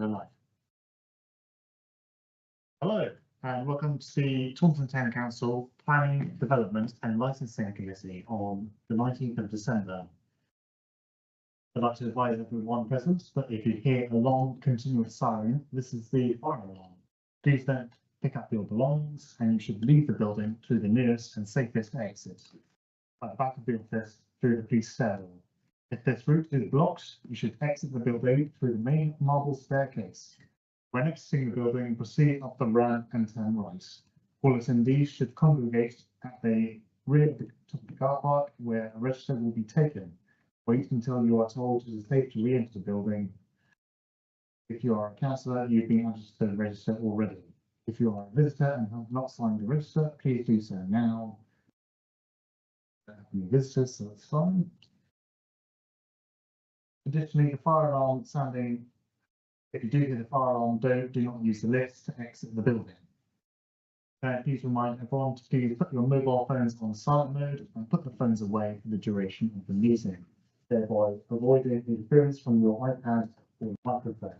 Live. Hello, and welcome to the Taunton Town Council Planning, Development and Licensing Committee on the 19th of December. I'd like to advise everyone present that if you hear a long continuous siren, this is the fire alarm. Please don't pick up your belongings, and you should leave the building through the nearest and safest exit, at the back of the office through the police stairwell. If this route is blocked, you should exit the building through the main marble staircase. When exiting the building, proceed up the ramp and turn right. All attendees should congregate at the rear of the car park where a register will be taken. Wait until you are told it is safe to re-enter the building. If you are a councillor, you've been added to the register already. If you are a visitor and have not signed the register, please do so now. Don't have any visitors, so that's fine. Additionally, the fire alarm sounding. If you do hear the fire alarm, do not use the lift to exit the building. Please remind everyone to please put your mobile phones on silent mode and put the phones away for the duration of the meeting, thereby avoiding interference from your iPad or microphone.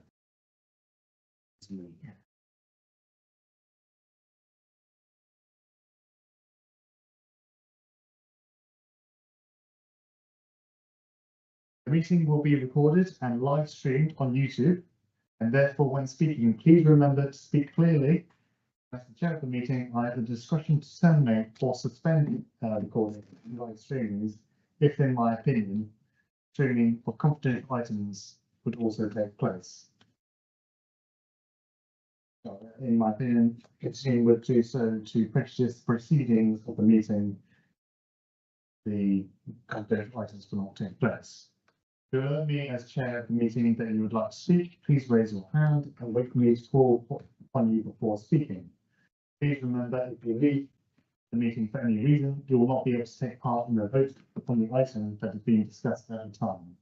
The meeting will be recorded and live streamed on YouTube, and therefore when speaking, please remember to speak clearly. As the chair of the meeting, I have the discretion to terminate or suspend recording and live streaming if, in my opinion, streaming of confidential items would also take place. In my opinion, continuing would do so to prejudice proceedings of the meeting. The confidential items will not take place. To alert me as chair of the meeting that you would like to speak, please raise your hand and wait for me to call upon you before speaking. Please remember, if you leave the meeting for any reason, you will not be able to take part in the vote upon the item that is being discussed at the time.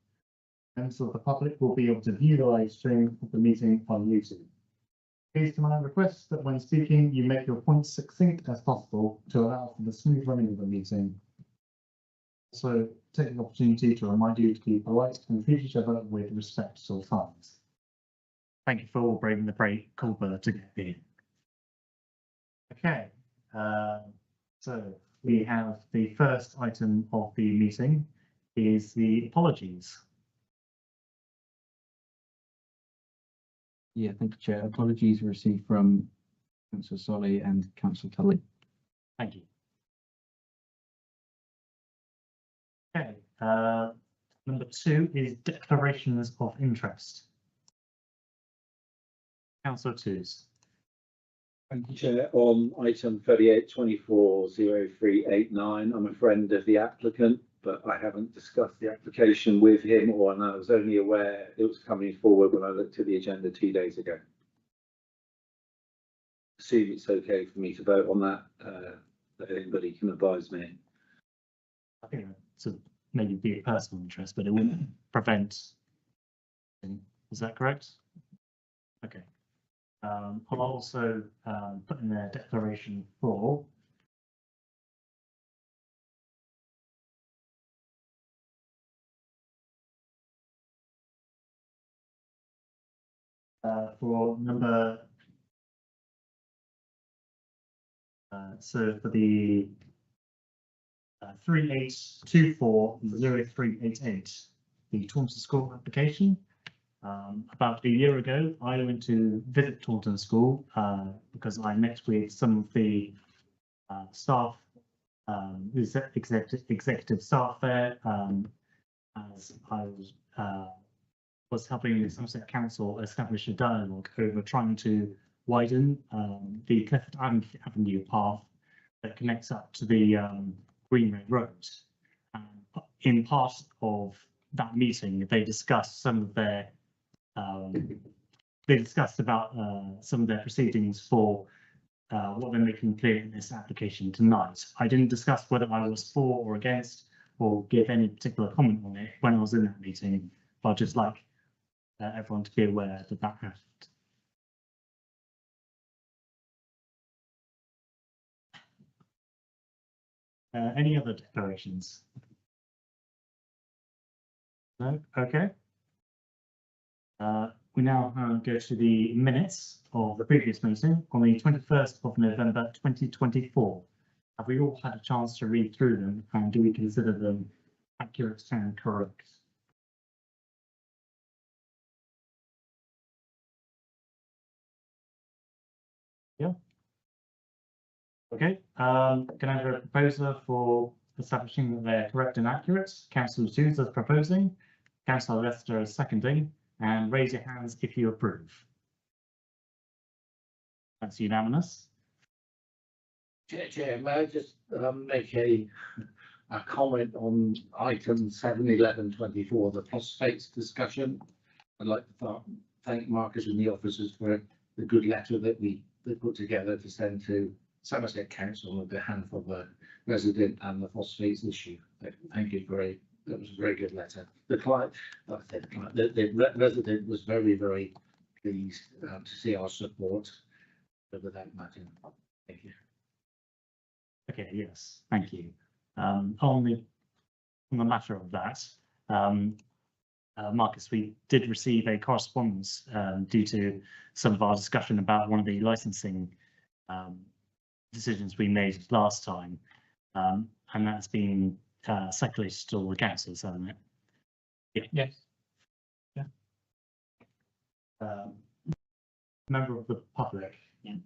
Members of the public will be able to view the live stream of the meeting on YouTube. Please can I request that when speaking, you make your points succinct as possible to allow for the smooth running of the meeting. So take the opportunity to remind you to be polite and treat each other with respect at all times. Thank you for all braving the brave cold weather to get here. Okay, so we have the first item of the meeting is the apologies. Yeah, thank you, Chair. Apologies received from Councillor Solly and Councillor Tully. Thank you. Okay, number 2 is declarations of interest. Councillor Twos. Thank you, Chair. On item 38240389, I'm a friend of the applicant, but I haven't discussed the application with him, and I was only aware it was coming forward when I looked at the agenda 2 days ago. Assume it's okay for me to vote on that. That anybody can advise me. I think to maybe be a personal interest, but it wouldn't prevent. Is that correct? Okay. I'll also put in their declaration for number so for the 38240388, the Taunton School application. About a year ago, I went to visit Taunton School because I met with some of the staff, executive staff there, as I was helping the Somerset Council establish a dialogue over trying to widen the Clifford Avenue path that connects up to the Greenway Road. In part of that meeting, they discussed some of their about some of their proceedings for what they're making clear in this application tonight. I didn't discuss whether I was for or against or give any particular comment on it when I was in that meeting, but I'd just like everyone to be aware that that happened. Any other declarations? No? Okay. we now go to the minutes of the previous meeting on the 21st of November 2024. Have we all had a chance to read through them, and do we consider them accurate and correct? Yeah. Okay, can I have a proposer for establishing that they're correct and accurate? Councillor Hughes is proposing, Councillor Lester is seconding, and raise your hands if you approve. That's unanimous. Chair, may I just make a comment on item 7.11.24, the phosphates discussion? I'd like to thank Marcus and the officers for the good letter that they put together to send to Somerset Council on behalf of the resident and the phosphates issue. Thank you that was a very good letter. The client, like I said, the resident was very, very pleased to see our support over that matter. Thank you. Okay, yes, thank you. On the matter of that, Marcus, we did receive a correspondence due to some of our discussion about one of the licensing decisions we made last time, and that's been circulated to all the councils, hasn't it? Yeah. Yes. Yeah. Member of the public. Yeah.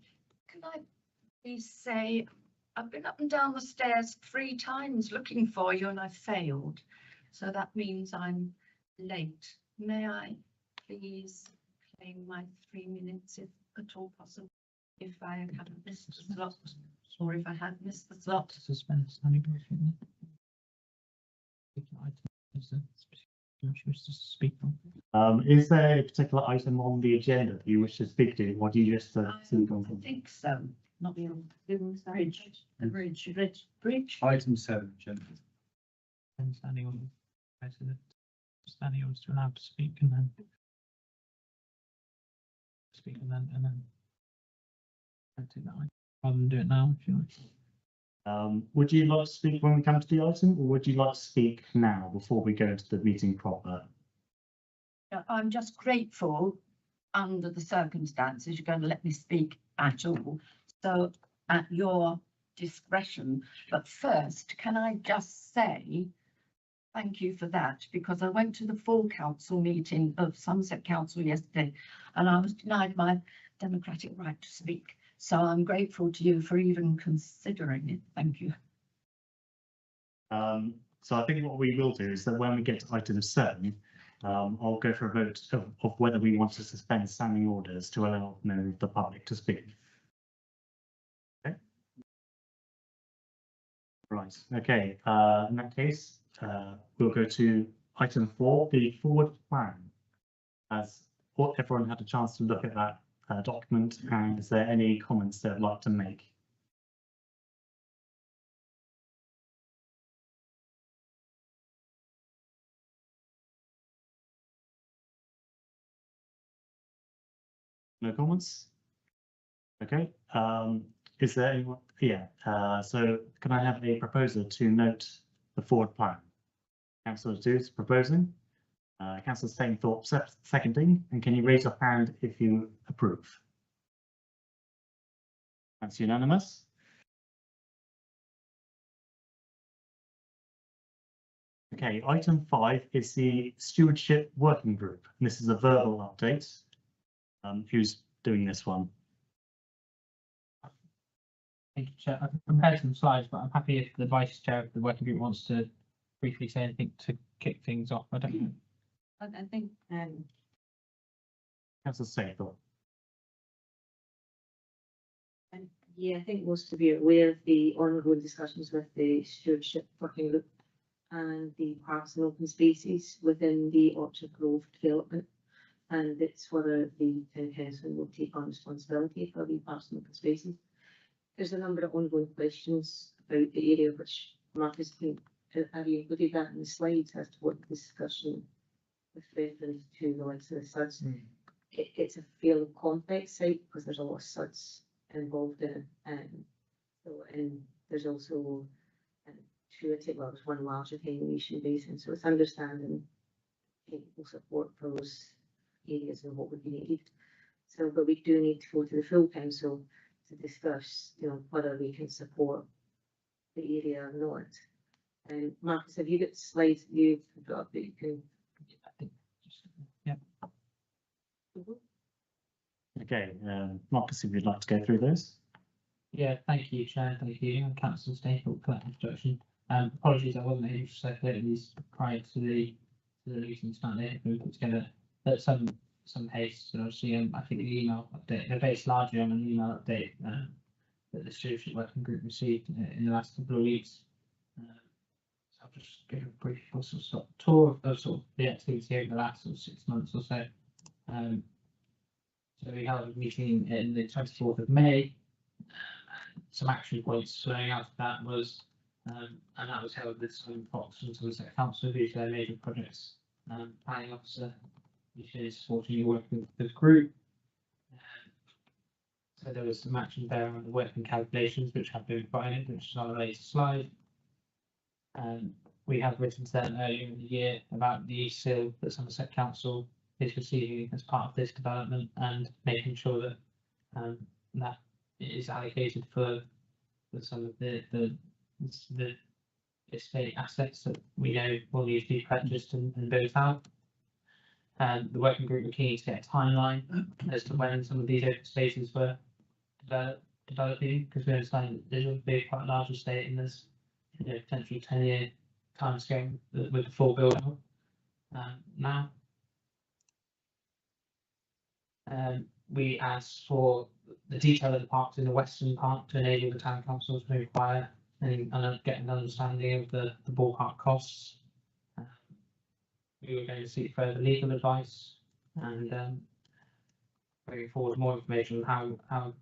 Can I please say, I've been up and down the stairs 3 times looking for you and I failed. So that means I'm late. May I please claim my 3 minutes if at all possible? If I haven't missed the slot, or if I had missed the slot. Suspend standing rules. Speak on. Is there a particular item on the agenda that you wish to speak to, or do you just speak on? I think so. Not the bridge. The bridge. Item 7, gentlemen. And standing on president. Standing on to allow to speak and then speak and then I'll take that rather than do it now if you like. Would you like to speak when we come to the item, or would you like to speak now before we go into the meeting proper? I'm just grateful under the circumstances you're going to let me speak at all. So at your discretion. But first, can I just say thank you for that, because I went to the full council meeting of Somerset Council yesterday and I was denied my democratic right to speak. So I'm grateful to you for even considering it. Thank you. So I think what we will do is that when we get to item 7, I'll go for a vote of whether we want to suspend standing orders to allow the public to speak. Okay. Right. Okay. In that case, we'll go to item 4, the forward plan. As everyone had a chance to look at that document, and is there any comments they'd like to make? No comments? Okay. Is there anyone? Yeah. So can I have a proposer to note the forward plan? Councillor Hughes proposing. Councillor Stainthorpe seconding. And can you raise your hand if you approve? That's unanimous. Okay, item 5 is the stewardship working group. And this is a verbal update. Who's doing this one? Thank you, Chair. I've prepared some slides, but I'm happy if the Vice Chair of the working group wants to briefly say anything to kick things off. I don't know. I think Councillor Stainthorpe. Yeah, I think most of you are aware of the ongoing discussions with the stewardship working group and the parks and open spaces within the Orchard Grove development. And it's whether the town council will take on responsibility for the parks and open spaces. There's a number of ongoing questions about the area which Marcus have you included that in the slides as to what the discussion with reference to the likes of the SUDs. It's a fairly complex site because there's a lot of SUDs involved in it. And there's also there's one large attenuation basin. So it's understanding technical support for those areas and what would be needed. So, but we do need to go to the full council to discuss, whether we can support the area or not. And Marcus, have you got slides that you've got that you can? I think yeah. Okay, Marcus, if you'd like to go through those. Yeah, thank you, Chair. Thank you, Councillor Staple, for that introduction. Apologies, I wasn't able to circulate these prior to the meeting start there. We put together at some haste, so obviously, I think the email update, they're based largely on an email update that the stewardship working group received in the last couple of weeks. So I'll just give a brief sort of tour of sort of the activity over the last sort of 6 months or so. So we held a meeting in the 24th of May. Some action points flowing out of that was, and that was held with Simon Fox and Somerset Council, who's their major projects planning officer, which is supporting your work with the group. So there was some action there on the working calculations, which have been provided, which is on the latest slide. We have written to them earlier in the year about the SIL that Somerset Council is receiving as part of this development, and making sure that that it is allocated for some of the estate assets that we know will need to be purchased and built out. The working group were keen to get a timeline as to when some of these open spaces were developing, because we understand that there's going to be quite a large estate and there's potentially 10-year timescale with the full build out now. We asked for the detail of the parks in the western part to enable the town council to acquire and get an understanding of the ballpark costs. We were going to seek further legal advice and bring forward more information on how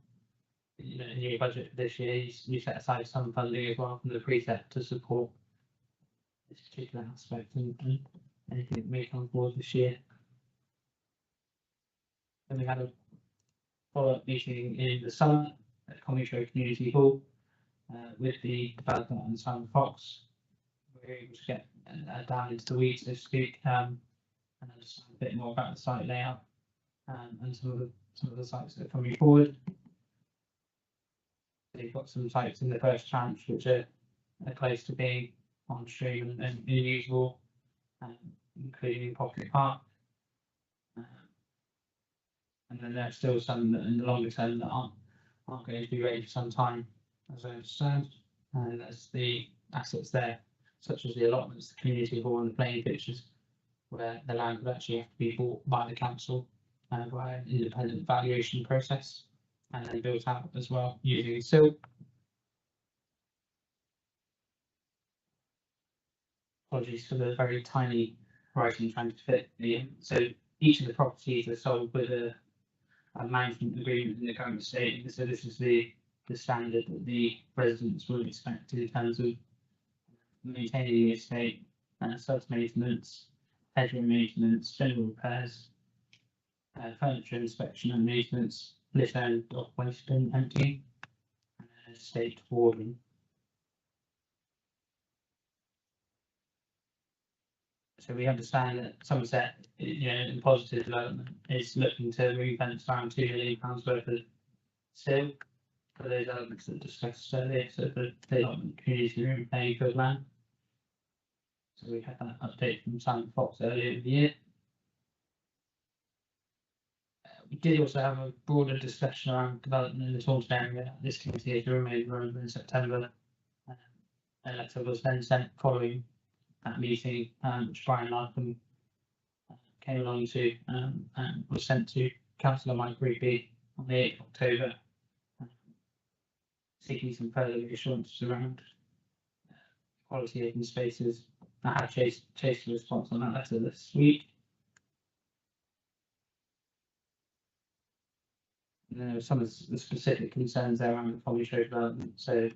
in your budget for this year you set aside some funding as well from the precept to support this particular aspect and anything that may come forward this year. Then we had a follow-up meeting in the summer at Community Community Hall with the developer and Simon Fox. We were able to get down into the weeds, so to speak, and understand a bit more about the site layout and some of the sites that are coming forward. They've got some sites in the first tranche which are close to being on stream and usable, including Pocket Park. And then there are still some that in the longer term that aren't going to be ready for some time, as I understand. And there's the assets there, such as the allotments, the community hall, and the playing pitches, where the land would actually have to be bought by the council by an independent valuation process, and then built out as well using SIL. Apologies for the very tiny writing trying to fit the. So each of the properties are sold with a management agreement in the current state. So this is the standard that the residents will expect in terms of maintaining the estate, self-maintenance, hedgerow maintenance, general repairs, furniture inspection and maintenance, litter and dog waste bin emptying, and estate warden. So we understand that Somerset, in positive development, is looking to ring-fence around £2 million worth of SIL for those elements that discussed earlier, so for the development community room paying for land. So we had that update from Simon Fox earlier in the year. We did also have a broader discussion around development in the Taunton area. This committee is remained in September. A letter was then sent following that meeting, which Brian Larkham came along to, and was sent to Councillor Mike Rigby on the 8th of October, seeking some further reassurances around quality open spaces. I have chased a response on that letter this week. And there were some of the specific concerns there around the College Road development, so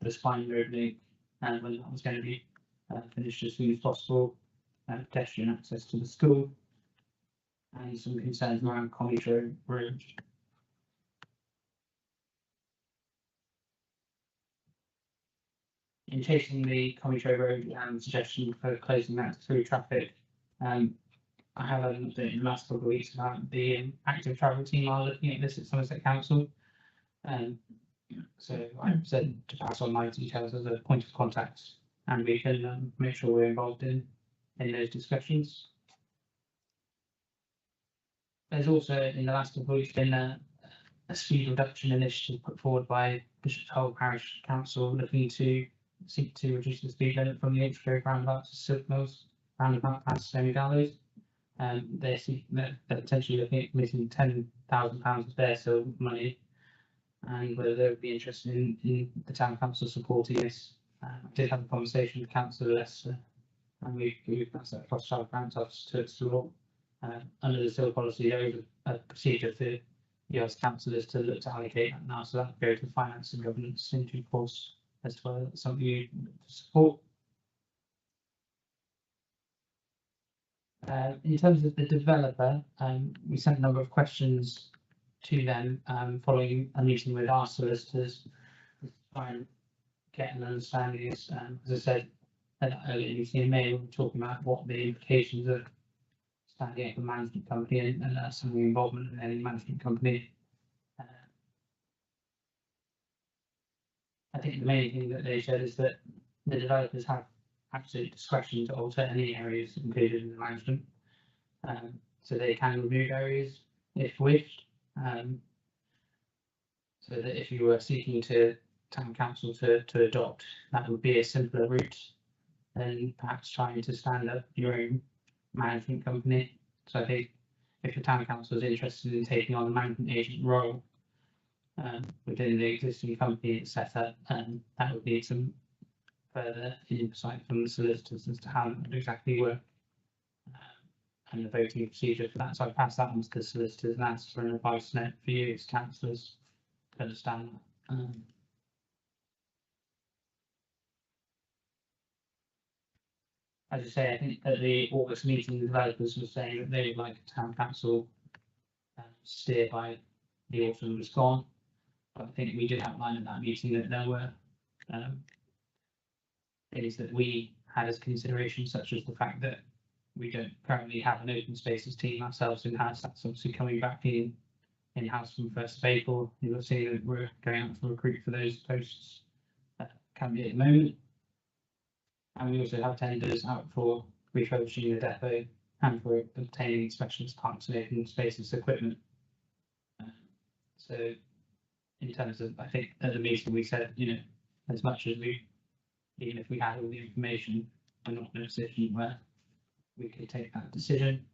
the Spine Road link and when that was going to be finished as soon as possible, pedestrian access to the school, and some concerns around College Road. In chasing the College Road suggestion for closing that through traffic, I have an update in the last couple of weeks about the active travel team are looking at this at Somerset Council. So I've said to pass on my details as a point of contact, and we can make sure we're involved in those discussions. There's also in the last couple of weeks been a speed reduction initiative put forward by Bishop's Hole Parish Council looking to seek to reduce the speed limit from the Inchgrove roundabout to Silk Mills roundabout past Semi Gallows. They're potentially looking at committing £10,000 of their sale money, and whether they would be interested in the town council supporting this. I did have a conversation with Councillor Leicester, and we've passed that across to our grant office to explore. Under the SIL policy, there is a procedure for you as councillors to look to allocate that now, so that will go to finance and governance in due course as to whether that's something you support. In terms of the developer, we sent a number of questions to them following a meeting with our solicitors to try and get an understanding. As I said earlier in May, we were talking about what the implications of standing up a management company and some of the involvement in any management company. I think the main thing that they said is that the developers have absolute discretion to alter any areas included in the management. So they can remove areas if wished. So that if you were seeking to town council to adopt, that would be a simpler route than perhaps trying to stand up your own management company. So I think if the town council is interested in taking on the management agent role within the existing company it's set up, that would need some further insight from the solicitors as to how that would exactly work, and the voting procedure for that. So I pass that on to the solicitors and ask for an advice note for you as councillors to understand that. As I say, I think at the August meeting, the developers were saying that they would like a town council steer by the autumn was gone. But I think we did outline at that meeting that there were things that we had as consideration, such as the fact that we don't currently have an open spaces team ourselves in-house. That's obviously coming back in-house from 1st of April. You'll see that we're going out to recruit for those posts currently at the moment. And we also have tenders out for refurbishing the depot and for obtaining specialist parts and open spaces equipment. So in terms of, I think at the meeting we said, as much as even if we had all the information, we're not in a position where we could take that decision.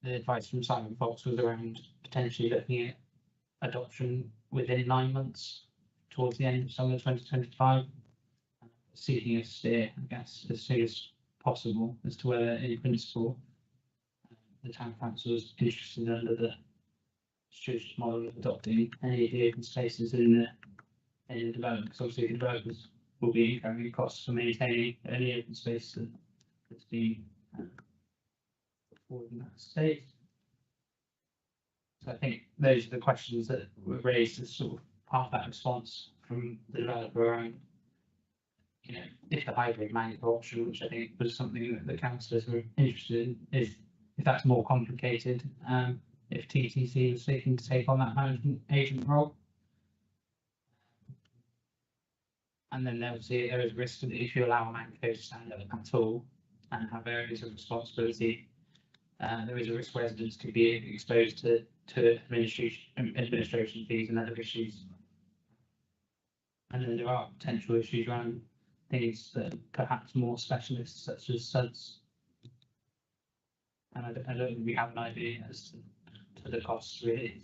The advice from Simon Fox was around potentially looking at adoption within 9 months, towards the end of summer 2025, seeking a steer, I guess, as soon as possible as to whether, in principle, the town council is interested under the stewardship model of adopting any of the open spaces in the development, because obviously the developers will be incurring costs for maintaining any open space that's been put forward in that state. So I think those are the questions that were raised as sort of part of that response from the developer around, if the hybrid manager option, which I think was something that the councillors were interested in, if that's more complicated, if TTC was seeking to take on that management agent role. And then obviously there is a risk that if you allow a manco to stand up at all and have areas of responsibility, there is a risk residents could be exposed to administration fees and other issues. And then there are potential issues around things that are perhaps more specialist, such as SUDs. And I don't think we have an idea as to the costs really.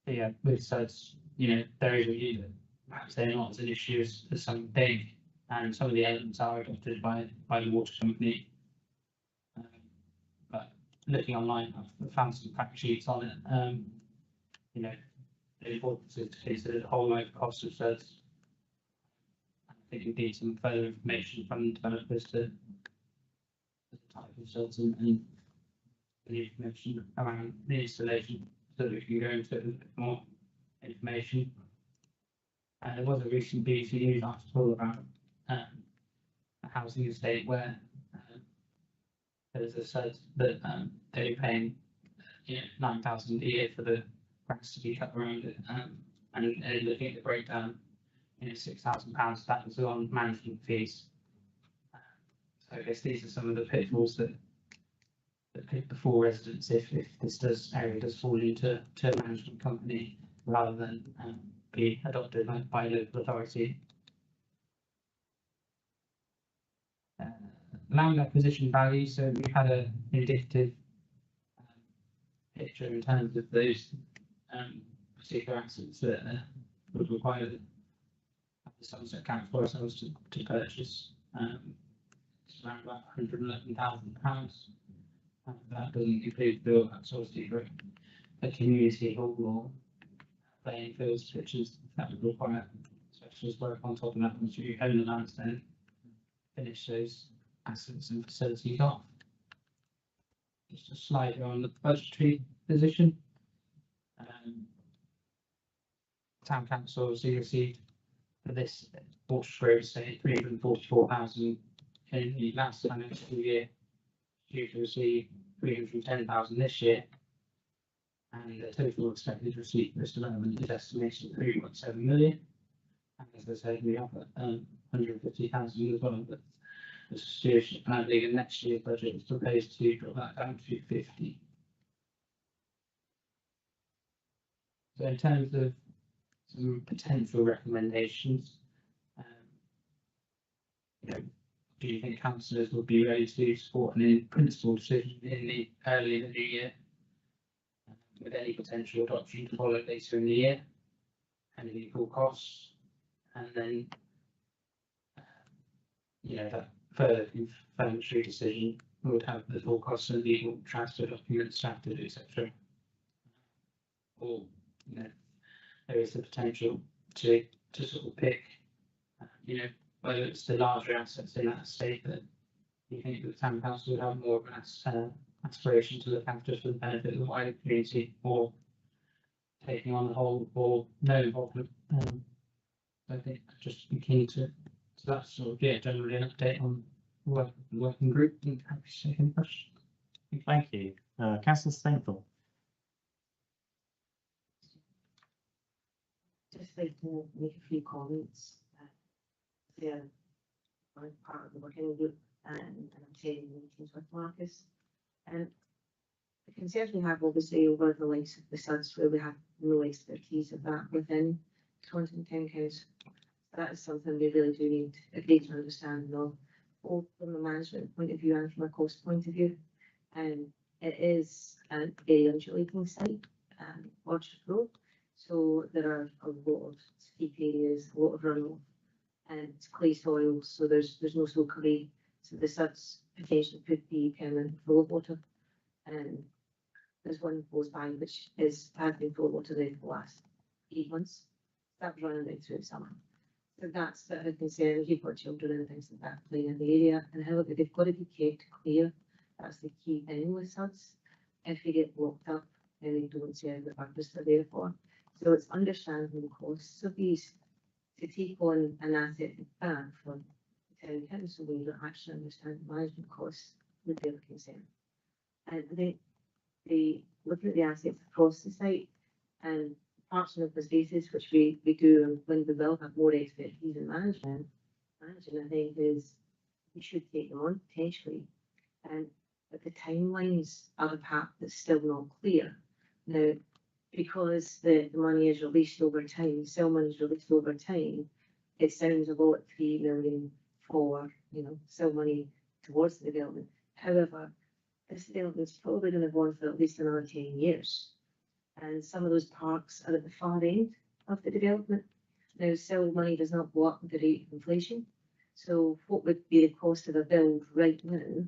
But yeah, with SUDs, there is a view that perhaps they're not as an issue as some think, and some of the elements are adopted by the water company. But looking online, I've found some fact sheets on it. The importance is to consider the whole life cost of SUDs. I think we need some further information from the developers to the type of SUDs and the information around the installation, so that we can go into it with a bit more information. And there was a recent BBC News article about a housing estate where there's a said that they're paying 9,000 a year for the grass to be cut around it, and looking at the breakdown, £6,000 that was on management fees. So I guess these are some of the pitfalls that could befall residents if this area does fall into a management company rather than be adopted by a local authority. Land acquisition value, so we've had an indicative picture in terms of those particular assets that would require the Somerset Council ourselves to purchase. It's around about £111,000. That doesn't include build that's obviously for a community hall or playing fields, pitches that would require specialist work on top of that once you own the land, then finish those assets and facilities off. Just a slide here on the budgetary position. Town council obviously received for this Water estate 344,000 in the last financial year, due to receive 310,000 this year, and the total expected receipt for this development is estimated at 3.7 million. And as I said, we have 150,000 as well, but the stewardship plan league next year's budget is proposed to drop that down to 50. So in terms of some potential recommendations, do you think councillors would be ready to support an in-principle decision early in the new year, with any potential adoption to follow later in the year, and equal costs, and then that further confirmatory decision would have the full costs and legal transfer documents drafted, etc. Or there is the potential to sort of pick, whether it's the larger assets in that estate that you think that the town council would have more of an aspiration to look after for the benefit of the wider community, or taking on the whole or no involvement. I think I'd just be keen to that sort of generally an update on the working group, and happy to take any questions. Thank you. Councillor Stainthorpe. Just like to make a few comments. I'm part of the working group and I'm chairing meetings with Marcus. And the concerns we have obviously over the likes of the SUDS, where we have no expertise of that within Taunton Town Council. That is something we really do need a greater understanding of, both from a management point of view and from a cost point of view. And it is a very undulating site, Orchard Road. So there are a lot of steep areas, a lot of runoff, and it's clay soil, so there's no soak away. So the SUDS potentially could be permanent flow of water. And there's one close by which has been full of water there for the last 8 months. That was running right through the summer. So that's a concern. You've got children and things like that playing in the area, and however they've got to be kept clear. That's the key thing with SUDS. If they get locked up, then they don't serve the purpose they're there for. So it's understanding the costs of these. To take on an asset back for the town council when you don't actually understand the management costs would be a concern. And I think looking at the assets across the site and parts and open spaces, which we do, and when we will have more expertise in managing, I think is we should take them on potentially. But the timelines are the part that's still not clear. Now, because the money is released over time, sell money is released over time, it sounds a lot, 3 million for, sell money towards the development. However, this development's probably going to go on for at least another 10 years. And some of those parks are at the far end of the development. Now, sell money does not go up with the rate of inflation. So what would be the cost of a build right now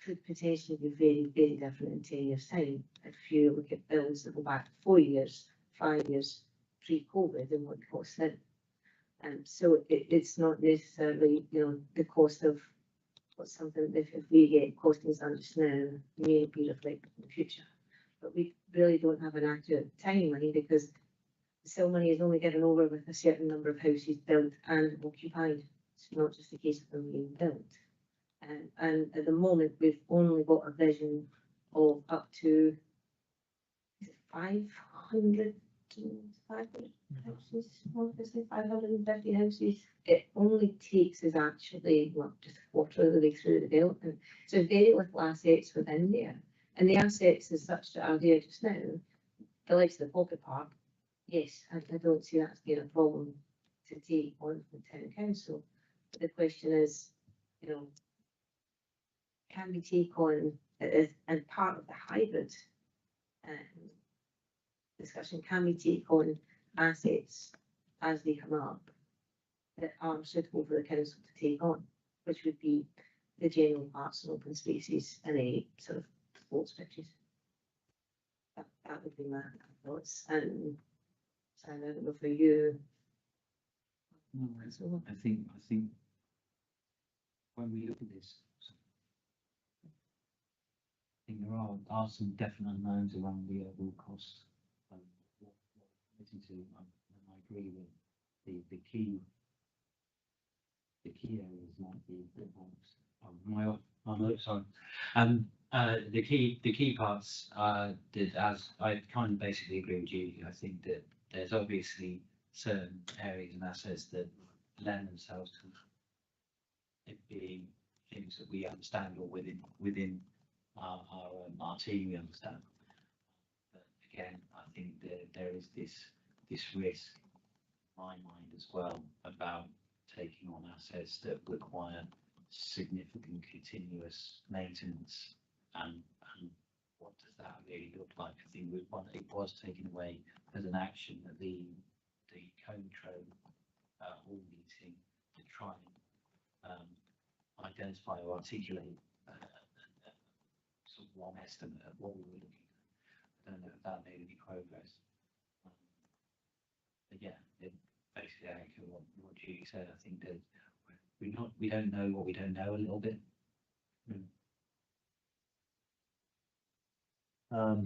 could potentially be very, very different in 10 years' time. If you look at bills that go back 4 years, 5 years pre-COVID and what costs then. And so it's not necessarily, the cost of what's something if we get costings on just now, may be reflected in the future. But we really don't have an accurate timeline because Cell money is only given over with a certain number of houses built and occupied. It's not just a case of them being built. And at the moment, we've only got a vision of up to, is it 500 houses, obviously 550 houses. It only takes us actually, well, just a quarter of the way through the development. So very little assets within there. And the assets as such that are there just now, the likes of the pocket park, yes, I don't see that's being a problem to take on the town council. But the question is, you know, can we take on, as part of the hybrid discussion, can we take on assets as they come up that are suitable for the council to take on, which would be the general parks and open spaces and any sort of sports pitches. That would be my thoughts. And so I don't know for you. No, I think when we look at this, I think there are some definite unknowns around the overall cost. What to, I agree with the key areas like the key parts did, as I kind of basically agree with you. I think that there's obviously certain areas and assets that lend themselves to it being things that we understand or within our team we understand. But again, I think that there is this risk in my mind as well about taking on assets that require significant continuous maintenance and what does that really look like? I think it was taken away as an action at the Contro hall meeting to try and identify or articulate sort of one estimate of what we were looking at. I don't know if that made any progress. But yeah, it basically echo what Julie said. I think that we don't know what we don't know a little bit.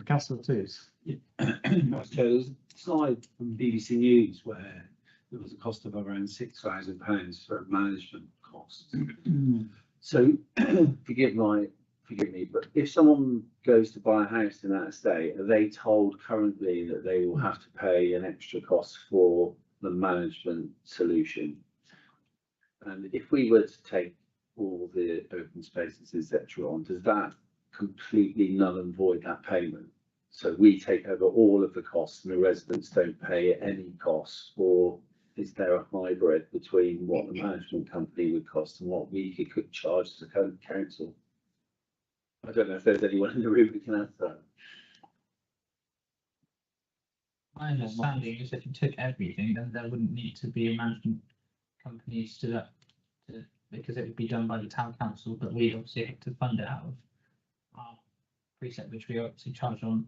Councillor Toots. So there's a slide from BBC News where there was a cost of around £6,000 for management costs. So forgive me, but if someone goes to buy a house in that estate, are they told currently that they will have to pay an extra cost for the management solution? And if we were to take all the open spaces, etc., on, does that completely null and void that payment? So we take over all of the costs and the residents don't pay any costs, or is there a hybrid between what the management company would cost and what we could charge as a council? I don't know if there's anyone in the room who can answer that. My understanding is if you took everything, then there wouldn't need to be a management company stood up to, because it would be done by the town council, but we obviously have to fund it out of our precept, which we obviously charge on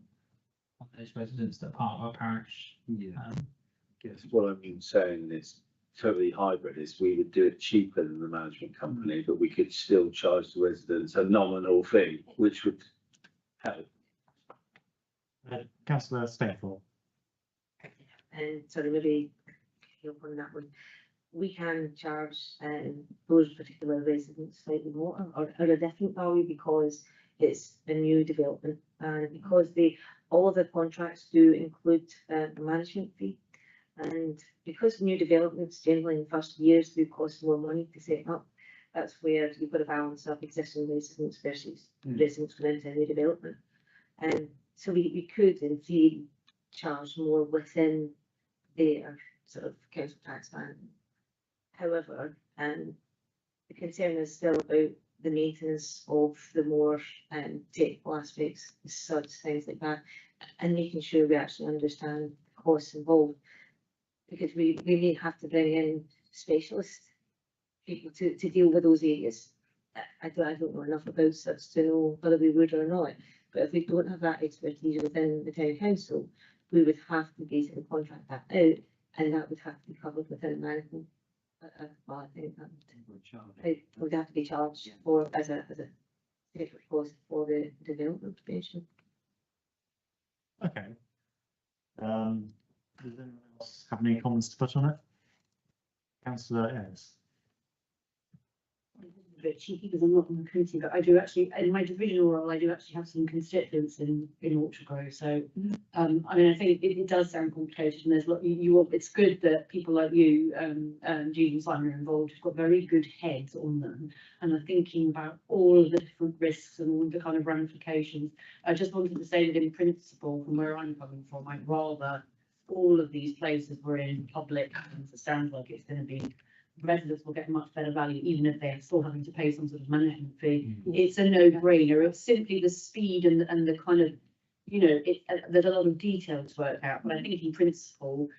those residents that are part of our parish. Yeah. Yes, what I'm saying is totally hybrid is we would do it cheaper than the management company, but we could still charge the residents a nominal fee, which would help. Councillor Stainford. And sorry, maybe help on that one. We can charge those particular residents slightly more or a different value because it's a new development and because all of the contracts do include a management fee. And because new developments generally in the first years do cost more money to set up, that's where you've got to balance up existing residents versus residents going into a new development. And so we could, in theory, charge more within their sort of council tax band. However, the concern is still about the maintenance of the more technical aspects, such things like that, and making sure we actually understand the costs involved. Because we may have to bring in specialist people to deal with those areas. I don't know enough about such to know whether we would or not. But if we don't have that expertise within the town council, we would have to basically contract that out, and that would have to be covered within management. Well, I think that would have to be charged for as a separate cost for the development pension. Okay. Does anyone Have any comments to put on it? Councillor Ellis. A bit cheeky because I'm not on the committee, but I do actually, in my divisional role, I do actually have some constituents in Orchard Grove. So, I mean, I think it does sound complicated, and there's a lot. It's good that people like you, Julie and Simon are involved. Who've got very good heads on them and are thinking about all of the different risks and all the kind of ramifications. I just wanted to say that in principle, from where I'm coming from, I'd rather all of these places were in public hands. It sounds like it's going to be. Residents will get much better value, even if they're still having to pay some sort of management fee. It's a no-brainer. It's simply the speed and the kind of, there's a lot of detail to work out. But I think in principle,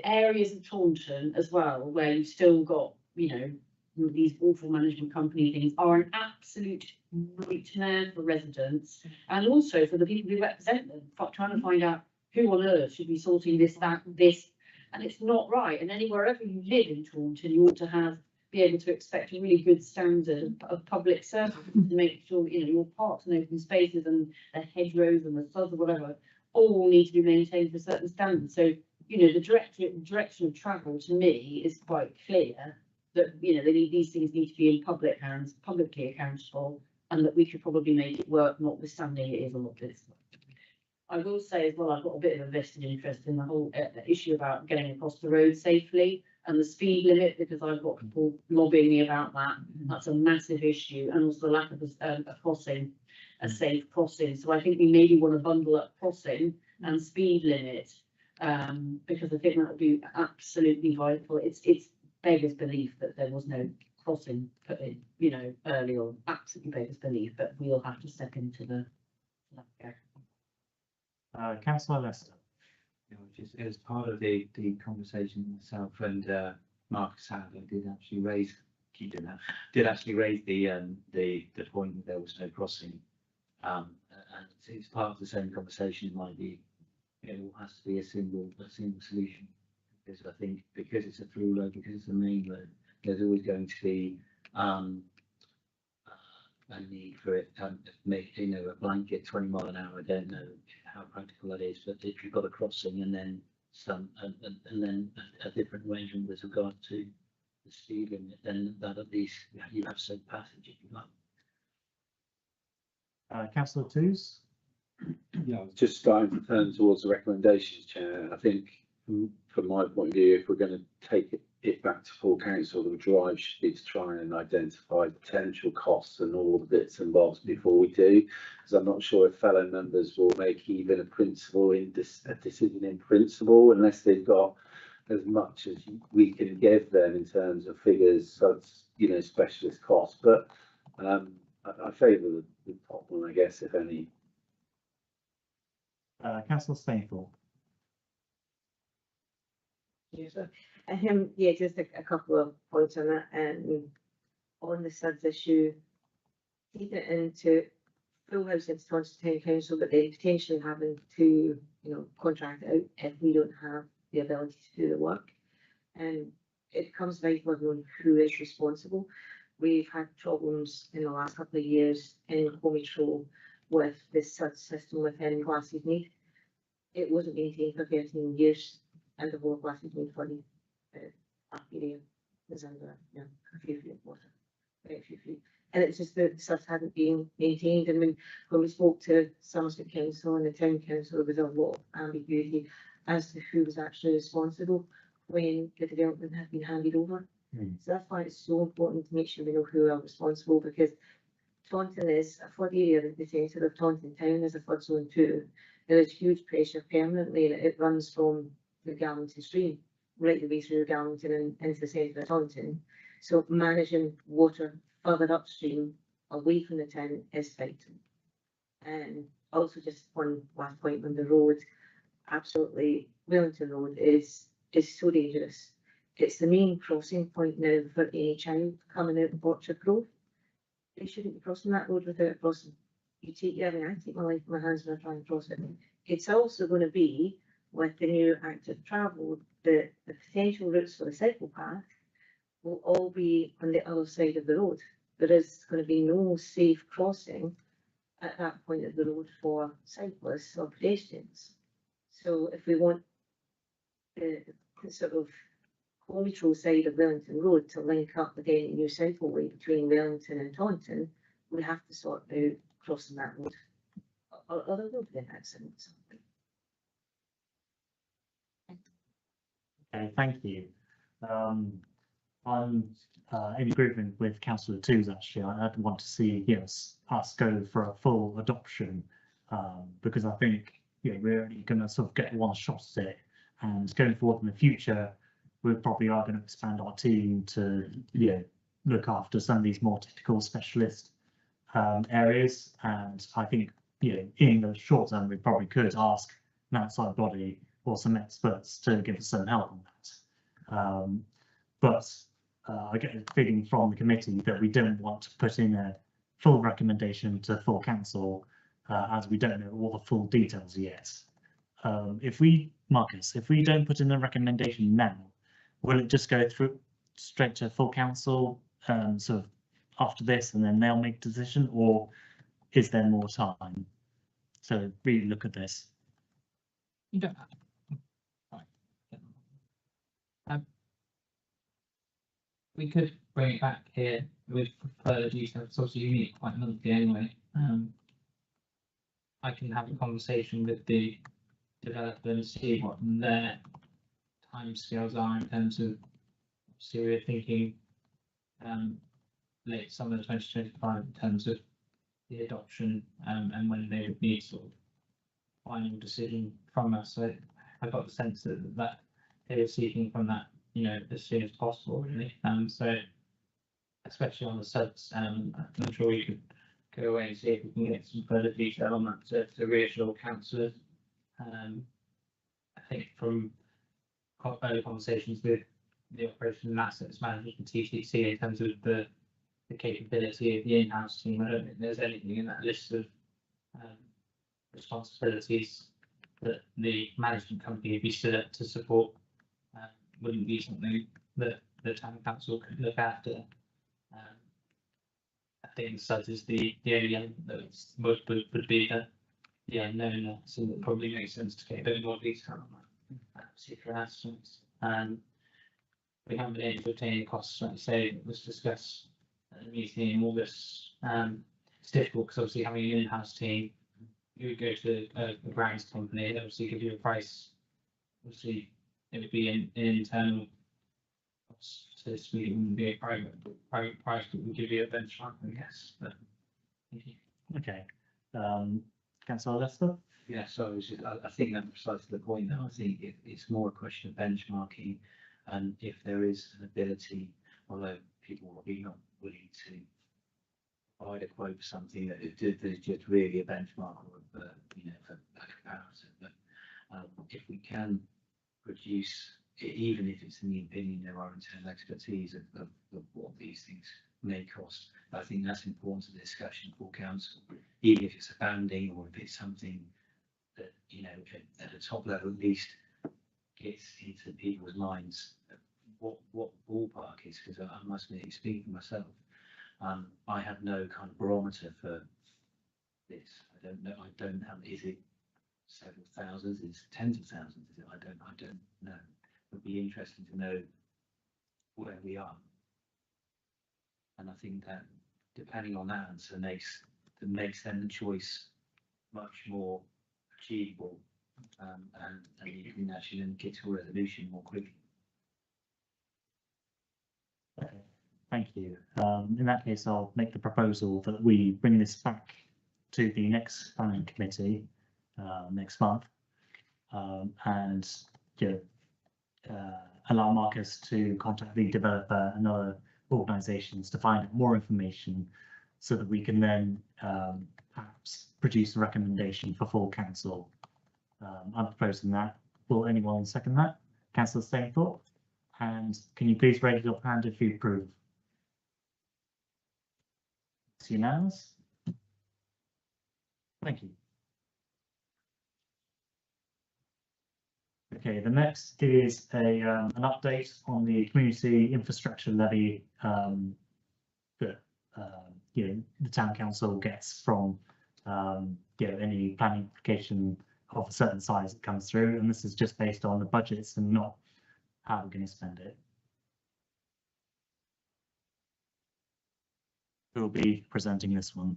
areas of Taunton as well, where you've still got, these awful management company things, are an absolute nightmare for residents and also for the people who represent them, trying to find out who on earth should be sorting this, that, this. And it's not right. And wherever you live in Taunton, you ought to be able to expect a really good standard of public service to make sure your parks and open spaces and the hedgerows and the sods or whatever all need to be maintained for a certain standard. So the direction of travel to me is quite clear that these things need to be in public hands, publicly accounted for, and that we could probably make it work, notwithstanding it is a lot this. I will say as well, I've got a bit of a vested interest in the whole issue about getting across the road safely and the speed limit, because I've got people lobbying me about that. That's a massive issue, and also the lack of a crossing, a safe crossing. So I think we maybe want to bundle up crossing and speed limit, because I think that would be absolutely vital. It's beggars belief that there was no crossing put in, early on. Absolutely beggars belief, but we'll have to step into the. Councillor Lester. Just as part of the conversation, myself and Marcus Sadler did actually raise the point that there was no crossing, and it's part of the same conversation. It might be it all has to be a single solution, because I think because it's a through road, because it's a main road, there's always going to be a need for it to make a blanket 20 mile an hour. I don't know how practical that is, but if you've got a crossing and then some and then a different arrangement with regard to the speed limit, then that at least you have safe passage if you like. Councillor Toos. Yeah, I was just starting to turn towards the recommendations, Chair. I think from my point of view, if we're going to take it back to full council, the drive should be to try and identify potential costs and all the bits and bobs before we do, because I'm not sure if fellow members will make even a decision in principle unless they've got as much as we can give them in terms of figures, so it's, specialist costs. But I favour the top one, I guess, if any. Councillor Stainthorpe. Yeah, so, just a couple of points on that. On the SUDS issue, taking it into full house into Taunton Town Council, but then potentially having to, contract out if we don't have the ability to do the work. And it becomes vital on who is responsible. We've had problems in the last couple of years in Comitrol with this SUDS system within Glass's Mead. It wasn't maintained for 13 years. And the whole of Glass's Mead for the area was under a few feet of water, very few feet. And it's just that the SUDS hadn't been maintained. And when we spoke to Somerset Council and the Town Council, there was a lot of ambiguity as to who was actually responsible when the development had been handed over. So that's why it's so important to make sure we know who are responsible, because Taunton is a flood area. The centre of Taunton Town is a flood zone too. There is huge pressure permanently that it runs from the Garlington stream right the way through Garlington and into the centre of Taunton. So managing water further upstream away from the town is vital. And also just one last point on the road, absolutely Wellington Road is so dangerous. It's the main crossing point now for any child coming out of Orchard Grove. They shouldn't be crossing that road without a crossing. I take my life in my hands when I try and cross it. It's also going to be, with the new active travel, the potential routes for the cycle path will all be on the other side of the road. There is going to be no safe crossing at that point of the road for cyclists or pedestrians. So if we want the sort of control side of Wellington Road to link up again New Cycleway between Wellington and Taunton, we have to sort out crossing that road. Or there will be an accident or something. Okay, thank you. I'm in agreement with Councillor Twos, actually. I'd want to see, yes, us go for a full adoption, because I think, we're only going to sort of get one shot at it, and going forward in the future, we probably are going to expand our team to, look after some of these more technical specialist areas. And I think, in the short term, we probably could ask an outside body or some experts to give us some help on that. But I get a feeling from the committee that we don't want to put in a full recommendation to full council, as we don't know all the full details yet. Marcus, if we don't put in a recommendation now, will it just go through straight to full council, sort of after this, and then they'll make a decision, or is there more time to really look at this? You don't have to. We could bring it back here with further details. Obviously, you meet quite monthly anyway. I can have a conversation with the developer and see what their timescales are in terms of. So we're thinking late summer 2025 in terms of the adoption, and when they would need sort of final decision from us. So I got the sense that they were seeking from that, as soon as possible, really. So especially on the subs, I'm sure we could go away and see if we can get some further detail on that to reassure councillors. I think from early conversations with the Operation and Assets Management and TCC in terms of the capability of the in-house team, I don't think there's anything in that list of responsibilities that the management company would be stood up to support. Wouldn't be something that the town council could look after. I think such is the only element that would be the unknown, so it probably makes sense to get a bit more detail on that particular aspect. We haven't been able to obtain any costs, like I say, it was discussed at the meeting in August. It's difficult because obviously having an in-house team, you would go to a grounds company, they obviously give you a price. Obviously, it would be an internal cost, so to speak. It wouldn't be a private price, but would give you a benchmark, I guess. But thank you. Okay. Councillor Lester? Yeah, so I think that's precisely the point though. I think it's more a question of benchmarking, and if there is an ability, although people will be not willing to provide a quote for something that is just really a benchmark or for a comparison. But if we can produce, even if it's in the opinion there are internal expertise of what these things may cost, I think that's important to the discussion for council, even if it's a banding or if it's something that at a top level at least gets into people's minds what ballpark is, because I must admit, speaking for myself, I have no kind of barometer for this. I don't know. I don't have. Is it several thousands? Is it tens of thousands? Is it? I don't know. It would be interesting to know where we are. And I think that depending on that answer makes then the choice much more achievable, and you can actually then get to a resolution more quickly. Okay, thank you. In that case, I'll make the proposal that we bring this back to the next planning committee next month, and allow Marcus to contact the developer and other organisations to find out more information, so that we can then perhaps produce a recommendation for full council. I'm proposing that. Will anyone second that? Councillor Stainthorpe? And can you please raise your hand if you approve? It's unanimous. Thank you. Okay, the next is an update on the community infrastructure levy that the town council gets from any planning application of a certain size that comes through, and this is just based on the budgets and not how we're going to spend it. Who will be presenting this one?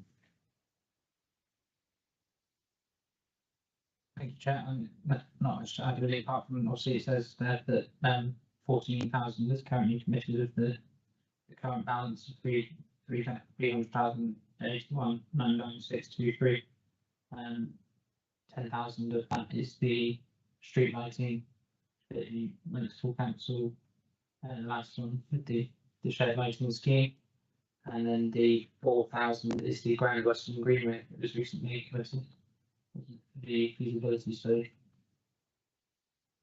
Thank you, Chair. Not much to add really, apart from obviously it says there that 14,000 is currently committed of the current balance of 300,081,99623. 10,000 of that is the street lighting, the municipal council last one with the shared lighting scheme, and then the 4,000 is the Grand Western Greenway that was recently committed. The feasibility study.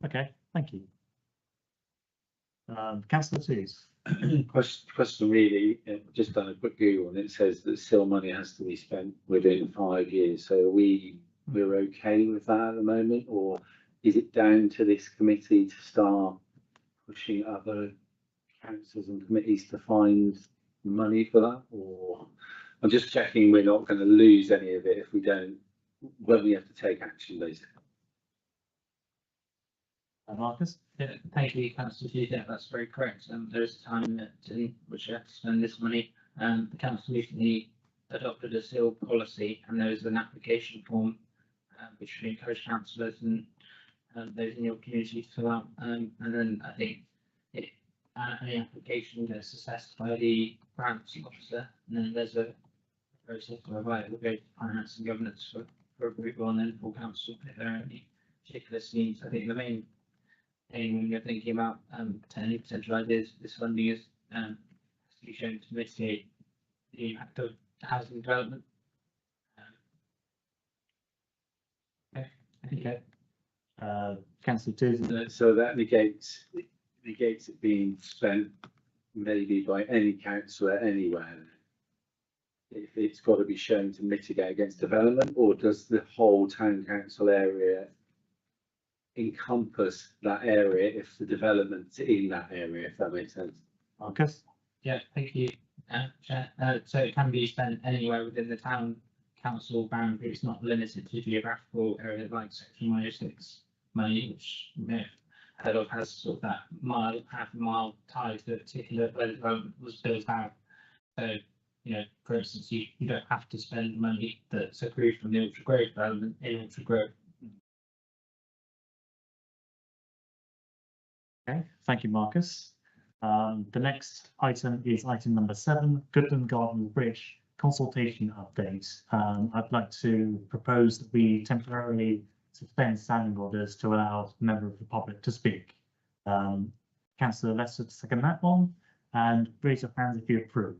Okay, thank you. Councillor Tews. Question really, just done a quick Google and it says that still money has to be spent within 5 years. So we're okay with that at the moment, or is it down to this committee to start pushing other councils and committees to find money for that? Or I'm just checking we're not going to lose any of it if we don't, when we have to take action basically. Marcus? Yeah, thank you, Councillor Hughes. Yeah, that's very correct. There is a time limit in which you have to spend this money. The council recently adopted a seal policy, and there is an application form which we encourage councillors and those in your community to fill out. And then I think any application gets assessed by the grants officer, and then there's a process whereby it will go to finance and governance for approval, and then full council if there are any particular schemes. I think the main thing when you're thinking about any potential ideas, this funding is has to be shown to mitigate the impact of housing development. Okay. Councillor Tews. So that negates it being spent maybe by any councillor anywhere. If it's got to be shown to mitigate against development, or does the whole town council area encompass that area if the development's in that area, if that makes sense? Marcus? Yeah, thank you, Chair. So it can be spent anywhere within the town council boundary. It's not limited to geographical areas like Section 106 money, which you may have heard of, has sort of that half a mile tie to a particular where the development was built out. So, you know, for instance, you don't have to spend money that's accrued from the ultra growth development in ultra growth. Okay, thank you, Marcus. The next item is item number 7, Goodland Garden Bridge consultation update. I'd like to propose that we temporarily suspend standing orders to allow a member of the public to speak. Councillor Lester to second that one, and raise your hands if you approve.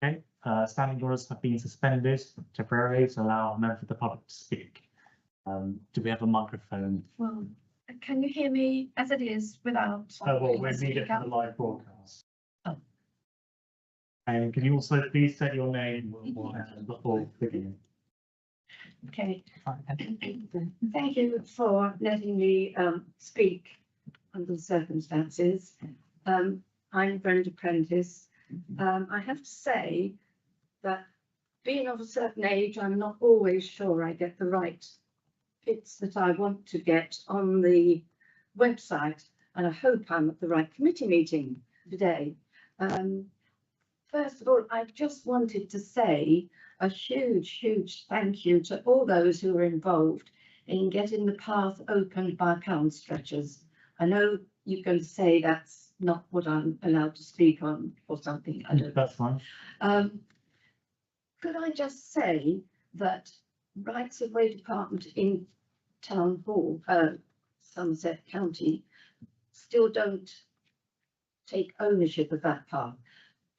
Okay, standing orders have been suspended temporarily to allow a member of the public to speak. Do we have a microphone? Well, can you hear me as it is without? Well, we need it for the live broadcast. Oh. And can you also please say your name before beginning? Okay. Thank you for letting me speak under the circumstances. I'm Brenda Prentice. I have to say that being of a certain age, I'm not always sure I get the right bits that I want to get on the website, and I hope I'm at the right committee meeting today. First of all, I just wanted to say a huge thank you to all those who were involved in getting the path opened by pound stretchers. I know you're going to say that's not what I'm allowed to speak on or something. I don't. That's fine. Could I just say that Rights of Way Department in Town Hall, Somerset County, still don't take ownership of that path.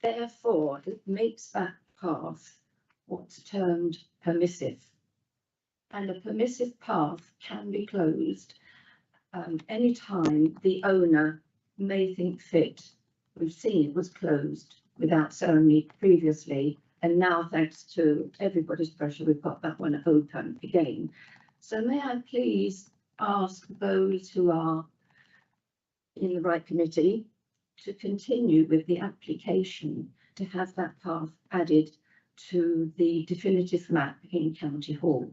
Therefore, it makes that path what's termed permissive. And a permissive path can be closed anytime the owner may think fit. We've seen it was closed without ceremony previously, and now thanks to everybody's pressure, we've got that one open again. So may I please ask those who are in the right committee to continue with the application to have that path added to the definitive map in County Hall.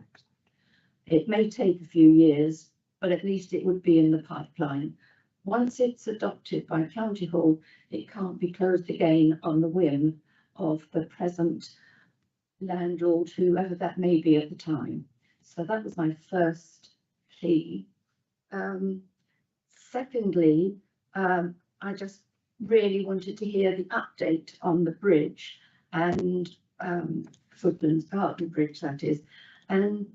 It may take a few years, but at least it would be in the pipeline. Once it's adopted by County Hall, it can't be closed again on the whim of the present landlord, whoever that may be at the time. So that was my first plea. Secondly, I just really wanted to hear the update on the bridge and Footlands Garden Bridge, that is, and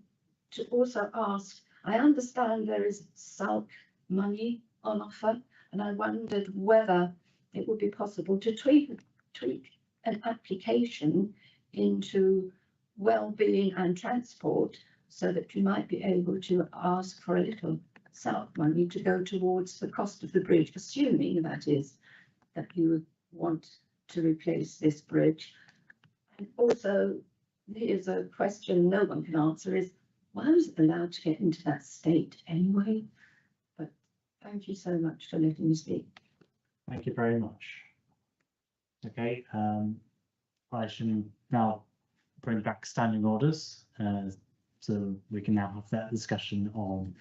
to also ask, I understand there is SALC money on offer, and I wondered whether it would be possible to tweak an application into well-being and transport, so that you might be able to ask for a little SALC money to go towards the cost of the bridge, assuming that is that you would want to replace this bridge. And also, here's a question no one can answer, is why was it allowed to get into that state anyway? But thank you so much for letting me speak. Thank you very much. Okay, I shall now bring back standing orders, so we can now have that discussion on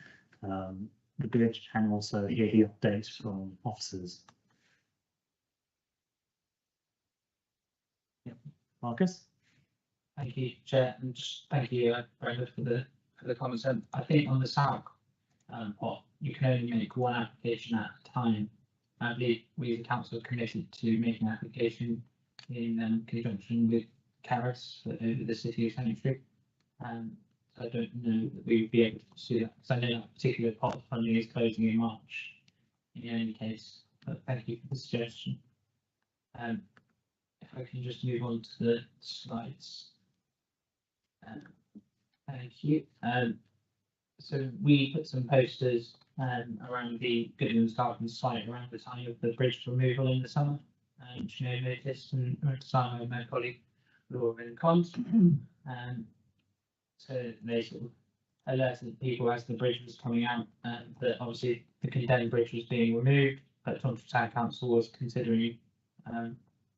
the bridge and also hear the updates from officers. Yep. Marcus? Thank you, Chair, and just thank you, Brenda, for the comments. I think on the SALC pot, you can only make one application at a time. I believe we as a council are committed to making an application in conjunction with Caris over the city of Sanctuary. I don't know that we would be able to pursue that, because I know that particular pot of funding is closing in March in any case, but thank you for the suggestion. If I can just move on to the slides. Thank you. So we put some posters around the Goodman's Garden site around the time of the bridge removal in the summer, which you may have noticed, and designed by my colleague Laura and Cons. So they sort of alerted people as the bridge was coming out that obviously the condemned bridge was being removed, but Taunton Town Council was considering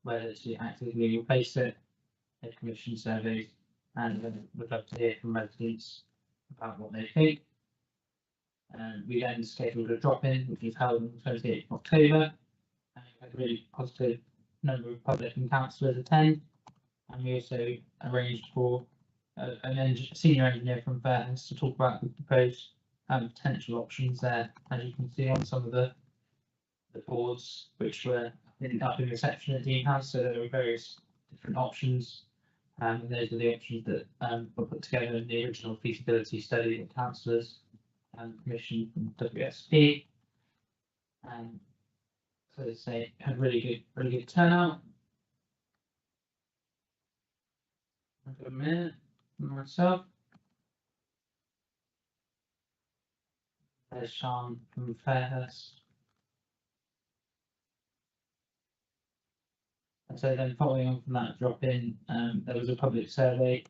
whether to actively replace it. They commissioned surveys, and would love to hear from residents about what they think. We then scheduled a drop-in, which was held on the 28th of October. We had a really positive number of public and councillors attend, and we also arranged for a senior engineer from Fairhurst to talk about the proposed potential options there, as you can see on some of the boards which were up in reception at Dean House. So there were various different options, and those are the options that were put together in the original feasibility study that councillors commissioned from WSP. So they say had really good turnout. I've got a minute myself. There's Sean from Fairhurst. And so then following on from that drop-in, there was a public survey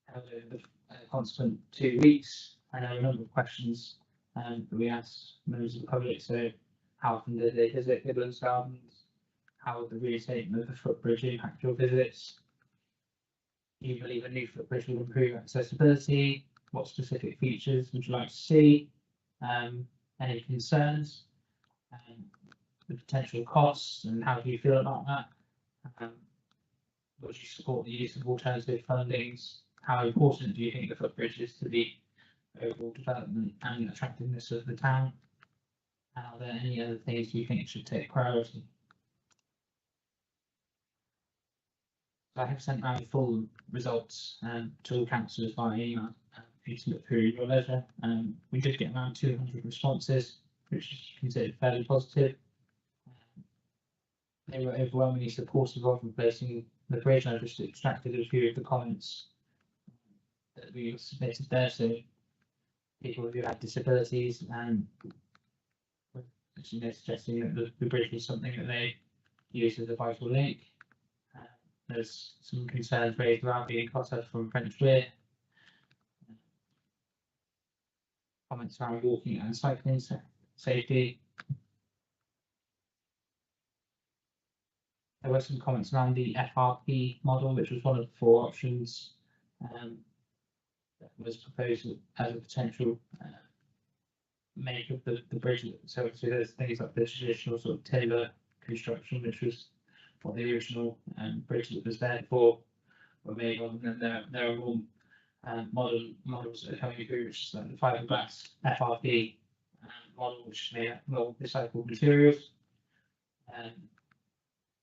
held over the consequent 2 weeks, and there were a number of questions that we asked members of the public. So how often did they visit Goodlands Gardens? How would the restatement of the footbridge impact your visits? Do you believe a new footbridge will improve accessibility? What specific features would you like to see? Any concerns? The potential costs, and how do you feel about that? Would you support the use of alternative fundings? How important do you think the footbridge is to the overall development and attractiveness of the town? And are there any other things you think should take priority? I have sent out full results to all councillors via email for you to look through your leisure. We did get around 200 responses, which is considered fairly positive. They were overwhelmingly supportive of replacing the bridge. I just extracted a few of the comments that we submitted there. So people who had disabilities and suggesting that the bridge was something that they use as a vital link. There's some concerns raised around being cut off from French Weir. Comments around walking and cycling safety. there were some comments around the FRP model, which was one of the 4 options that was proposed as a potential make of the bridge. So obviously there's things like the traditional sort of timber construction, which was what the original bridge that was there for were made on, and then there are more modern models that are coming through, which is like the fiberglass FRP model, which is made of more recycled materials.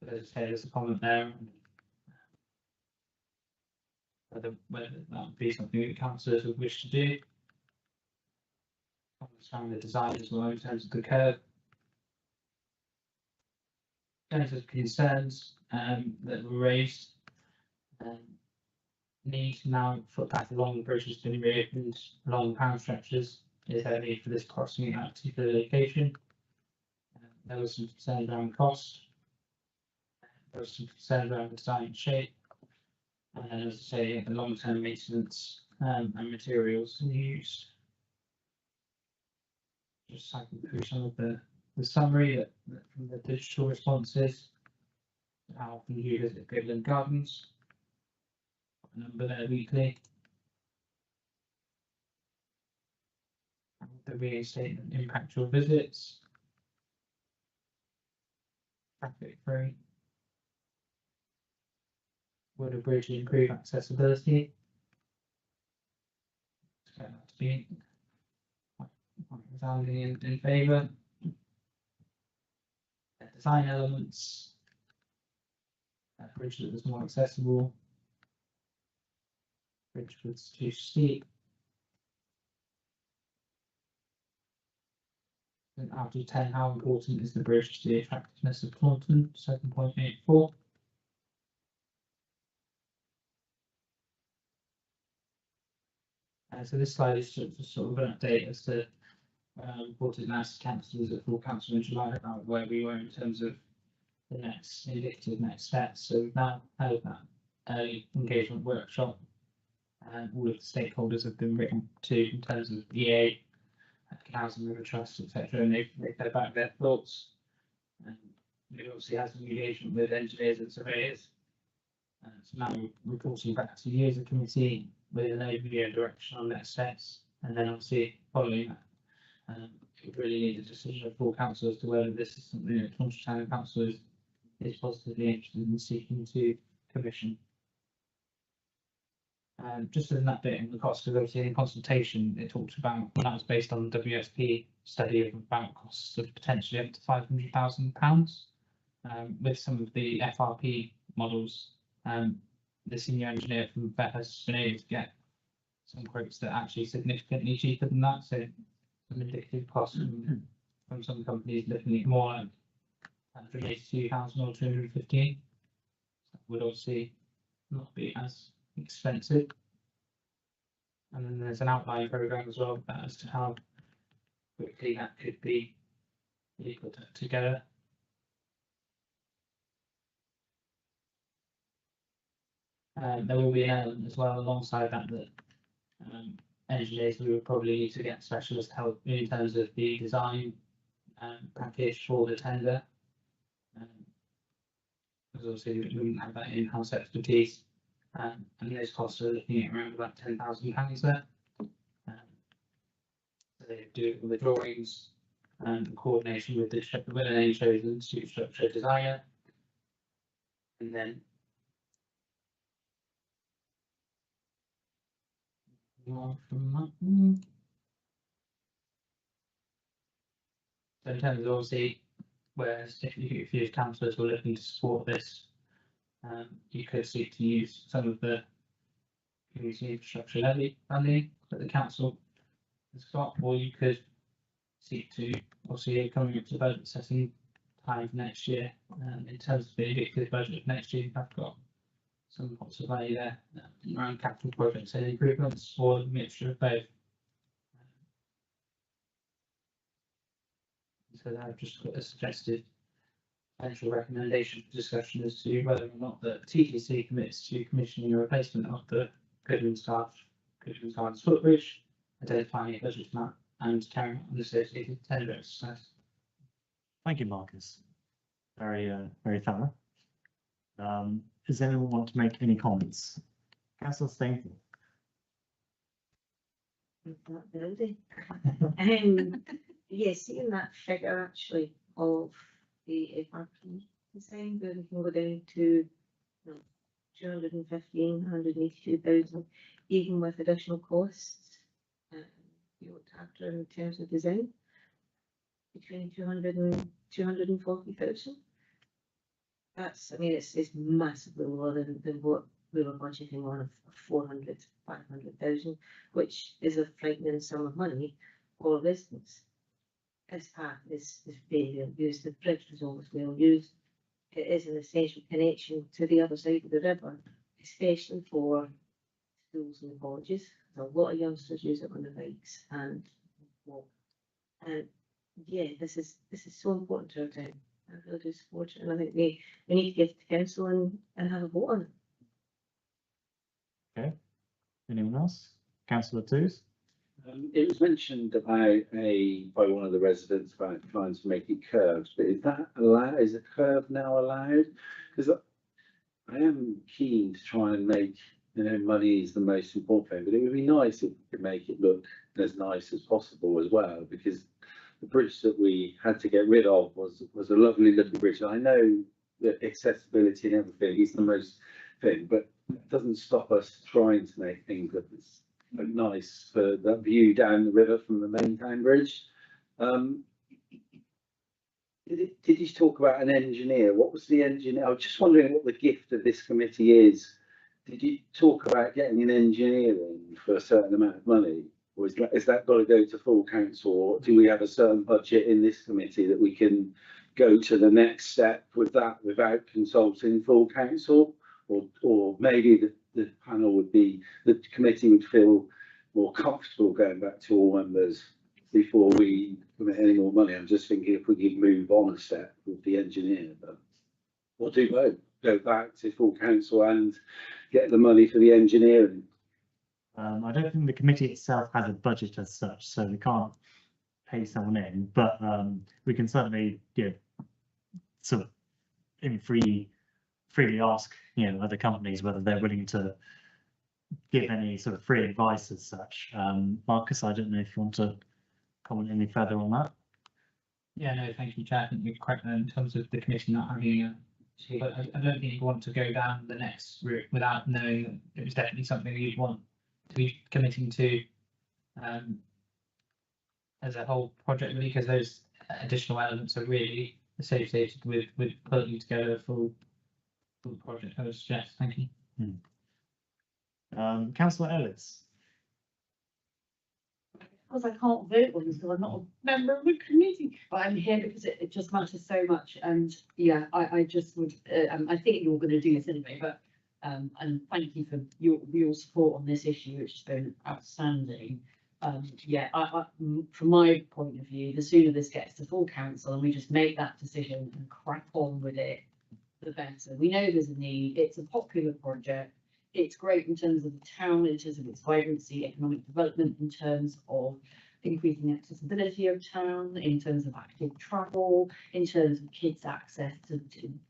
But as I say, there's a comment there whether that would be something that councillors would wish to do. Understand the design as well in terms of the curve. In terms of concerns that were raised, need now footpath along the bridge has been reopened along power structures. Is there a need for this crossing at a particular location? There was some concern around cost. There was some concern around the design and shape. And as I say, the long-term maintenance and materials used. Just cycle through some of the summary that from the digital responses. How often you visit Goodland Gardens? Number there weekly. The reinstatement impact your visits. Traffic free. Would a bridge improve accessibility? So that to be quite resounding in favour. Design elements. A bridge that was more accessible. Bridge was too steep. And after 10, how important is the bridge to the attractiveness of Taunton? 7.84. So this slide is just sort of an update as to reported last councillors at full council in July about where we were in terms of the next indicative next steps. So we've now held that early engagement workshop, and all of the stakeholders have been written to in terms of EA, Canals and River Trust, etc. And they've fed back their thoughts. And we obviously had some engagement with engineers and surveyors. So now we're reporting back to you as a committee with an overview and direction on next steps, and then obviously following that, we really need a decision of full council as to whether this is something that Taunton Town Council is positively interested in seeking to commission. Just as an update on the cost, because obviously in consultation it talked about, that was based on the WSP study of about costs of potentially up to £500,000. With some of the FRP models, the senior engineer from VET has been able to get some quotes that are actually significantly cheaper than that. So some indicative costs from some companies looking at more like 182,000 or 215. That would obviously not be as expensive. And then there's an outline program as well as to how quickly that could be put together. There will be an element as well alongside that engineers we would probably need to get specialist help in terms of the design package for the tender. Because obviously we wouldn't have that in-house expertise, and those costs are looking at around about £10,000 there. So they do all the drawings and coordination with the name chosen structure designer, and then from so in terms of obviously, whereas if you as councillors were looking to support this, you could seek to use some of the community infrastructure levy funding that the council has got, or you could seek to, obviously coming up to budget setting time for next year. In terms of the indicative budget of next year, I've got some pots of money there around capital projects and improvements, or a mixture of both. So I've just got a suggested potential recommendation for discussion as to whether or not the TTC commits to commissioning a replacement of the Goodland Gardens footbridge, identifying a budget map, and carrying out the associated tender exercise. Thank you, Marcus. Very thorough. Does anyone want to make any comments? Councillor Stainford. That building. Yes, seeing that figure actually of the FRP design, where we can go down to 215, 182,000, even with additional costs. You would have to in terms of design between 200 and 240,000. That's, I mean, it's massively lower than what we were budgeting on of 400, 500,000, which is a frightening sum of money for business. This path is very well used. The bridge was always well used. It is an essential connection to the other side of the river, especially for schools and colleges. A lot of youngsters use it on the bikes and walk. And yeah, this is so important to our town. I really do support it, and I think we need to get to council and have a vote on it. Okay. Anyone else? Councillor Twos? It was mentioned by one of the residents about trying to make it curved, but is that allowed? Is a curve now allowed? Because I am keen to try and make, money is the most important thing, but it would be nice if we could make it look as nice as possible as well, because the bridge that we had to get rid of was a lovely looking bridge. And I know that accessibility and everything is the most thing, but it doesn't stop us trying to make things look nice for that view down the river from the main town bridge. Did you talk about an engineer? What was the engineer? I was just wondering what the gift of this committee is. Did you talk about getting an engineer in for a certain amount of money? Or is that got to go to full council? Or do we have a certain budget in this committee that we can go to the next step with that without consulting full council? Or maybe the panel would be, the committee would feel more comfortable going back to all members before we commit any more money. I'm just thinking if we could move on a step with the engineer, but we'll do both. Go back to full council and get the money for the engineering. I don't think the committee itself has a budget as such, so we can't pay someone in, but we can certainly sort of freely ask other companies whether they're willing to give any sort of free advice as such. Marcus, I don't know if you want to comment any further on that. Yeah, no, thank you, Chair. I think you're correct in terms of the committee not having but I don't think you want to go down the next route without knowing that it was definitely something you'd want to be committing to as a whole project, really, because those additional elements are really associated with putting together a full project. I would suggest. Thank you. Councillor Ellis. Because I can't vote on this because I'm not a member of the committee, but I'm here because it just matters so much. And yeah, I just would, I think you're going to do this anyway, but and thank you for your support on this issue, which has been outstanding. Yeah, from my point of view, the sooner this gets to full council and we just make that decision and crack on with it, the better. We know there's a need. It's a popular project. It's great in terms of the town, in terms of its vibrancy, economic development, in terms of increasing accessibility of town, in terms of active travel, in terms of kids' access to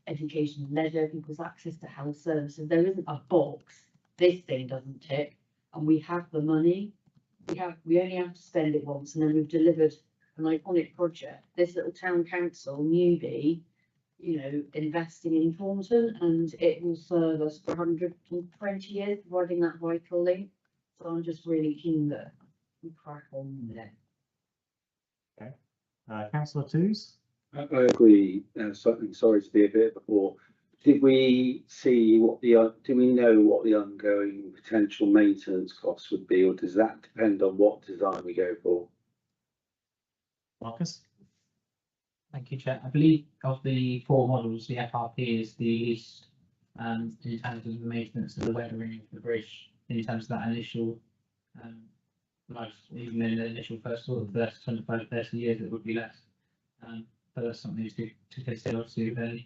education and leisure, people's access to health services. There isn't a box this thing doesn't tick, and we have the money. We only have to spend it once, and then we've delivered an iconic project. This little town council newbie, investing in Taunton, and it will serve us for 120 years, providing that vital link. So I'm just really keen that we crack on with it. Okay. Councillor Twos? I agree. Sorry to be a bit before. Did we see do we know what the ongoing potential maintenance costs would be, or does that depend on what design we go for? Marcus? Thank you, Chair. I believe of the 4 models, the FRP is the least in terms of the maintenance of the weathering of the bridge, in terms of that initial life, even in the initial first sort of 25, 30 years, it would be less. But that's something to consider. Obviously, then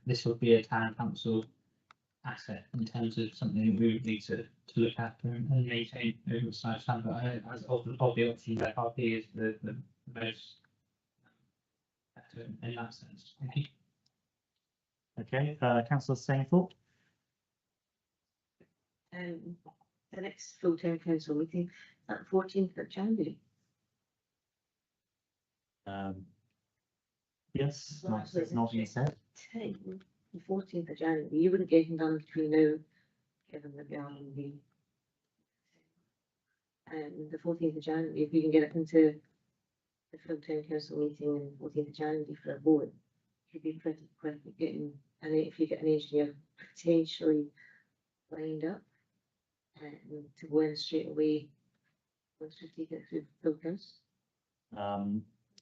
this would be a town council asset in terms of something we would need to look after and maintain over the time. But as of the options, FRP is the most in that sense. Thank you. Okay, councillor Stainthorpe. The next full town council meeting, at the 14th of January. Yes, Well, Mark says nodding his head. The 14th of January, you wouldn't get them done between now, given that we are in the 14th of January, if you can get it into the full town council meeting on the 14th of January for a vote, you'd be pretty quick at getting, and if you get an engineer potentially lined up, to go in straight away, once we take it through full council.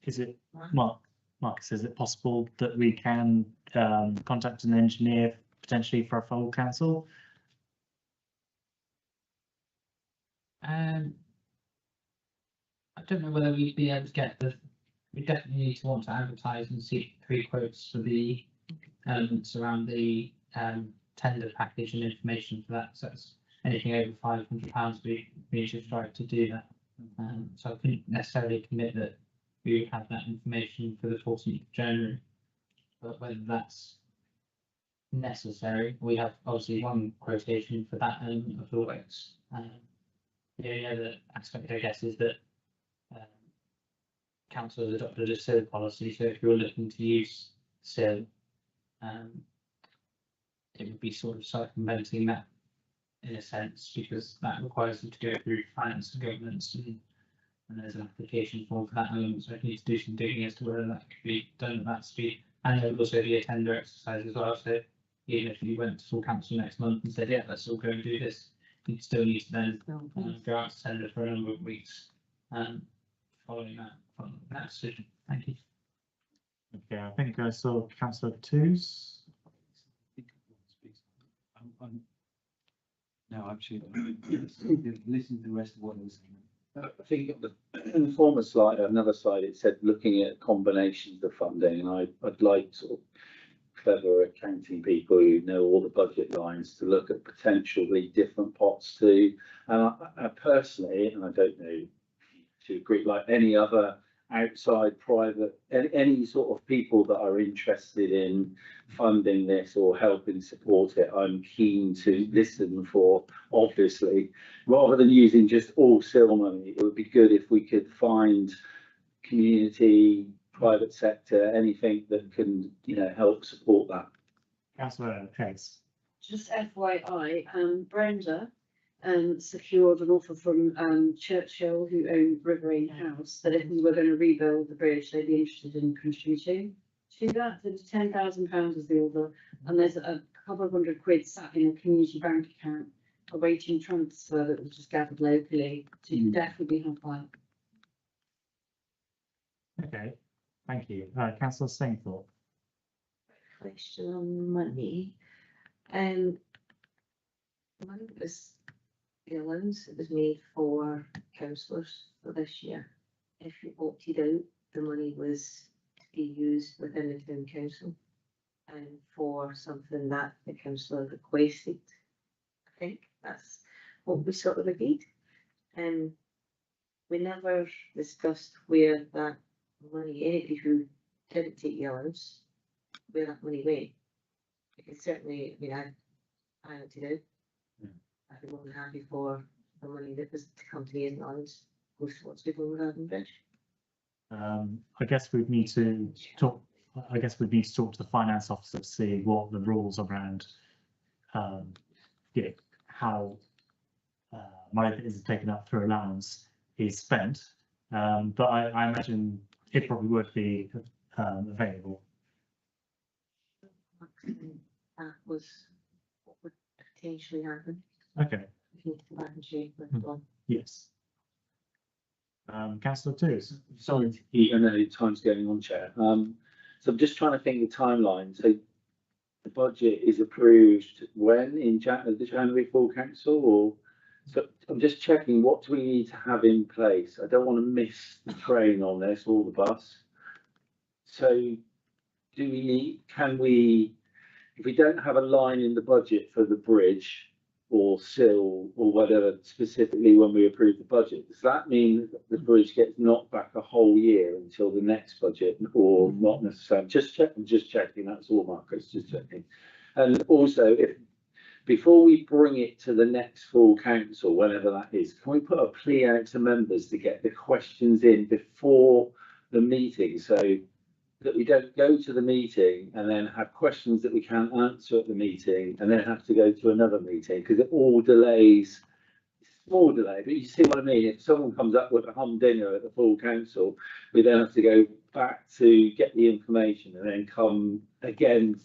Is it, Marcus, is it possible that we can contact an engineer potentially for a full council? I don't know whether we'd be able to get we definitely need to want to advertise and seek 3 quotes for the elements around the tender package and information for that. So it's anything over £500, we need to strive to do that. So I couldn't necessarily commit that we would have that information for the 14th of January, but whether that's necessary, we have obviously one quotation for that element of the works. The only other aspect, I guess, is that council has adopted a SIL policy, so if you're looking to use SIL, it would be sort of circumventing that in a sense, because that requires you to go through finance and governance, and there's an application form for that element, so I need to do some digging as to whether that could be done at that speed. And there would also be a tender exercise as well, so even if you went to full council next month and said, yeah, let's all go and do this, you still need to then go out to tender for a number of weeks following that decision. Thank you. Okay, I think I saw councillor Twos. No, actually, listen to the rest of what I was saying. I think on the former slide, another slide, it said looking at combinations of funding, and I'd like sort of clever accounting people who know all the budget lines to look at potentially different pots too. And I personally, and I don't know to agree, like any other outside private, any sort of people that are interested in funding this or helping support it, I'm keen to listen for, obviously, rather than using just all SIL money. It would be good if we could find community, private sector, anything that can, you know, help support that. Councillor Hayes. Just FYI, Brenda secured an offer from Churchill, who own Riverine House, that if we were going to rebuild the bridge, they'd be interested in contributing to that. So £10,000 is the order, and there's a couple of £100 sat in a community bank account awaiting transfer that was just gathered locally. So you definitely have that. Okay, thank you. Councillor Stainthorpe. Question on money. One was the allowance that was made for councillors for this year. If you opted out, the money was to be used within the town council and for something that the councillor requested. I think that's what we sort of agreed. We never discussed where that money, anybody who didn't take the allowance, where that money went. Because certainly, I mean, I opted out. I'd be more than happy for the money that was to come to me as an allowance goes towards people in Garden Bridge. I guess we'd need to talk. I guess we'd need to talk to the finance officer to see what the rules around how money that is taken up through allowance is spent. But I imagine it probably would be available. That was what would potentially happen. Okay. If you come back and check with one. Yes. Councillor Twos. Sorry to keep, I know time's going on, Chair. So I'm just trying to think the timeline. So the budget is approved when in the January full council, or so I'm just checking what do we need to have in place. I don't want to miss the train on this or the bus. So do we need? Can we? If we don't have a line in the budget for the bridge, or sill or whatever specifically when we approve the budget. Does that mean that the bridge gets knocked back a whole year until the next budget, or not necessarily? I'm just checking, that's all, Marcus, just checking. And also, if before we bring it to the next full council, whenever that is, can we put a plea out to members to get the questions in before the meeting, so that we don't go to the meeting and then have questions that we can't answer at the meeting and then have to go to another meeting, because it all delays, small delay, but you see what I mean? If someone comes up with a humdinger at the full council, we then have to go back to get the information and then come again.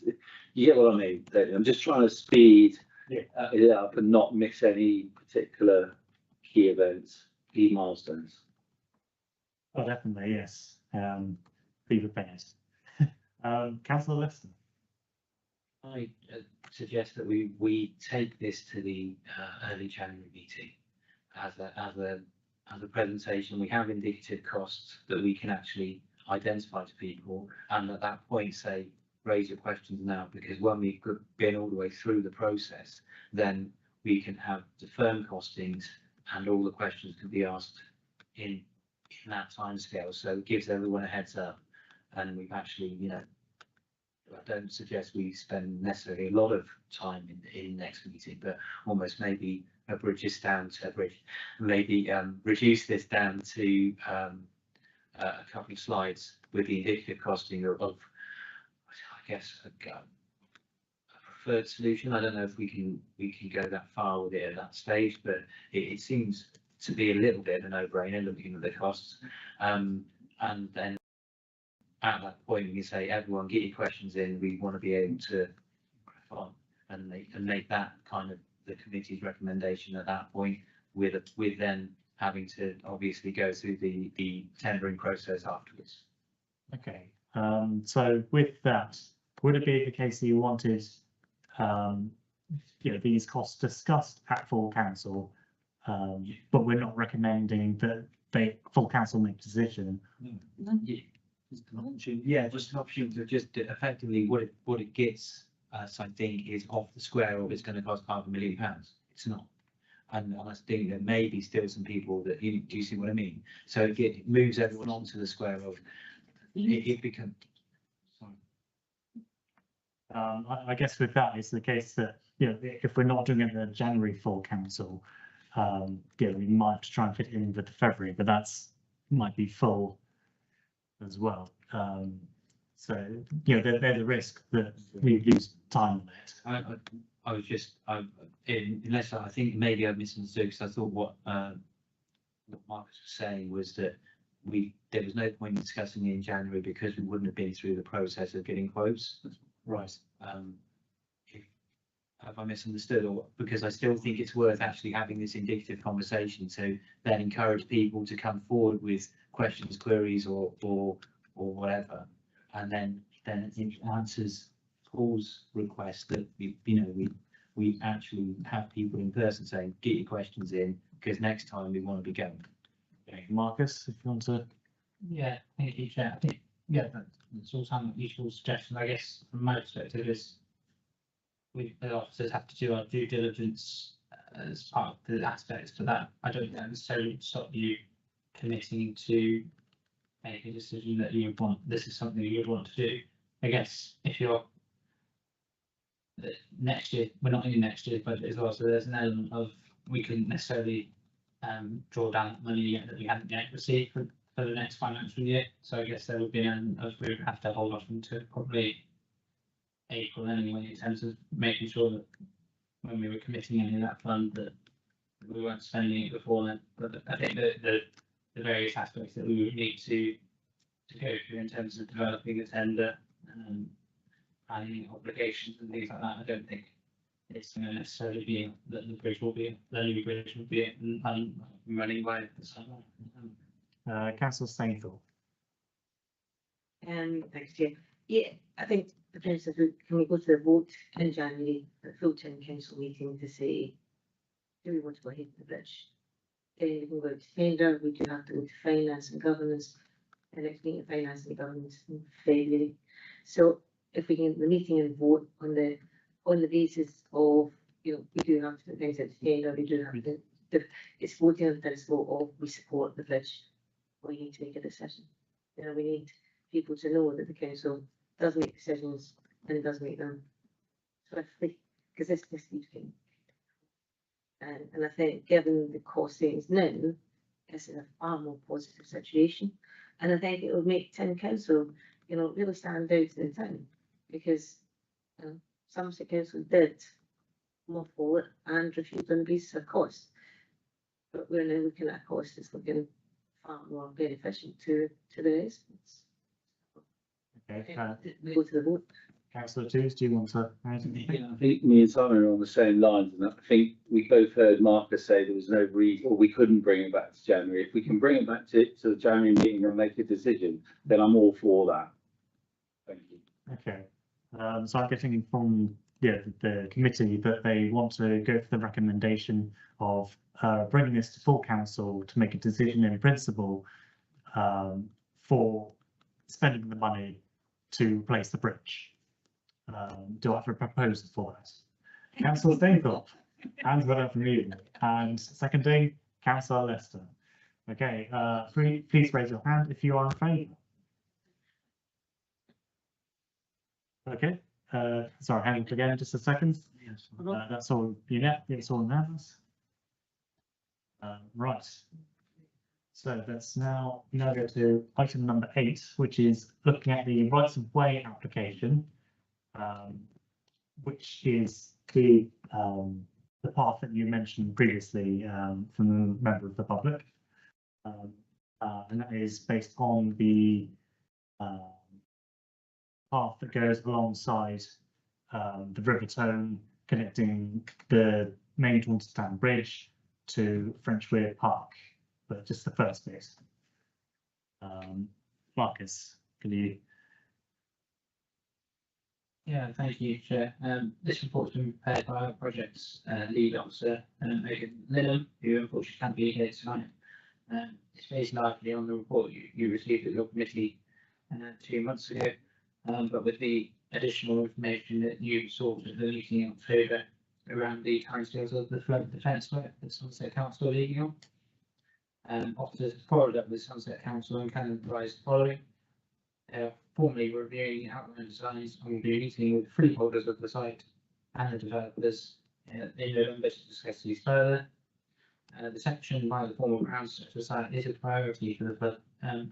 You get what I mean? I'm just trying to speed it up and not miss any particular key events, key milestones. Oh, definitely, yes. Be prepared. Councillor Liston. I suggest that we take this to the early January meeting as a presentation. We have indicative costs that we can actually identify to people, and at that point say, raise your questions now, because when we've been all the way through the process, then we can have the firm costings and all the questions can be asked in that time scale. So it gives everyone a heads up, and we've actually, you know, I don't suggest we spend necessarily a lot of time in next meeting, but almost maybe reduce this down to a couple of slides with the indicative costing of I guess a preferred solution. I don't know if we can go that far with it at that stage, but it seems to be a little bit of a no-brainer looking at the costs, and then at that point, we can say, everyone, get your questions in. We want to be able to crack on and make that kind of the committee's recommendation at that point, with then having to obviously go through the tendering process afterwards. Okay. So with that, would it be the case that you wanted, these costs discussed at full council, but we're not recommending that full council make a decision? Just an option, yeah, just an option to just effectively what it gets us, I think, is off the square of it's going to cost £500,000. It's not, and I think there may be still some people that do you see what I mean? So it moves everyone onto the square of it becomes. I guess with that, it's the case that if we're not doing it in the January full council, we might have to try and fit it in with the February, but that's might be full as well. So there's the risk that we lose time on it. I was just unless I think maybe I misunderstood, because I thought what Marcus was saying was that there was no point in discussing it in January because we wouldn't have been through the process of getting quotes. Right. Have I misunderstood, or because I still think it's worth actually having this indicative conversation to then encourage people to come forward with questions, queries, or whatever, and then it answers Paul's request that we actually have people in person saying, get your questions in, because next time we want to be going. Okay, Marcus, if you want to. Yeah, thank you, Chair. I think that's all sound like useful suggestions. I guess from my perspective is we the officers have to do our due diligence as part of the aspects to that. I don't necessarily stop you committing to make a decision that you want. This is something you'd want to do. I guess if you're next year, we're not in next year's budget as well, so there's an element of we couldn't necessarily draw down that money yet that we hadn't yet received for the next financial year. So I guess there would be an element of we would have to hold off until probably April anyway, in terms of making sure that when we were committing any of that fund that we weren't spending it before then. But I think that the various aspects that we would need to go through in terms of developing a tender and planning obligations and things like that, I don't think it's going to necessarily be that the new bridge will be running by the summer. Councillor Stainthorpe. Thanks, Chair. Yeah, I think the principle, can we go to the vote in January at full town council meeting to say, do we want to go ahead with the bridge? Then we can go to tender, we do have to go to finance and governance, and next meeting of finance and governance in February. So if we can the meeting and vote on the basis of, we do have different things entertained, or we do have it's voting on the principle of we support the bridge. We need to make a decision. You know, we need people to know that the council does make decisions and does make them swiftly, because this keeps getting. And I think given the cost savings now, this is a far more positive situation. And I think it will make town council, you know, really stand out in the town, because some city councils did mothball it and refused on the basis of cost. But we're now looking at a cost that's looking far more beneficial to the residents. Okay, We go to the vote. councillor Twos, do you want to add anything? Yeah, I think me and Simon are on the same lines, and I think we both heard Marcus say there was no reason, or we couldn't bring it back to January. If we can bring it back to the January meeting and make a decision, then I'm all for that. Thank you. Okay, so I'm getting from the committee that they want to go for the recommendation of bringing this to full council to make a decision in principle for spending the money to replace the bridge. Do I have a proposal for that? Councillor Stainthorpe, hands went up from you, and seconding Councillor Lester. Okay, please raise your hand if you are in favour. Okay, sorry, hand up again, just a second. That's all it's all unanimous. Right. So let's now go to item number 8, which is looking at the rights of way application, which is the path that you mentioned previously from the member of the public, and that is based on the path that goes alongside the River Tone, connecting the main Taunton Bridge to French Weir Park, but just the first bit. Marcus, can you? Yeah, thank you, Chair. This report's been prepared by our project's lead officer, Megan Linham, who unfortunately can't be here tonight. It's based largely on the report you received at your committee 2 months ago, but with the additional information that you sought at the meeting in October around the timescales of the flood defence work that Somerset Council are leading on. Officers followed up with Somerset Council and can advise the following. Formally reviewing outline designs and will be meeting with freeholders of the site and the developers in November to discuss these further. The section by the formal ground structure site is a priority for the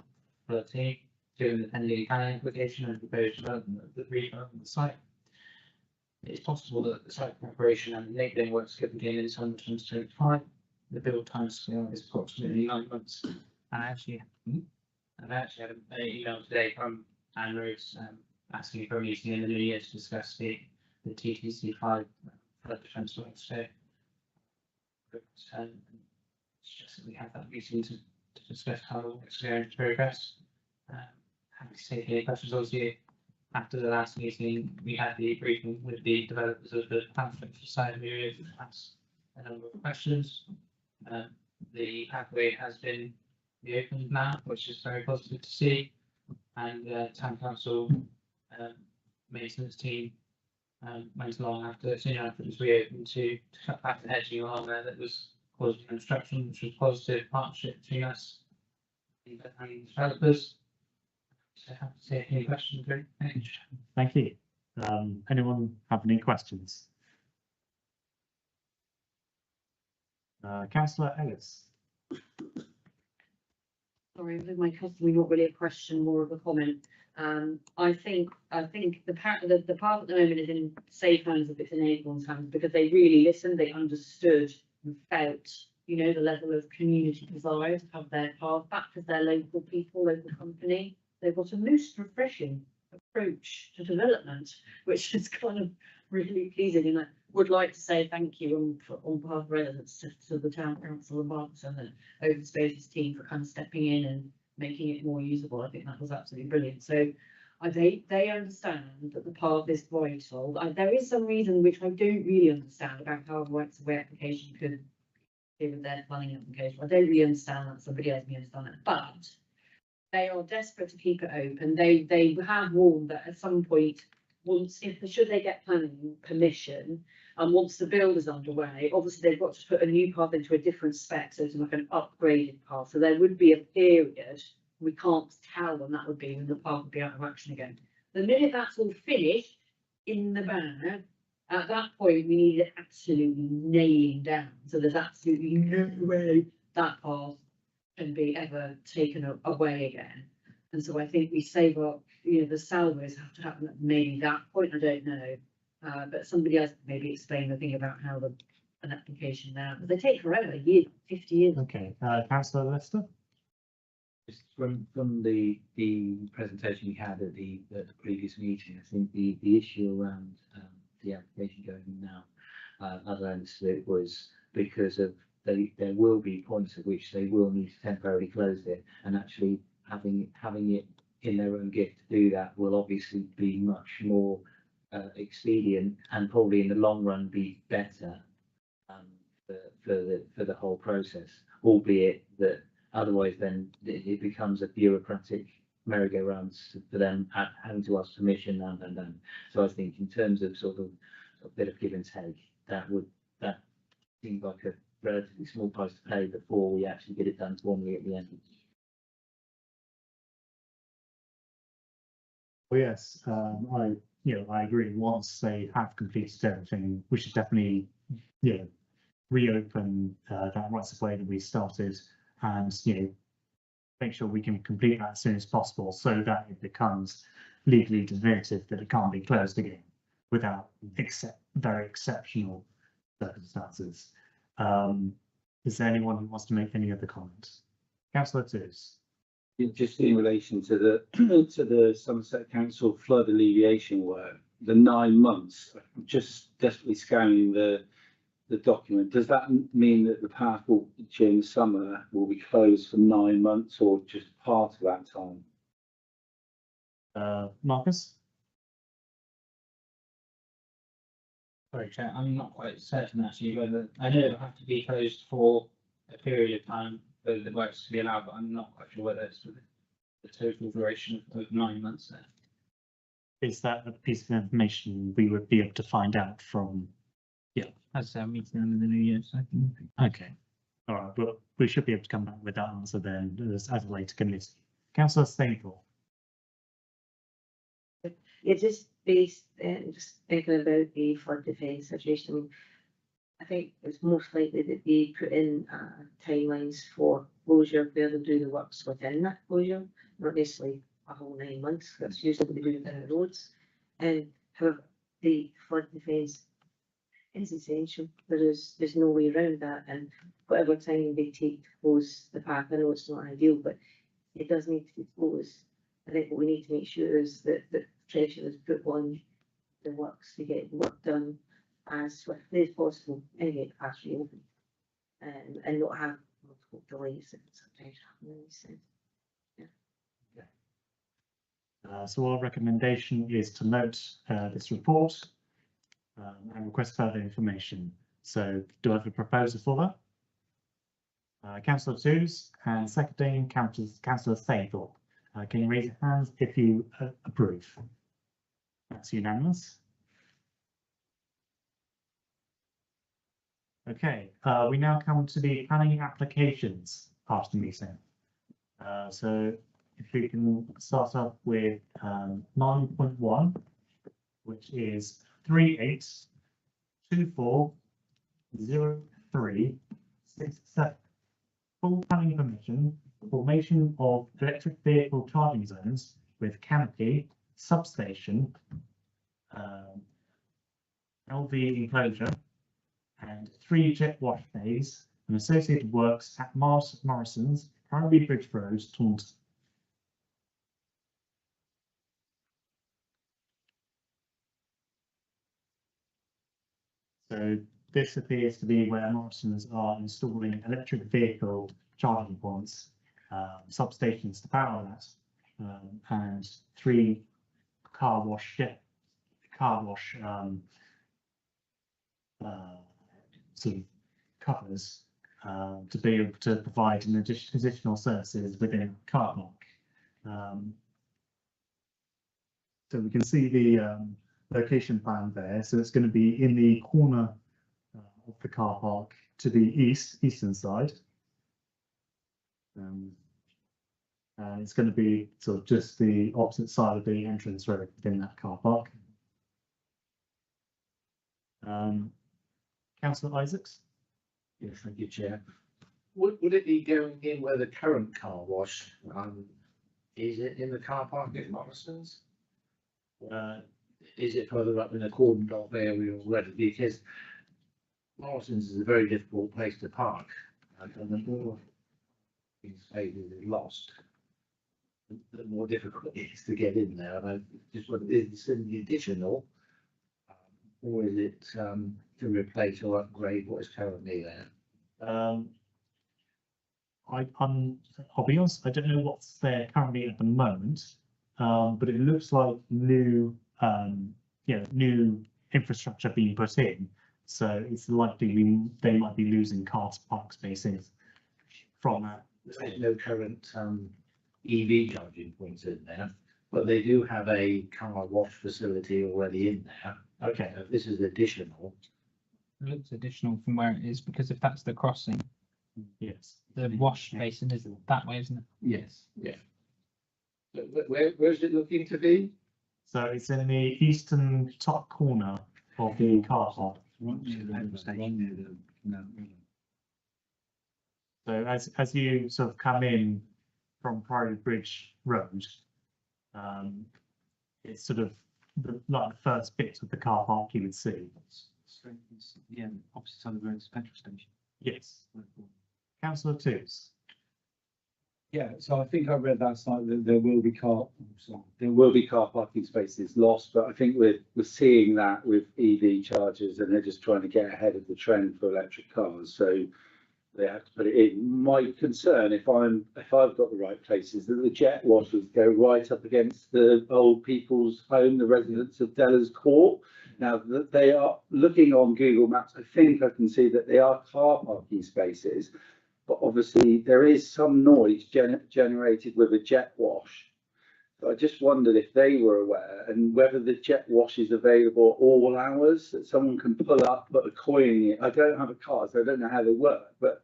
flood team, given the pending planning application and proposed development of the redevelopment of the site. It's possible that the site preparation and enabling works could begin in summer 2025. The build time scale is approximately 9 months. And I've actually had an email today from Anne Rose asking for a meeting in the new year to discuss the TTC5 flood defence work. So suggest that we have that meeting to discuss how it's going to progress. Happy to take any questions. Obviously, after the last meeting, we had the briefing with the developers of the pamphlet for site area. That's a number of questions. The pathway has been reopened now, which is very positive to see. And town council maintenance team went along soon after it was reopened to cut back the hedging along there that was causing construction, which was positive partnership between us and the developers. So happy to take any questions, really. Thank you. Anyone have any questions? Councillor Ellis. Sorry, with my customary, not really a question, more of a comment. I think the path at the moment is in safe hands if it's in anyone's hands, because they really listened, they understood and felt, you know, the level of community desire to have their path back as their local people, local company. They've got a most refreshing approach to development, which is kind of really pleasing. And I would like to say thank you on behalf of residents to the town council and Marcus and the open spaces team for kind of stepping in and making it more usable. I think that was absolutely brilliant. So they understand that the path is vital. There is some reason which I don't really understand about how a rights of way application could do with their planning application. I don't really understand that. Somebody else may understand that, but they are desperate to keep it open. They have warned that at some point, should they get planning permission, And once the build is underway, obviously they've got to put a new path into a different spec, so it's like an upgraded path. So there would be a period, we can't tell when that would be, when the path would be out of action again. The minute that's all finished in the bag, at that point, we need it absolutely nailing down. So there's absolutely no way that path can be ever taken away again. And so I think we save up, you know, the salvos have to happen at maybe that point, I don't know. But somebody else maybe explain the thing about how an application now, but they take forever, a year, 50 years. Okay, councillor Lester? Just from the presentation we had at the previous meeting, I think the issue around the application going in now, as I understood it, was because of there will be points at which they will need to temporarily close it, and actually having it in their own gift to do that will obviously be much more expedient and probably in the long run be better for the whole process, albeit that otherwise then it becomes a bureaucratic merry-go-round for them having to ask permission and. So I think in terms of sort of a bit of give and take, that seems like a relatively small price to pay before we actually get it done formally at the end. Well, yes, I agree. Once they have completed everything, we should definitely, reopen that rights of way that we started, and make sure we can complete that as soon as possible, so that it becomes legally definitive that it can't be closed again without very exceptional circumstances. Is there anyone who wants to make any other comments? Councillor Toos. Just in relation to the Somerset Council flood alleviation work, the 9 months, I'm just desperately scanning the document. Does that mean that the path will, during the summer, will be closed for 9 months, or just part of that time? Marcus? Sorry, Chair, I'm not quite certain actually whether, I know it'll have to be closed for a period of time for the works to be allowed, but I'm not quite sure whether it's for the total duration of 9 months there. Is that a piece of information we would be able to find out from? As I'm meeting them in the new year, so I can. Okay, all right, but we should be able to come back with that answer then as a later committee. Councillor Staple. Yeah, just based, just thinking about the flood defence situation, I think it's most likely that they put in timelines for closure where they'll do the works within that closure, not necessarily a whole 9 months. That's usually what they do within the roads. And however, the flood defence is essential. There's no way around that, and whatever time they take to close the path, I know it's not ideal, but it does need to be closed. I think what we need to make sure is that the pressure is put on the works to get work done as swiftly as possible and get the path reopened, and not have multiple delays that sometimes happen in these things. So our recommendation is to note this report and request further information. So do I have a proposal for that? Councillor Toos, and seconding Councillor Staple. Can you raise your hands if you approve? That's unanimous. Okay, we now come to the planning applications part of the meeting. So if we can start off with 9.1, which is 38240367. Full planning permission, formation of electric vehicle charging zones with canopy, substation, LV enclosure, and 3 jet wash bays and associated works at Morrison's, Primary Bridge Road, Taunton. So this appears to be where Morrison's are installing electric vehicle charging points, substations to power that, and 3 car wash sort of covers to be able to provide an additional services within a car park. So we can see the location plan there. So it's going to be in the corner of the car park to the eastern side. And it's going to be sort of just the opposite side of the entrance road within that car park. Councillor Isaacs? Yes, thank you, Chair. Would it be going in where the current car wash, is it in the car park at Morrison's? Is it further up in a cordoned off area already? Because Morrison's is a very difficult place to park, and the more spaces is lost, the more difficult it is to get in there. And I just wonder, is it the additional, or is it to replace or upgrade what is currently there? I'll be honest, I don't know what's there currently at the moment, but it looks like new infrastructure being put in. So it's likely they might be losing car park spaces from that. There's no current EV charging points in there, but they do have a car wash facility already in there. Okay. So this is additional. It looks additional from where it is, because if that's the crossing, Yes. the wash basin is that way, isn't it? Yes. Yeah. Where is it looking to be? So it's in the eastern top corner of the car park. So as you sort of come in from Priory Bridge Road, it's sort of like the first bit of the car park you would see. Yeah, opposite side of the road is petrol station. Yes. Councillor Toots. Yeah, so I think I read that site that there will be car parking spaces lost, but I think we're seeing that with EV chargers, and they're just trying to get ahead of the trend for electric cars. So they have to put it in. My concern, if I've got the right place, is that the jet washers go right up against the old people's home, the residents of Della's Court. Now that they are looking on Google Maps, I think I can see that they are car parking spaces. But obviously there is some noise generated with a jet wash. So I just wondered if they were aware, and whether the jet wash is available all hours, that someone can pull up, put a coin in it. I don't have a car, so I don't know how they work. But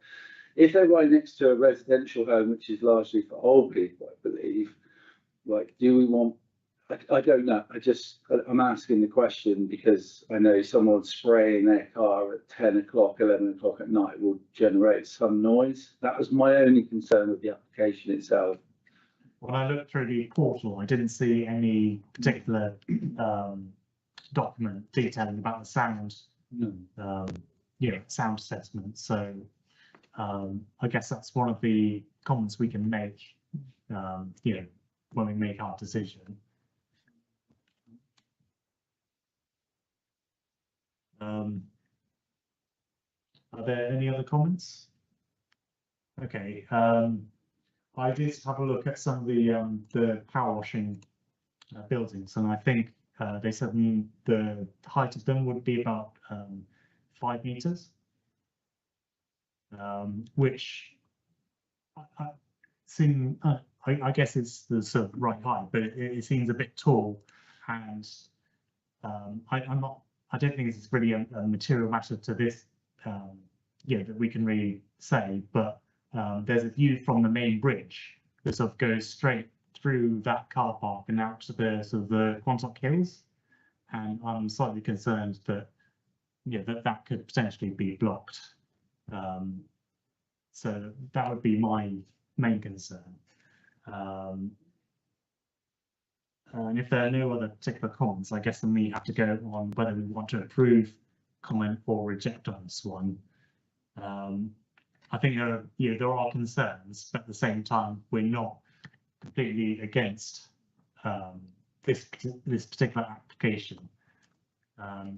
if they're right next to a residential home, which is largely for old people, I believe, like, do we want, I don't know. I'm asking the question because I know someone spraying their car at 10 o'clock, 11 o'clock at night will generate some noise. That was my only concern with the application itself. When I looked through the portal, I didn't see any particular document detailing about the sound, sound assessment. So I guess that's one of the comments we can make, when we make our decision. Are there any other comments? Okay. I did have a look at some of the power washing buildings, and I think they said the height of them would be about 5 meters, which I guess it's the sort of right height, but it seems a bit tall, and I don't think it's really a material matter to this, that we can really say, but there's a view from the main bridge that sort of goes straight through that car park and out to the sort of the Quantock Hills, and I'm slightly concerned that that could potentially be blocked. So that would be my main concern. And if there are no other particular comments, I guess then we have to go on whether we want to approve, comment, or reject on this one. I think there are concerns, but at the same time, we're not completely against this particular application.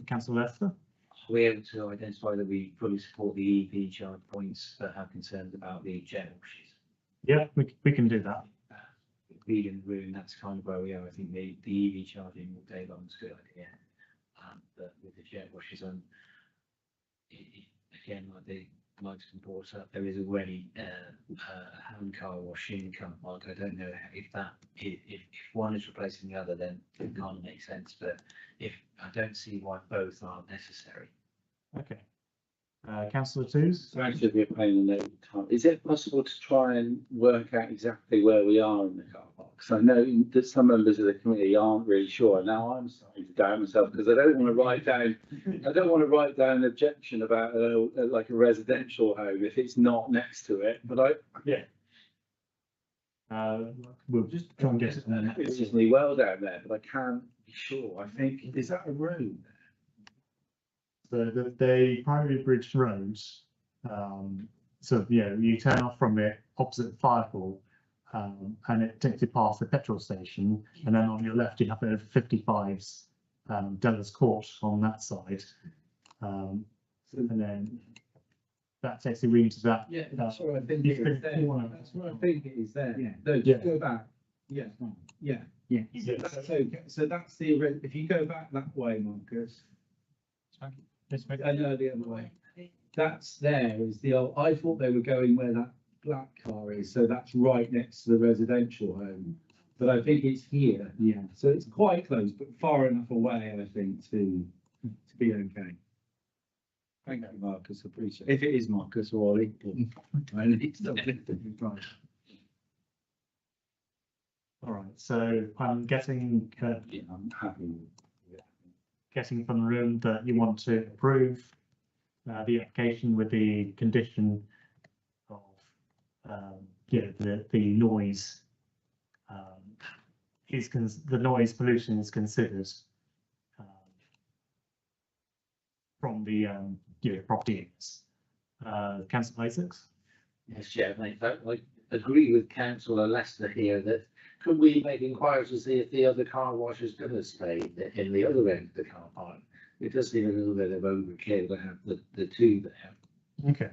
Councillor Lester? Are we able to identify that we fully support the EV charge points but have concerns about the jet washes? Yeah, we can do that. Being in the room, that's kind of where we are. I think the EV charging all day long is a good idea, but with the jet washes on, again, like Mike's been brought up, there is already a hand car wash in car park. I don't know if if one is replacing the other, then it kind of makes sense, but if, I don't see why both aren't necessary. Okay. Councillor Twos? So actually, be a pain in the time. Is it possible to try and work out exactly where we are in the car park? Because I know that some members of the committee aren't really sure. Now I'm starting to doubt myself because I don't want to write down. I don't want to write down an objection about like a residential home if it's not next to it. But We'll just try and get it. it's reasonably well down there, but I can't be sure. I think, is that a road? So the Priory Bridge Road, so yeah, you turn off from it opposite Firefall, and it takes you past the petrol station, and then on your left you have a 55's Della's Court on that side, and then that takes you into that. Yeah, that's what I think You've it is been there. corner. That's what I think it is there. Yeah. No, Yeah. just go back. Yeah, yeah. Yeah. So that's okay. So that's the, if you go back that way, Marcus, no, the other way. That's there is the old, I thought they were going where that black car is, so that's right next to the residential home. But I think it's here. Yeah. So it's quite close, but far enough away, I think, to be okay. Thank you, Marcus, appreciate it. If it is Marcus or Ollie. All right, so I'm getting, Yeah, I'm happy with it. getting from the room that you want to approve the application with the condition of, yeah, the noise the noise pollution is considered from the property owners. Councillor Isaacs? Yes, Chairman, in fact, I agree with councillor Lester here that could we make inquiries to see if the other car wash is going to stay in the other end of the car park? It does seem a little bit of overkill to have the two there, Okay.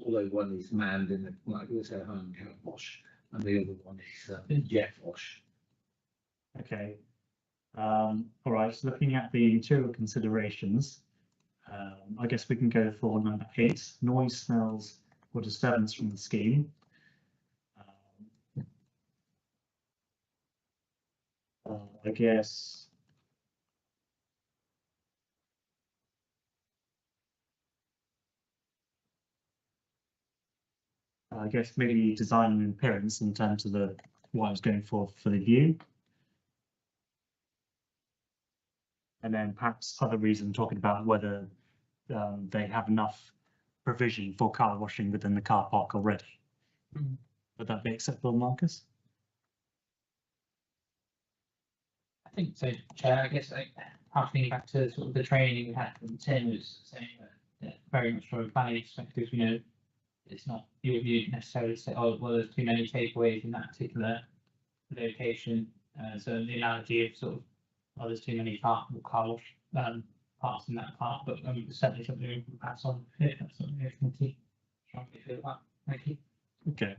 although one is manned in the, like we said, hand car wash, and the other one is jet wash. Okay. All right, so looking at the material considerations, I guess we can go for number 8, noise, smells or disturbance from the scheme. I guess maybe design and appearance in terms of what I was going for the view. And then perhaps other reason talking about whether they have enough provision for car washing within the car park already. Would that be acceptable, Marcus? I think so, Chair. I guess harkening back to sort of the training we had from Tim was saying that very much from a planning perspective, you know, it's not your view necessarily to say, oh, well, there's too many takeaways in that particular location. So the analogy of sort of, oh, there's too many car wash parts in that part, but certainly something we can pass on if that's something the committee strongly feel about. Thank you. Okay.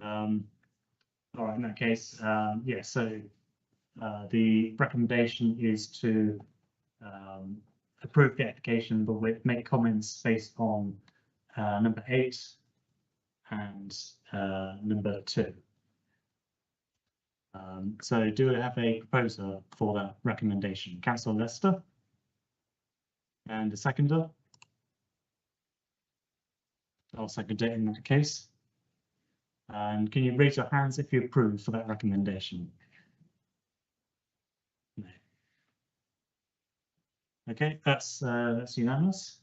All right, in that case, yeah, so the recommendation is to approve the application, but we make comments based on number 8 and number 2. So do we have a proposer for that recommendation? Councillor Lester? And a seconder? I'll second it in that case. And can you raise your hands if you approve for that recommendation? No. Okay, that's unanimous.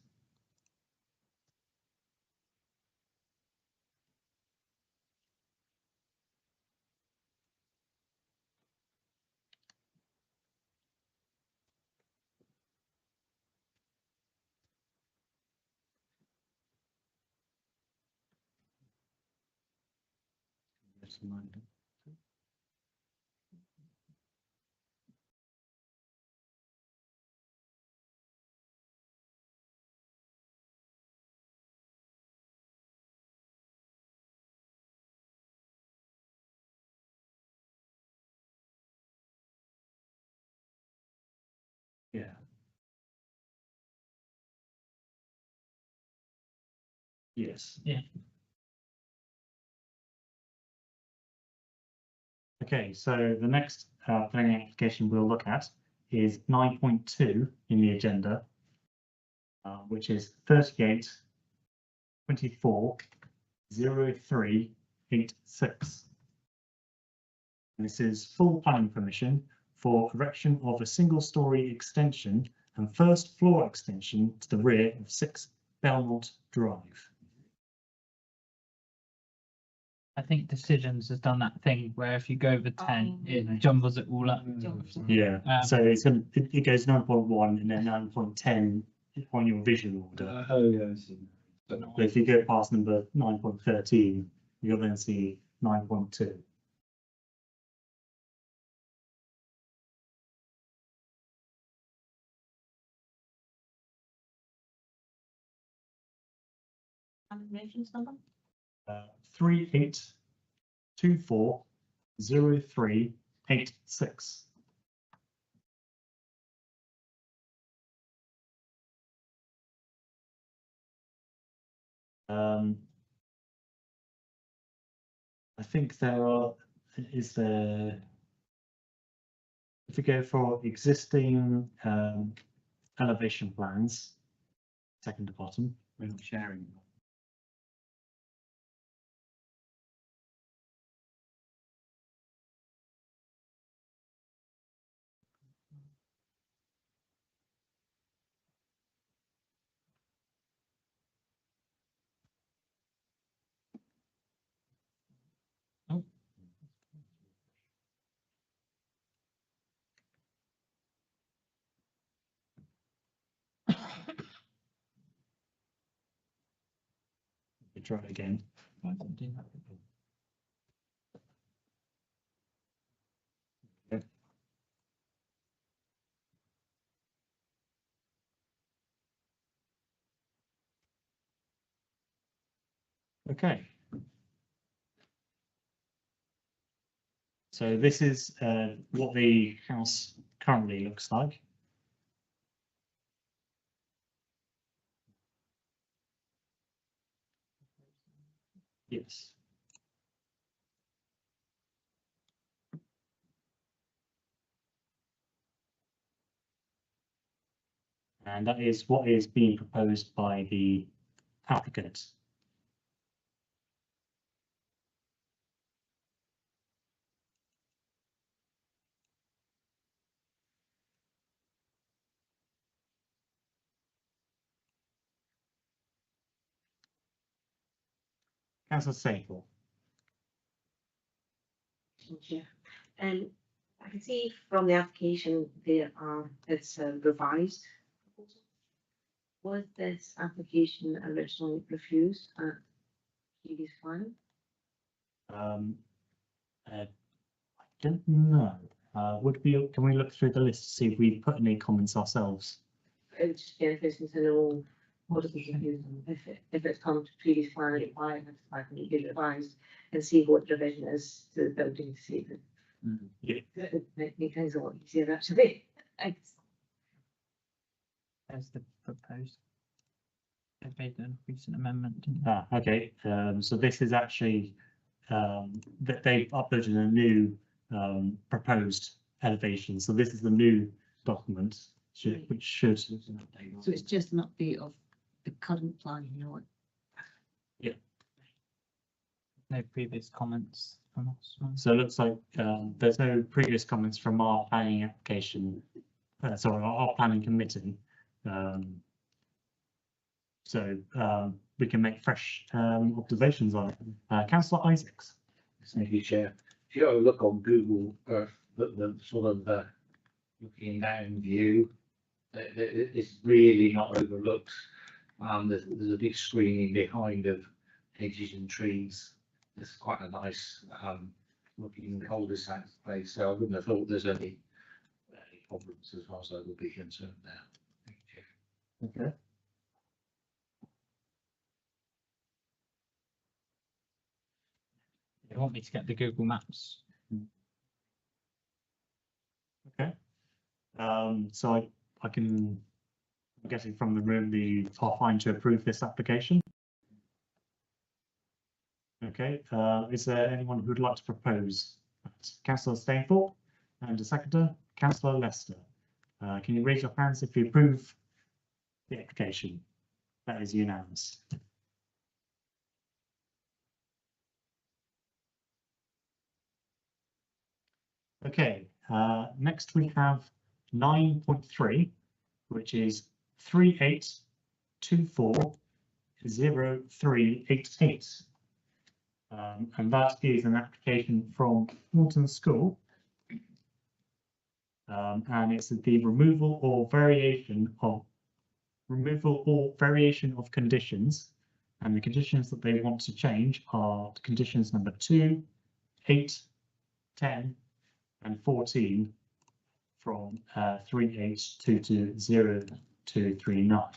Yeah. Yes. Yeah. Okay, so the next planning application we'll look at is 9.2 in the agenda, which is 38240386. And this is full planning permission for erection of a single-storey extension and first floor extension to the rear of 6 Belmont Drive. I think Decisions has done that thing where if you go over 10, it jumbles it all up. Yeah, so it goes 9.1 and then 9.10 on your visual order. Oh, yeah, I see. But if you go past number 9.13, you'll then see 9.2. Reference number? 38240386. I think if we go for existing elevation plans, second to bottom. We're not sharing. We try again. Okay. So this is what the house currently looks like. Yes. And that is what is being proposed by the applicant. Councillor Sable. Thank you. And I can see from the application there it's a revised proposal. Was this application originally refused at previous plan? I don't know. Can we look through the list to see if we put any comments ourselves? It would just be interesting to know what is refused, if it's come to previous plan, why it can be revised, and see what the revision is to the building to see if it Yeah. it would make things a lot easier actually. Thanks. There's the proposed. They've made a recent amendment. Didn't they? Okay. So this is actually that they've uploaded a new proposed elevation. So this is the new document, which should. So it's just an update of the current plan, you know. No previous comments from us. So it looks like there's no previous comments from our planning application. Sorry, our planning committee. So we can make fresh observations on it. Councillor Isaacs. Thank you, Chair. If you have a look on Google Earth, the sort of looking down view, it's really not overlooked. There's a big screening behind of hedges and trees. It's quite a nice looking cul-de-sac place, so I wouldn't have thought there's any problems as far as I would be concerned now. Thank you, Chair. Okay. They want me to get the Google Maps. Okay. So I can, I'm guessing from the room, are fine to approve this application. Okay, is there anyone who'd like to propose? Councillor Stainthorpe and a seconder, Councillor Lester. Can you raise your hands if you approve the application? That is unanimous. Okay, next we have 9.3, which is 38240388. And that is an application from Taunton School. And it's the removal or variation of conditions. And the conditions that they want to change are conditions number 2, 8, 10, and 14 from 38220239.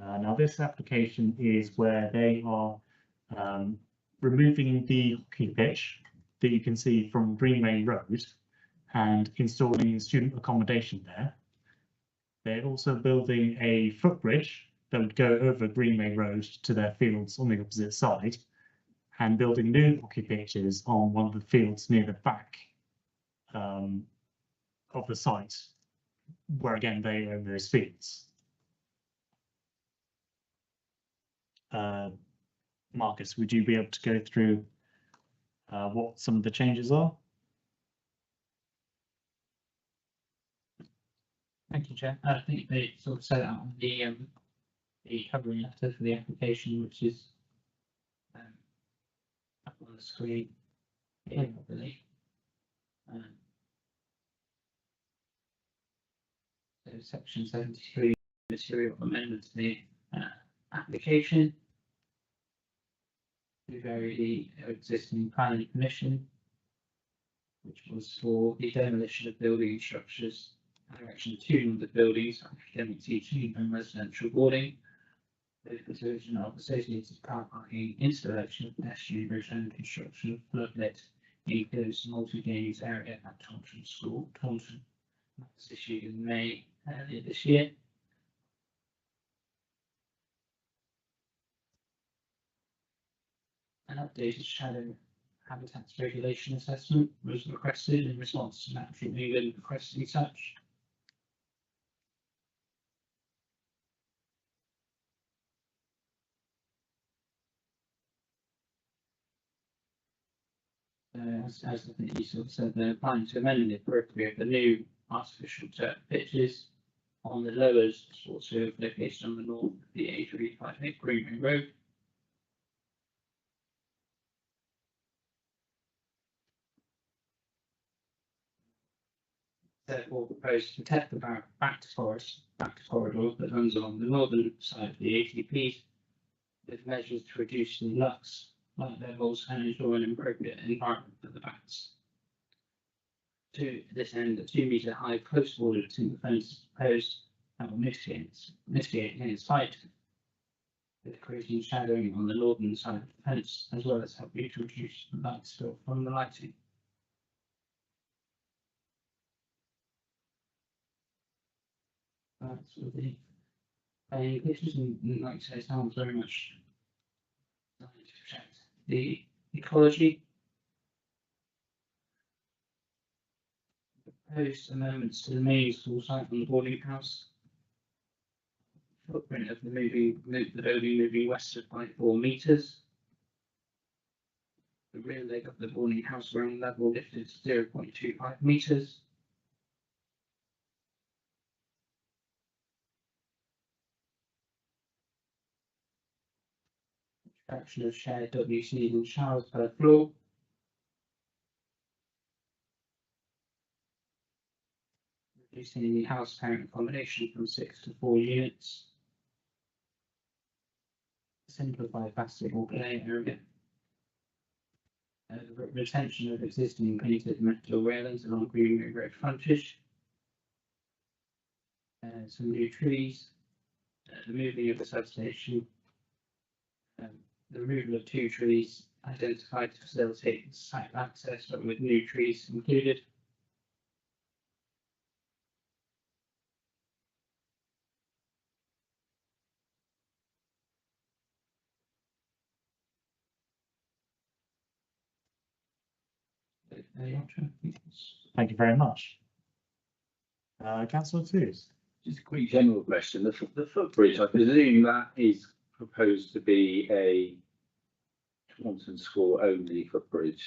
Now this application is where they are removing the hockey pitch that you can see from Greenway Road and installing student accommodation there. They're also building a footbridge that would go over Greenway Road to their fields on the opposite side, and building new hockey pitches on one of the fields near the back of the site, where again they own those fields. Marcus, would you be able to go through what some of the changes are? Thank you, Chair. I think they sort of set out on the covering letter for the application, which is up on the screen here, I believe. So section 73, material amendment to the application to vary the existing planning permission, which was for the demolition of building and structures, erection of 200 buildings, academic teaching and residential boarding, the conversion of associated car parking, installation of pedestrian bridge and construction of floodlit enclosed multi-games area at Taunton School, Taunton. That was issued in May earlier this year. An updated shadow habitats regulation assessment was requested in response to Natural England requesting such. As I think you sort of said, they're planning to amend the appropriate the new artificial turf pitches on the lowers sports field located on the north of the A358 Greenway Road. Therefore, proposed to protect the back to corridor that runs along the northern side of the ATP, with measures to reduce the light levels and ensure an appropriate environment for the bats. To this end, a 2 metre high post bordered timber fence is proposed that will mitigate its height, with creating shadowing on the northern side of the fence, as well as helping to reduce the light spill from the lighting. That's what the pictures, and like I say, sounds very much designed to protect the ecology. Proposed amendments to the main school site on the boarding house. Footprint of the building moving westward by 4 metres. The rear leg of the boarding house ground level lifted to 0.25 metres. Fraction of shared WCs and showers per floor. Reducing the house parent accommodation from 6 to 4 units. Simplify basketball play area. The retention of existing painted metal railings along Greenway Road frontage. Some new trees. The moving of the substation. The removal of 2 trees identified to facilitate site access, but with new trees included. Thank you very much. Councillor Tews. Just a quick general question. The footbridge, I presume that is proposed to be a Taunton School only footbridge.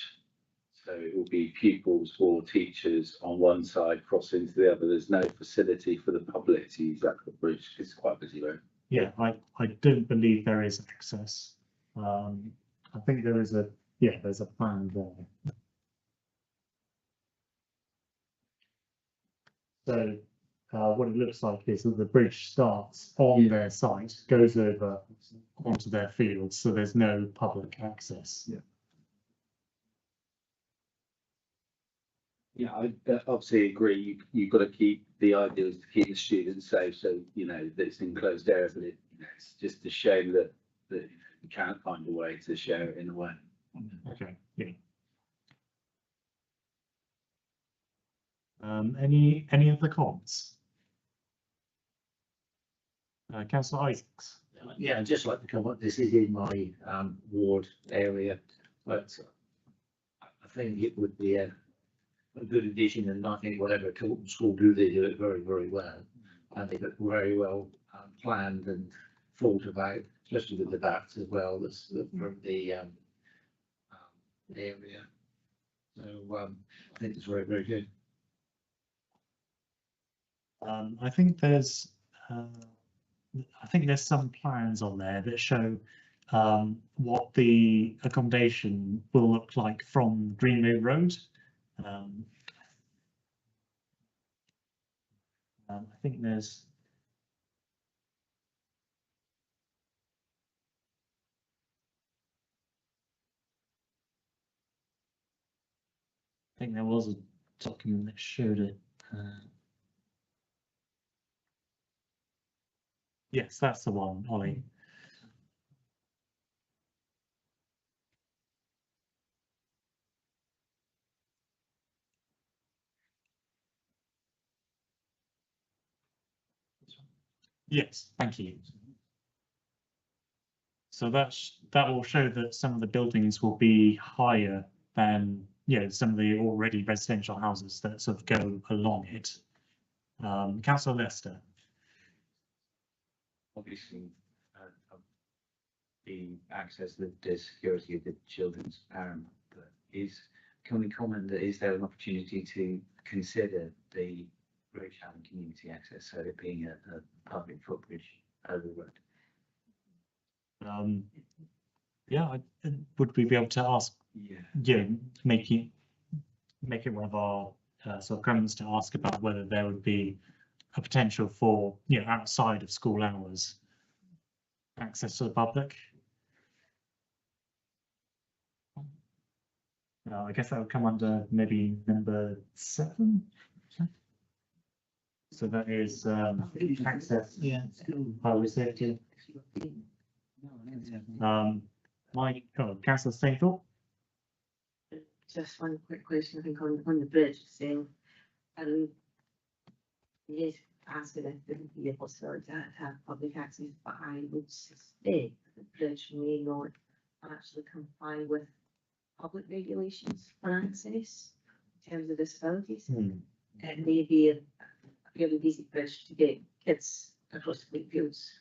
So it will be pupils or teachers on one side crossing to the other. There's no facility for the public to use that footbridge. It's quite a busy road. Yeah, I don't believe there is access. I think there's a plan there. So what it looks like is that the bridge starts on their site, goes over onto their fields, so there's no public access. Yeah, I obviously agree. You've got to keep the idea is to keep the students safe. So you know that it's enclosed area, but it's just a shame that you can't find a way to share it in a way. Okay, yeah. Any other comments? Councillor Isaacs. Yeah, I'd just like to come up, this is in my ward area, but I think it would be a good addition, and I think whatever Taunton School do, they do it very, very well. And they look very well planned and thought about, especially with the bats as well, that's from the area. So I think it's very, very good. I think there's some plans on there that show what the accommodation will look like from Greenway Road. I think there's there was a document that showed it. Yes, that's the one, Ollie. Yes, thank you. So that will show that some of the buildings will be higher than some of the already residential houses that sort of go along it. Councillor Lester. Obviously, the access to the security of the children's paramount, but can we comment that is there an opportunity to consider the bridge having community access, so it being a public footbridge over the road? Yeah, would we be able to ask? Yeah. Make it one of our sort of comments to ask about whether there would be a potential for outside of school hours access to the public. I guess that would come under maybe number 7. So that is access. Highway safety. Councillor Stainthorpe. Just one quick question, I think, on the bridge, so, yes, asking if there would be a possibility to have public access, but I would suspect the bridge may not actually comply with public regulations for access in terms of disabilities. It may be a fairly easy bridge to get kids across the fields,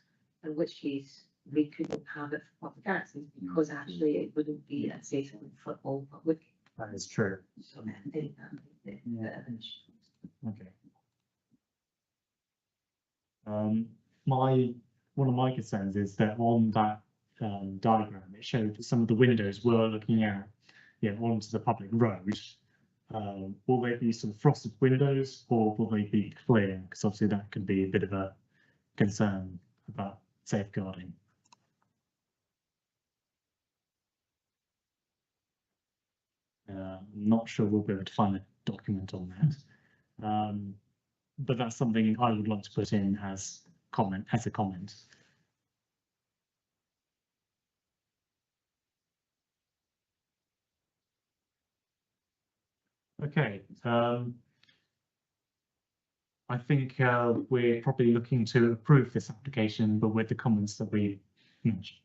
in which case we couldn't have it for public access because actually it wouldn't be accessible for all public. That is true. So I think that would be the issue. Okay. One of my concerns is that on that diagram, it showed that some of the windows were looking out, onto the public road. Will they be some frosted windows, or will they be clear? Because obviously that could be a bit of a concern about safeguarding. I'm not sure we'll be able to find a document on that, but that's something I would like to put in as a comment. Okay, I think we're probably looking to approve this application, but with the comments that we mentioned.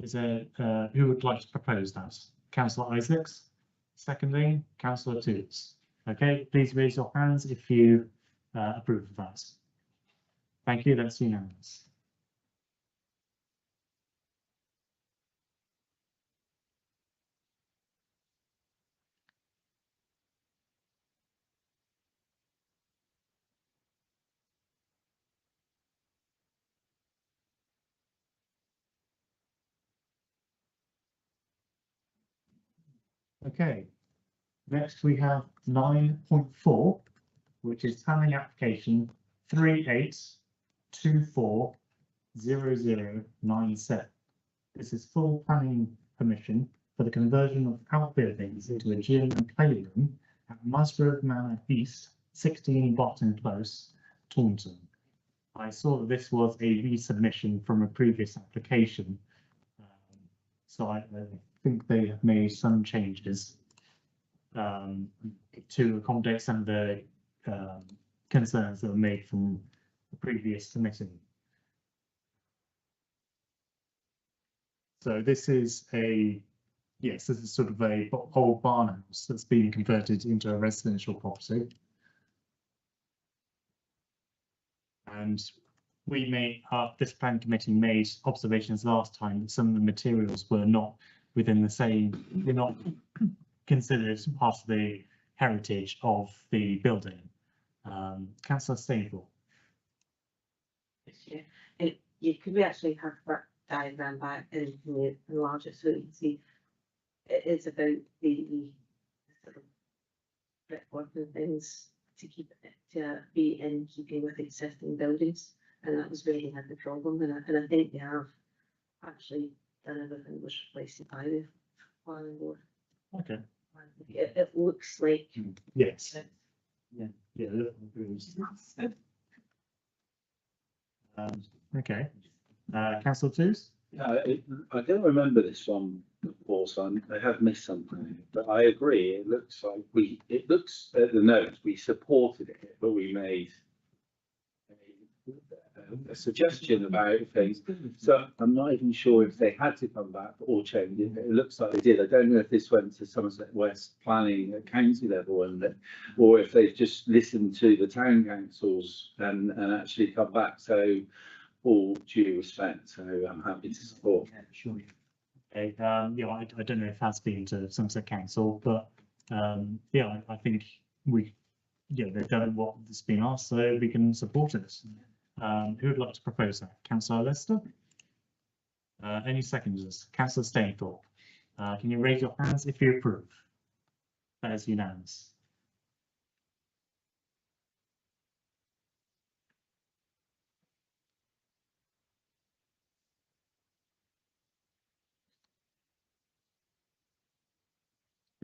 Is there who would like to propose that? Councillor Isaacs, seconding Councillor Toots. Okay, please raise your hands if you approve of that. Thank you, that's unanimous. Okay, next we have 9.4, which is planning application 38240097. This is full planning permission for the conversion of outbuildings into a gym and playroom at Musgrove Manor East, 16 Barton Close, Taunton. I saw that this was a resubmission from a previous application, so I think they have made some changes to accommodate some of the concerns that were made from the previous committee. So this is this is sort of a old barn house that's been converted into a residential property. And this plan committee made observations last time that some of the materials were not within the same, were not considered part of the heritage of the building. Councillor Stainful. Could we actually have that diagram back and enlarge it so you can see it is about the sort of brickwork and things to keep it to be in keeping with existing buildings, and that was where they had the problem, and I think they have actually done everything that was replaced by the planning board. Okay. It looks like Yes. Yeah. Okay. Councillor Toots? I don't remember this one before, so I have missed something, but I agree. It looks like it looks at the notes, we supported it, but we made a suggestion about things. So I'm not even sure if they had to come back or change it. It looks like they did. I don't know if this went to Somerset West planning at county level or if they've just listened to the town councils and actually come back. So all due respect, so I'm happy to support. Yeah, sure. Okay, I don't know if that's been to Somerset Council, but I think they've done what has been asked, so we can support it. Who would like to propose that? Councillor Lester? Any seconders? Councillor Stainthorpe? Can you raise your hands if you approve? That is unanimous.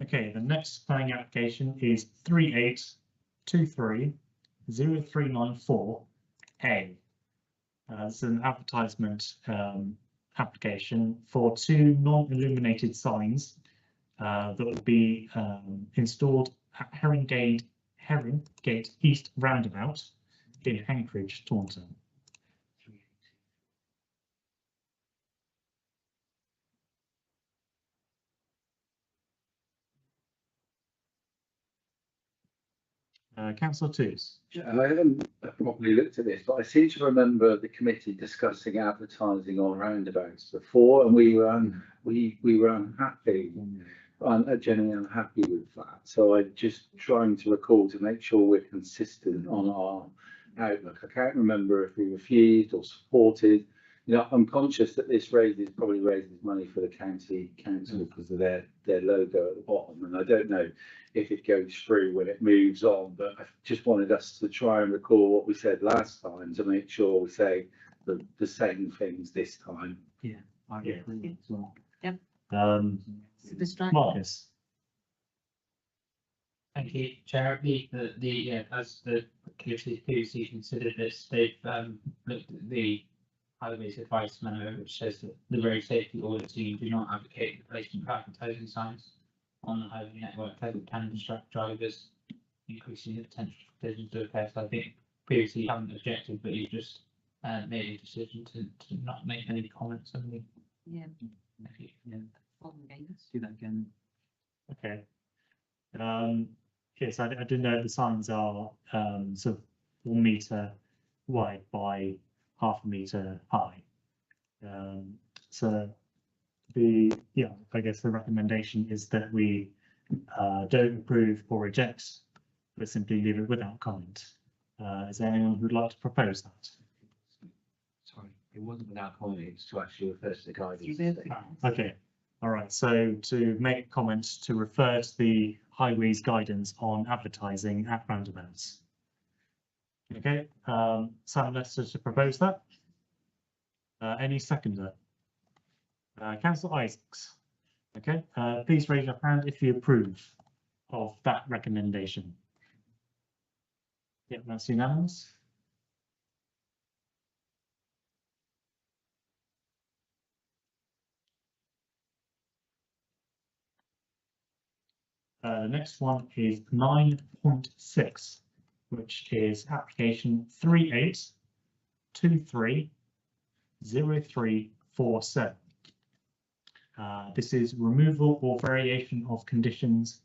Okay, the next planning application is 38230394A. It's an advertisement application for 2 non-illuminated signs that will be installed at Herringate East Roundabout in Hanbridge, Taunton. Councillor Toots. I haven't properly looked at this, but I seem to remember the committee discussing advertising on roundabouts before, and we were unhappy. I'm genuinely unhappy with that. So I'm just trying to recall to make sure we're consistent on our outlook. I can't remember if we refused or supported. I'm conscious that this probably raises money for the county council because of their logo at the bottom, and I don't know if it goes through when it moves on, but I just wanted us to try and recall what we said last time to make sure we say the same things this time. Yeah, I agree as well. Yep. Marcus. Thank you, Chair. As the committee previously considered this, they've looked at the highways advice memo, which says that the road safety audit team do not advocate the placement of advertising signs on the highway network that can distract drivers, increasing the potential for collisions to occur. So I think previously you haven't objected, but you just made a decision to not make any comments on the. Yeah. Do that again. Okay. Yes, I do know the signs are sort of 1 metre wide by half a metre high. So I guess the recommendation is that we don't approve or reject, but simply leave it without comment. Is there anyone who'd like to propose that? Sorry, it wasn't without comment, it's to actually refer to the guidance. Okay, all right, so to make comments to refer to the highways guidance on advertising at roundabouts. Okay, Sam Lester to propose that. Any seconder? Councillor Isaacs. Okay, please raise your hand if you approve of that recommendation. Yeah, that's unanimous. The next one is 9.6, which is application 38230347. This is removal or variation of conditions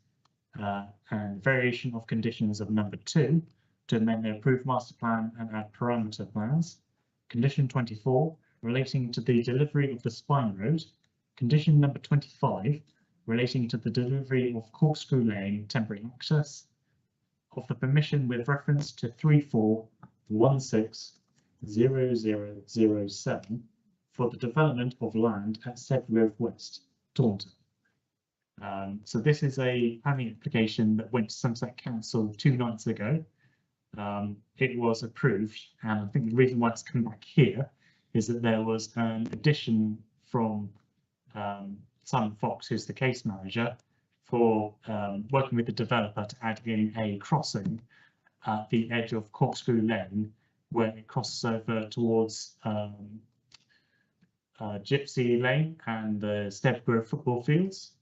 and variation of conditions of number 2 to amend the approved master plan and add parameter plans. Condition 24 relating to the delivery of the spine road. Condition number 25 relating to the delivery of Corkscrew Lane temporary access, of the permission with reference to 34160007 for the development of land at Sedgrove West, Taunton. So this is a planning application that went to Somerset Council 2 nights ago. It was approved, and I think the reason why it's come back here is that there was an addition from Simon Fox, who's the case manager, for working with the developer to add in a crossing at the edge of Corkscrew Lane, where it crosses over towards Gypsy Lane and the Stedgrove football fields.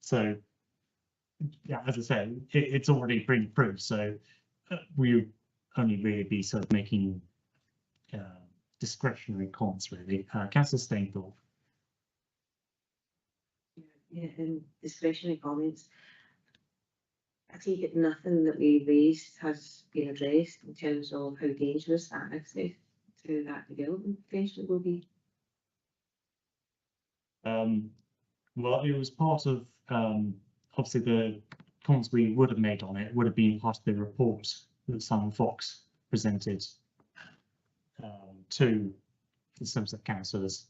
So, yeah, as I say, it's already been approved, so we only really be sort of making discretionary comments, really. Councillor Stainthorpe. Yeah, and discretionary comments. I take it nothing that we raised has been addressed in terms of how dangerous that access to that development potentially will be. Well, it was part of obviously the comments we would have made on it would have been part of the report that Simon Fox presented to the Somerset councillors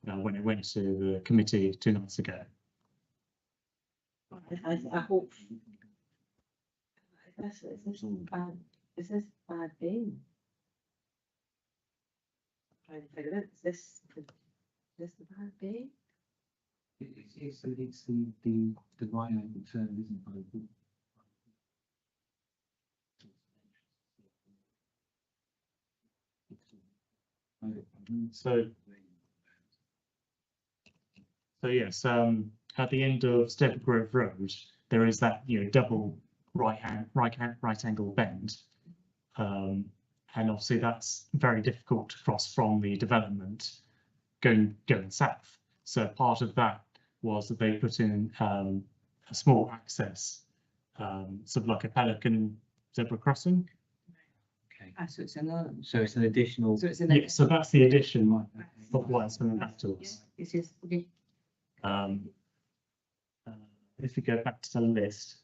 when it went to the committee 2 nights ago. I hope. Is this bad thing? Trying to figure out, is this the bad thing? It's the right angle turn, isn't it? So yes, at the end of Stedgrove Road, there is that double right angle bend, and obviously that's very difficult to cross from the development going south. So part of that was that they put in a small access, sort of like a pelican zebra crossing. Okay. So it's another. So it's an additional. So it's Yeah, so that's the addition of what it's coming back to us. This is okay. If we go back to the list,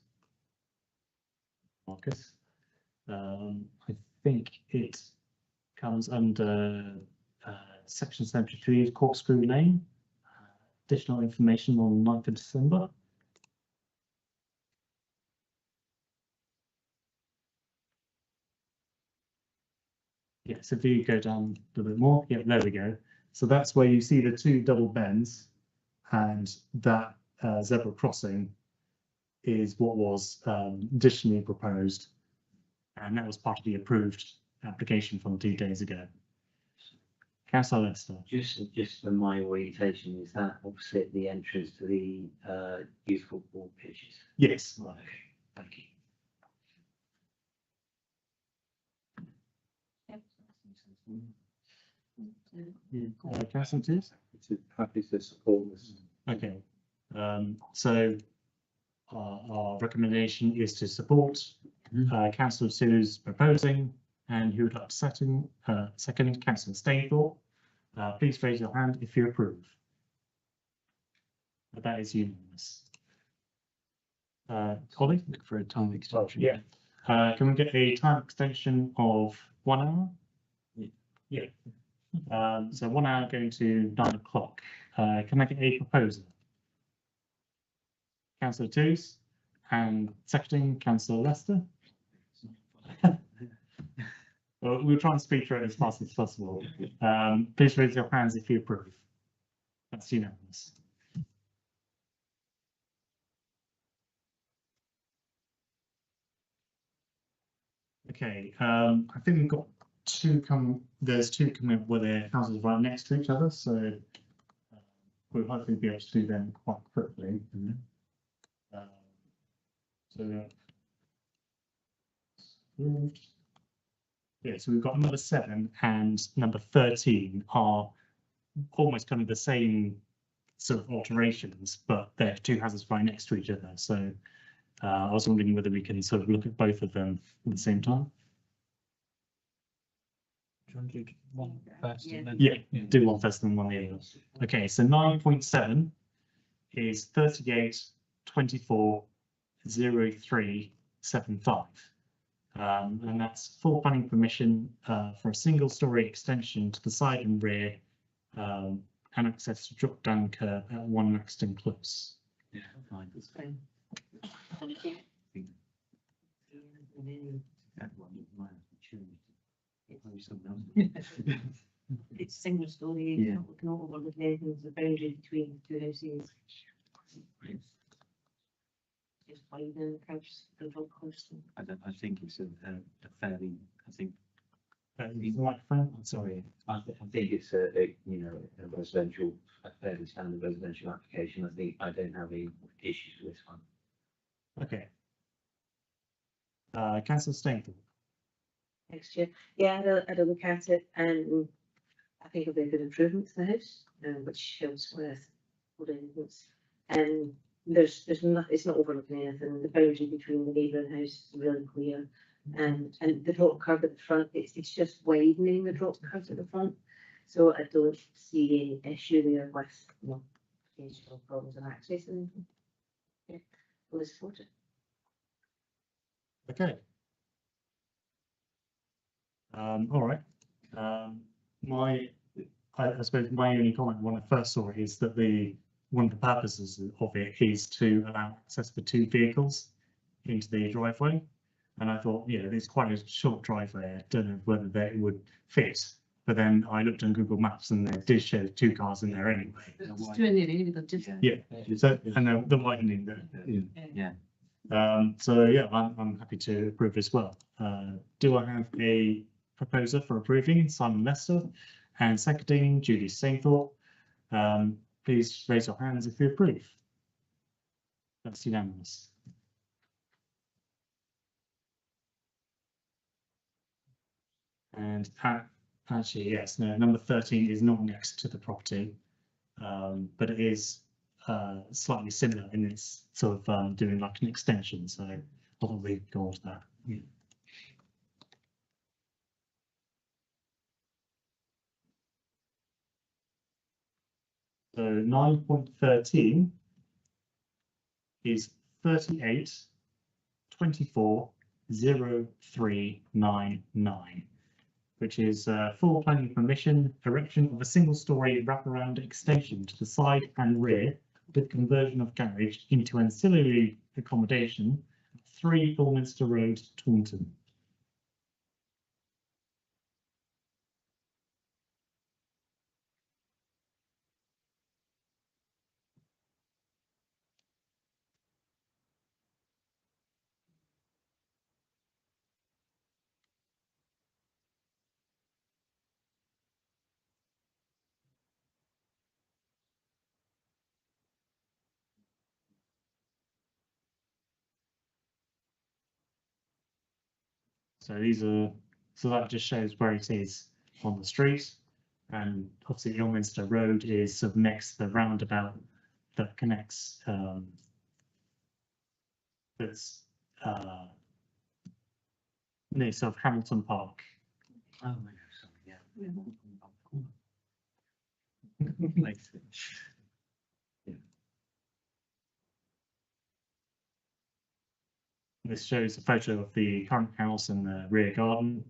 Marcus, I think it comes under section 73 of Corkscrew Lane. Additional information on 9th of December. Yes, if you go down a little bit more, yeah, there we go. So that's where you see the 2 double bends, and that zebra crossing is what was additionally proposed, and that was part of the approved application from 2 days ago. Councillor Lester. Just for my orientation, is that opposite the entrance to the youth football pitches? Yes. Right, okay, thank you. Councillor Tews? Happy to support this. Okay, so our recommendation is to support Councillor Sue's proposing, and who would like to second Councillor Stainthorpe. Please raise your hand if you approve. That is unanimous. Holly? Look for a time extension. Yeah. Can we get a time extension of 1 hour? Yeah. So 1 hour going to 9 o'clock. Can I get a proposer? Councillor Tews, and seconding Councillor Lester. Well, we'll try and speed through it as fast as possible. Please raise your hands if you approve. That's unanimous. Okay, I think we've got there's two coming up where their houses right next to each other, so we'll hopefully be able to do them quite quickly. Yeah, so we've got number 7 and number 13 are almost kind of the same sort of alterations, but they're two houses right next to each other. So I was wondering whether we can sort of look at both of them at the same time. Do you want to do one first and then? Yeah, do one first and one the other. Okay, so 9.7 is 38 24 03 75. And that's full planning permission for a single story extension to the side and rear, and access to drop down curb at 1 Maxton Close. Yeah, fine. It's fine. Thank you. It's single story, Yeah. it's not overlooking anything, there's a boundary between the two houses. Just widening the house, the dog house. I think it's a fairly, I think, Microphone. sorry, I think it's a residential, a fairly standard residential application. I don't have any issues with this one. Okay. Councillor Stainthorpe. Next year, yeah, I had a look at it, and I think it'll be a good improvement to the house, which helps with improvements. And there's nothing, it's not overlooking anything. The boundary between the neighbour and house is really clear, and the drop curb at the front, it's just widening the drop curb at the front. So I don't see any issue there with potential problems in accessing. Yeah, we'll support it. Okay. All right. I suppose my only comment when I first saw it is that one of the purposes of it is to allow access for 2 vehicles into the driveway. And I thought, it's quite a short driveway. I don't know whether that would fit. But then I looked on Google Maps and they did show 2 cars in there anyway. It's doing it anyway, just. Yeah. So and the widening there. Yeah. So yeah, I'm happy to approve as well. Do I have a proposer for approving? Simon Lester, and seconding Judy Stainthorpe. Please raise your hands if you approve. That's unanimous. And actually, yes, no, number 13 is not next to the property, but it is slightly similar in its sort of doing like an extension, so I'll probably go on to that. Yeah. So 9.13 is 38 24 0399, which is full planning permission, erection of a single-story wraparound extension to the side and rear with conversion of garage into ancillary accommodation, 3 Ilminster Road, Taunton. So that just shows where it is on the street. And obviously Ilminster Road is sort of next to the roundabout that connects, that's, near sort of Hamilton Park. Oh, I know, sorry, yeah. This shows a photo of the current house and the rear garden.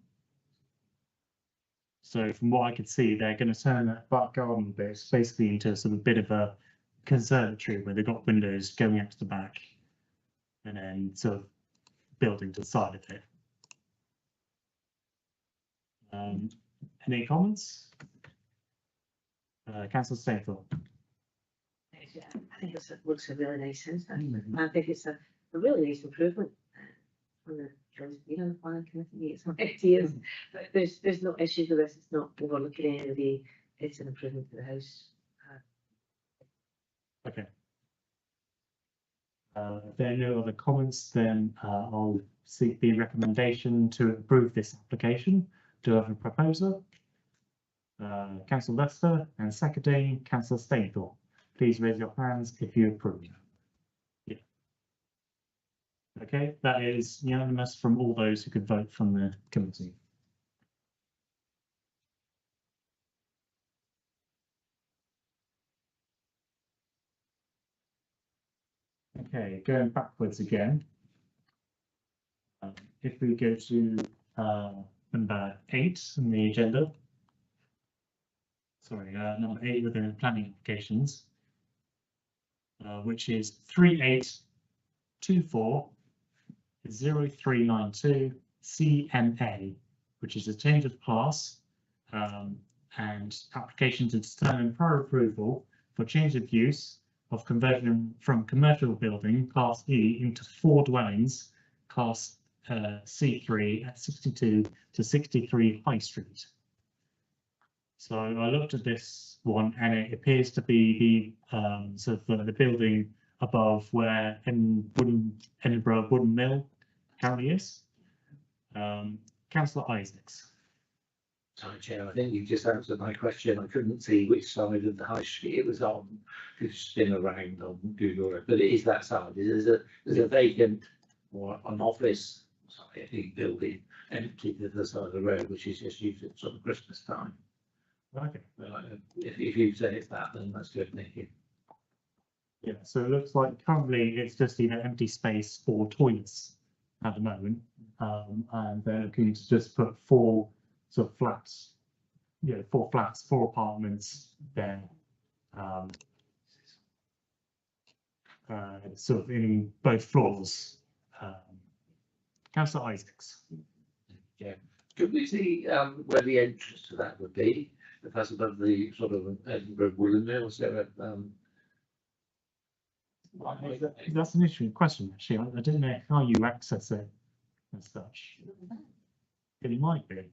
So from what I could see, they're going to turn that back garden bit basically into a sort of bit of a conservatory where they've got windows going out to the back and then sort of building to the side of it. Any comments? Councillor Stainthorpe. I think it looks a really nice house. I think it's a really nice improvement. On the plan committee, it's my ideas, but there's no issue with this. It's not overlooking anybody. It's an improvement to the house. Okay. If there are no other comments, then I'll seek the recommendation to approve this application. Do I have a proposer? Councillor Lester and seconding Councillor Stainthorpe. Please raise your hands if you approve. Yeah. Okay, that is unanimous from all those who could vote from the committee. Okay, going backwards again. If we go to number 8 in the agenda. Sorry, number 8 within planning applications, which is 38240392 CNA, which is a change of class and application to determine prior approval for change of use of conversion from commercial building class E into 4 dwellings class C3 at 62 to 63 High Street. So I looked at this one and it appears to be the sort of the building above where Edinburgh Wooden Mill currently is. Councillor Isaacs. Sorry, Chair, I think you just answered my question. I couldn't see which side of the high street it was on. Could spin around on Google Earth, but it is that side. There's a vacant or an office, sorry, a big building empty to the side of the road, which is just used at sort of Christmas time. Okay. If you say it's that, then that's good, thank you. Yeah, so it looks like currently it's just either empty space or toilets at the moment, and they're looking to just put 4 sort of flats, 4 flats, 4 apartments there, sort of in both floors. Councillor Isaacs. Yeah, could we see where the entrance to that would be? If that's above the sort of Edinburgh Woolen Mill, is there a That's an interesting question, actually. I don't know how you access it as such. It might be.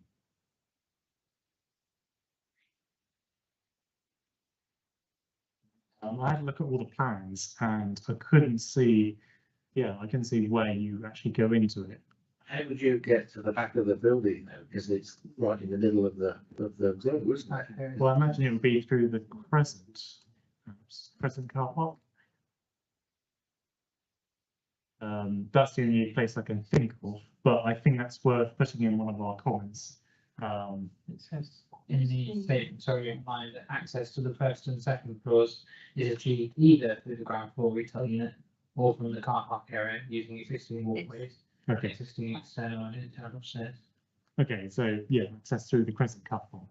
I had a look at all the plans and I couldn't see, I can see where you actually go into it. how would you get to the back of the building though? Because it's right in the middle of the road, isn't it? Well, I imagine it would be through the Crescent, perhaps, Crescent car park. That's the only place I can think of, but I think that's worth putting in one of our comments. It says in the statement, sorry, that access to the first and second floors is achieved either through the ground floor retail unit or from the car park area using existing walkways, Okay, existing external and internal stairs. okay, so yeah, access through the Crescent car park.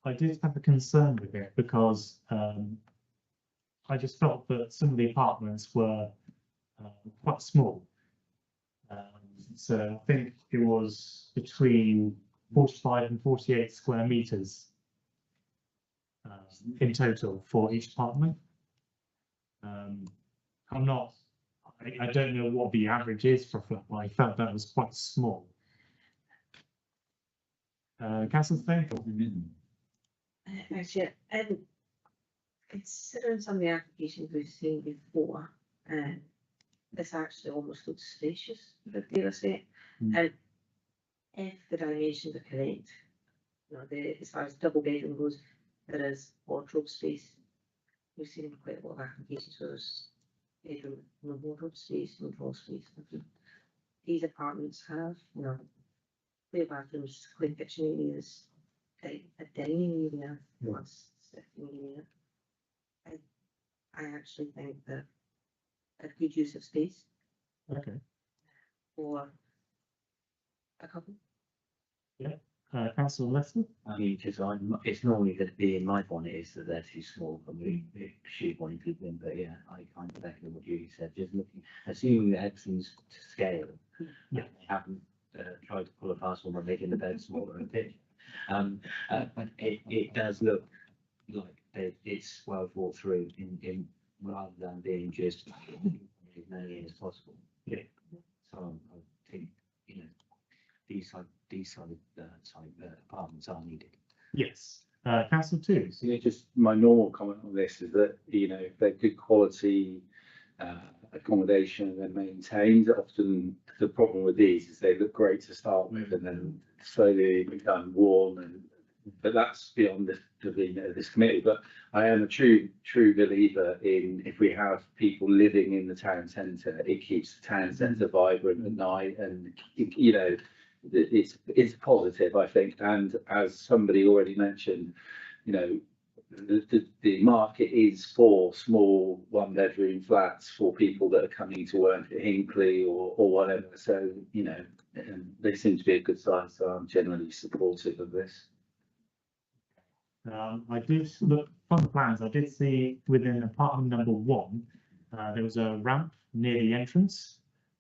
I did have a concern with it because I just felt that some of the apartments were quite small. So I think it was between 45 and 48 square meters in total for each apartment. I don't know what the average is for a flat, but I felt that was quite small. Councillor Stainthorpe. Actually, considering some of the applications we've seen before, this actually almost looks spacious, if I dare say. And if the dimensions are correct, You know, as far as double bedroom goes, there is wardrobe space. We've seen quite a lot of applications where there's bedroom, no wardrobe space, no drawer space. These apartments have, you know, clear bathrooms, clear kitchen areas, a dining area, plus sitting area. I actually think that a good use of space Okay. for a couple. Councillor Lester? I mean, because it's normally going to be in my bonnet is that they're too small and we shoot wanting people in, but yeah, I kind of echo what you said, just looking, assuming that everything's to scale. Yeah. They haven't tried to pull a fast one by making the bed smaller and bigger. But it does look like it's well thought through in rather than being just as many as possible. Yeah. So I think, you know, these apartments are needed. Yes. Councillor Two? So, just my normal comment on this is that, you know, if they're good quality accommodation and they're maintained, often the problem with these is they look great to start with and then slowly become worn, and but that's beyond the remit of this committee. But I am a true believer in, if we have people living in the town centre, it keeps the town centre vibrant at night, and you know, it's positive, I think. And as somebody already mentioned, you know, the market is for small one-bedroom flats for people that are coming to work at Hinckley or whatever. So, you know, they seem to be a good sign. So I'm generally supportive of this. I did look from the plans. I did see within apartment number 1, there was a ramp near the entrance.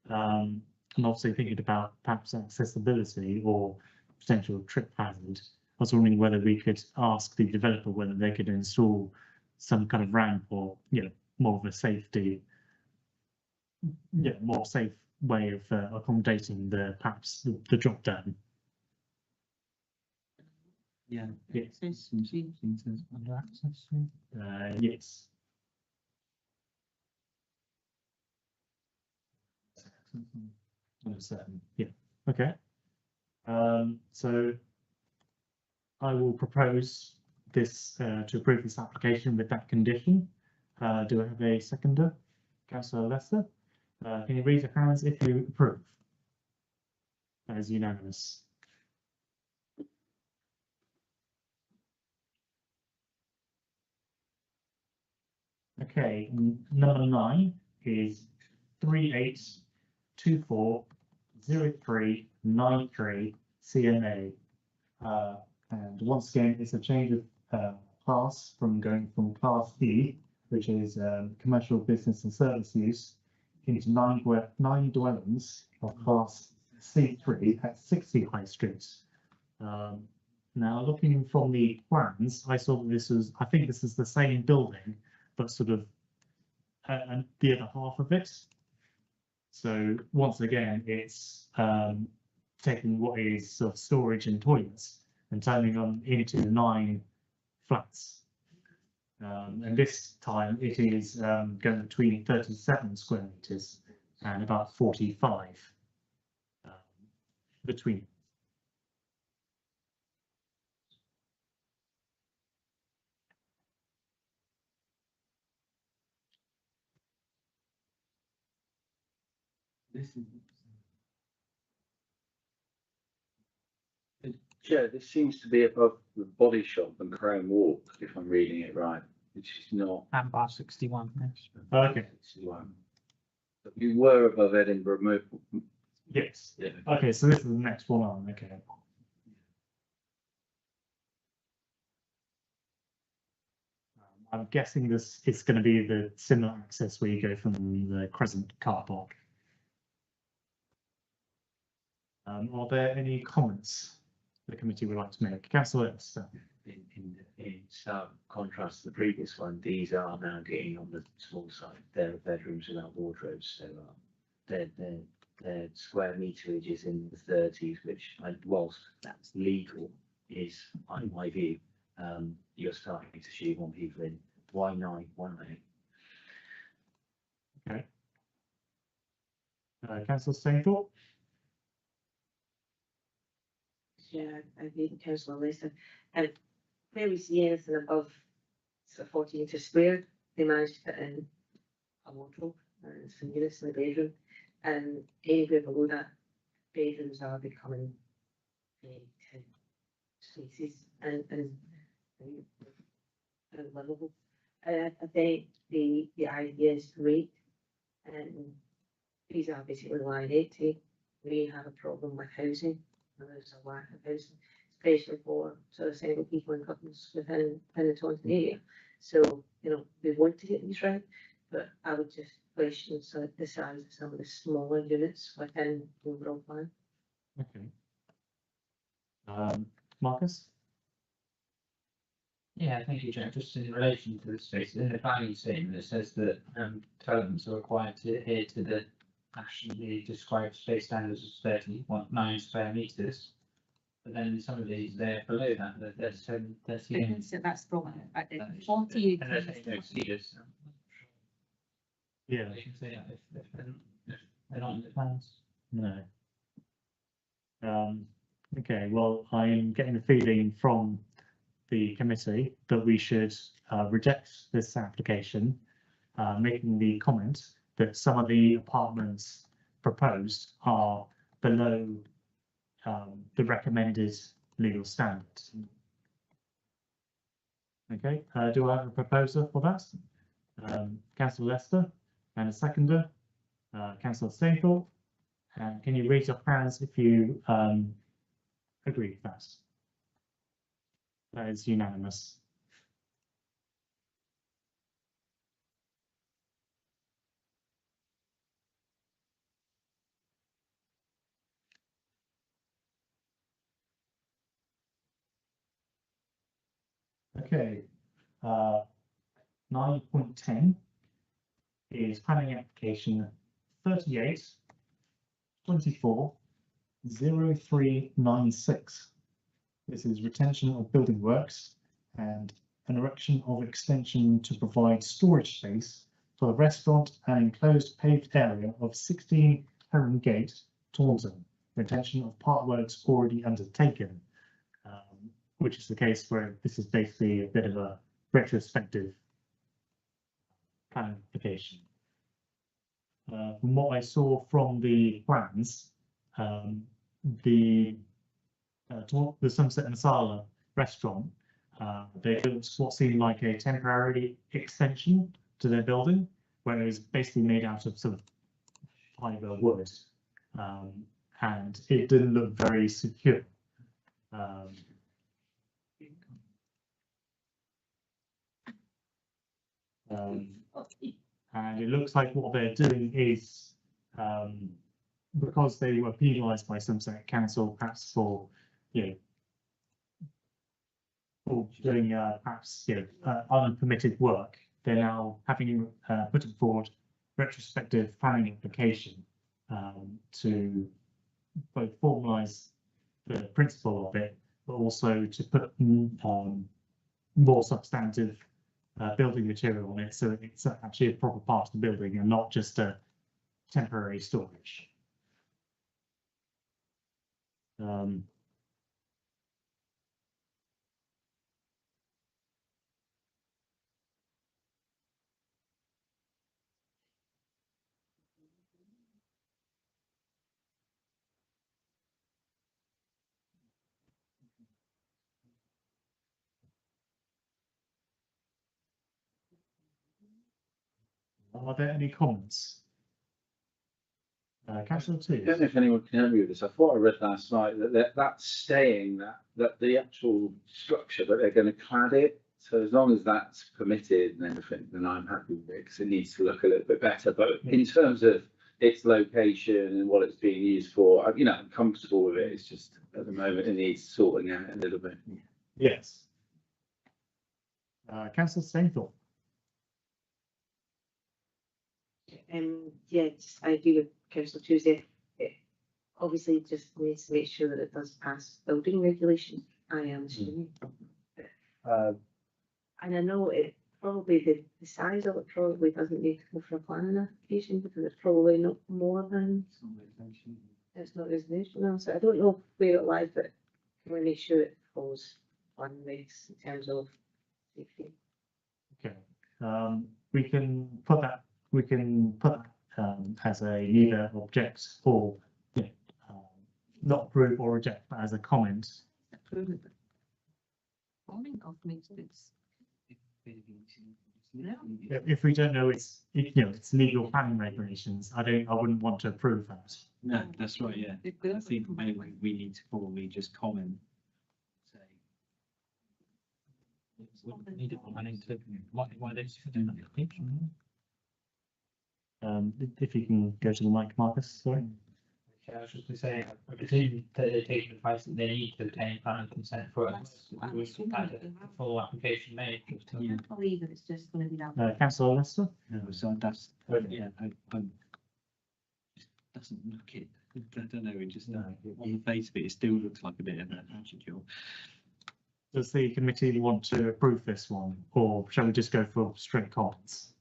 And obviously thinking about perhaps accessibility or potential trip hazard, I was wondering whether we could ask the developer whether they could install some kind of ramp or, you know, more of a safety, more safe way of accommodating perhaps the drop down. Yeah. Yes. Under access. Yes. Yeah. Okay. So I will propose this to approve this application with that condition. Do I have a seconder? Councillor Lester? Can you raise your hands if you approve? That is unanimous. Okay, number 9 is 38240393 CMA. And once again, it's a change of class from going from Class E, which is commercial business and service use, into 9 dwellings of Class C3 at 60 High Street. Now, looking from the plans, I saw that this was, I think this is the same building, but sort of the other half of it. So once again, it's taking what is sort of storage and toilets and turning them into 9 flats. And this time it is going between 37 square meters and about 45 between. Chair, this seems to be above the Body Shop and Crown Walk, if I'm reading it right, which is not. And bar 61, yes. Okay. But we were above Edinburgh. Yes. Yeah. Okay, so this is the next one on. Okay. I'm guessing this is going to be the similar access where you go from the Crescent car park. Are there any comments the committee would like to make? Councillor Lester. In some contrast to the previous one, these are now getting on the small side. They're bedrooms without wardrobes, so their square meterage is in the 30s, which, whilst that's legal, is, in my view, you're starting to shoehorn people in. Why 9? Why not 8? Okay. Councillor Stainthorpe. Yeah, I agree with Councillor Lester. And where we see anything above sort of 40 metres squared, they managed to fit in a wardrobe and some units in the bedroom. And anywhere below that, bedrooms are becoming very thin spaces and unlivable. I think the idea is great, and these are basically line 80. We have a problem with housing, and there's a lack of housing, especially for sort of single people and couples within the Taunton area. So, you know, we want to get these right, but I would just question the size of some of the smaller units within the overall plan. Okay. Marcus? Yeah, thank you, Jack. Just in relation to the space, in the planning statement, it says that developments are required to adhere to the nationally described space standards of 30.9 square meters. But then some of these, they're below that, there's 30. So that's wrong. 40. And there's no cedars. Yeah. They can say that if they're not in the plans. No. Okay, well, I'm getting the feeling from the committee that we should reject this application, making the comment that some of the apartments proposed are below the recommended legal standards. Okay, do I have a proposer for that? Councillor Lester and a seconder, Councillor Stainthorpe. And can you raise your hands if you agree with that? That is unanimous. Okay, 9.10 is planning application 38240396. This is retention of building works and an erection of extension to provide storage space for the restaurant and enclosed paved area of 16 Heron Gate, Taunton. Retention of part works already undertaken, which is the case where this is basically a bit of a retrospective plan application. From what I saw from the plans, the Sunset and Sala restaurant, they built what seemed like a temporary extension to their building, where it was basically made out of sort of fibre wood, and it didn't look very secure. And it looks like what they're doing is, because they were penalised by Sunset Council, perhaps for, you know, for doing perhaps, you know, unpermitted work, they're now having putting forward retrospective planning application to both formalise the principle of it, but also to put more substantive building material on it, so it's actually a proper part of the building and not just a temporary storage. Are there any comments? Councillor I don't know if anyone can help me with this. I thought I read last night that that's staying that the actual structure, but they're going to clad it. So as long as that's permitted and everything, then I'm happy with it, because it needs to look a little bit better. But in terms of its location and what it's being used for, you know, I'm comfortable with it. It's just at the moment it needs sorting out a little bit. Yes. Councillor Stainthorpe. Yeah, I agree with Councillor Tuesday. It obviously just needs to make sure that it does pass building regulations, I am assuming. And I know it probably the size of it probably doesn't need to go for a planning application, because it's probably not more than, it's not residential now, so I don't know where it lies, but we make sure it falls on this in terms of safety. Okay, we can put that as a either object or not approve or reject, but as a comment. Approve it. Forming of meetings. If we don't know it's it's legal planning regulations, I wouldn't want to approve that. No, that's right, yeah. I think maybe we need to probably just comment. Say. If you can go to the mic, Marcus, sorry. I was just going to say, I presume that they're taking advice that they need to obtain planning consent for it. We've had a full application made. I can't believe that it's just gonna be that. Councillor Lester? No, so that's, yeah, I'm just doesn't look it, I don't know, it just, on the face of it, it still looks like a bit of a magic job. Does the committee want to approve this one, or shall we just go for straight comments?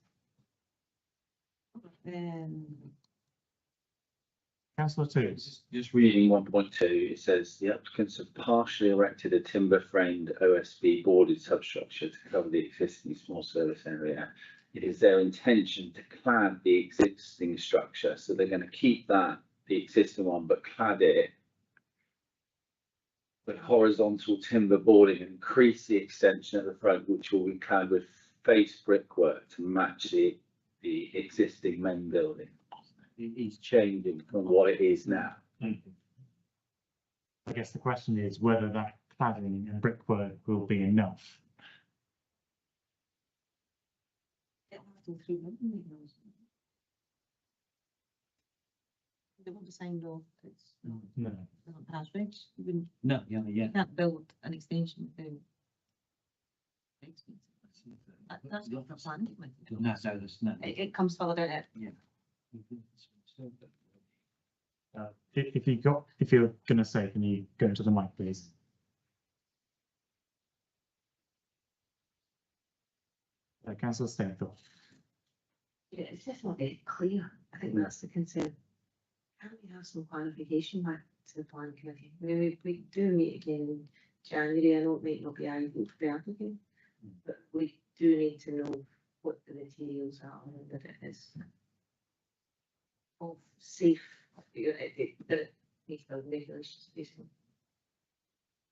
Councillor Twos. Just reading 1.2, it says the applicants have partially erected a timber framed OSB boarded substructure to cover the existing small service area. It is their intention to clad the existing structure, so they're going to keep that, the existing one, but clad it with horizontal timber boarding and increase the extension at the front, which will be clad with face brickwork to match the existing main building. It is changing from what it is now. I guess the question is whether that cladding and brickwork will be enough. They want the same law. It's No. not house regs. You wouldn't, No, yeah, yeah. can't build an extension within. That's not the plan. No, that's no. It comes further down it. If you're going to say, can you go to the mic, please? Councillor Stainthorpe. Yeah, it's just not very clear. I think that's the concern. Can we have some clarification back to the planning committee? I mean, we do meet again in January. I know it might not be ideal for the applicant, but we do need to know what the materials are and that it is of safe, that it meets the regulations, basically.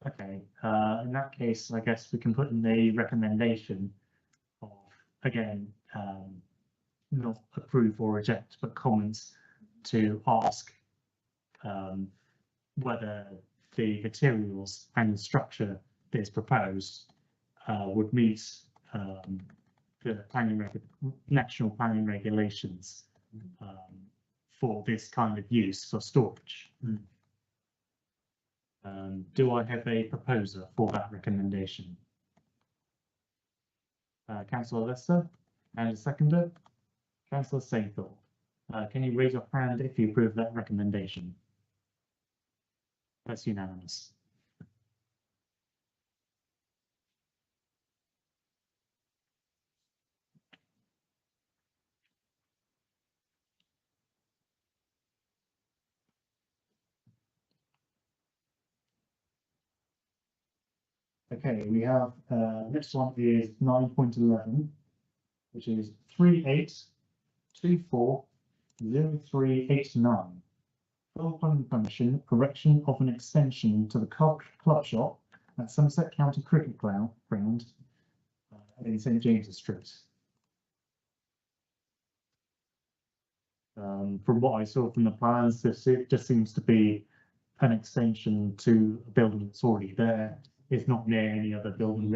Okay, in that case, I guess we can put in the recommendation of, again, not approve or reject, but comments to ask whether the materials and the structure that is proposed would meet the national planning regulations for this kind of use for storage. Do I have a proposer for that recommendation? Councillor Lester, and a seconder. Councillor Stainthorpe, can you raise your hand if you approve that recommendation? That's unanimous. Okay, we have next one is 9.11, which is 38240389. Full planning permission, correction of an extension to the club shop at Somerset County Cricket Ground in St James's Street. From what I saw from the plans, this just seems to be an extension to a building that's already there. It's not near any other building.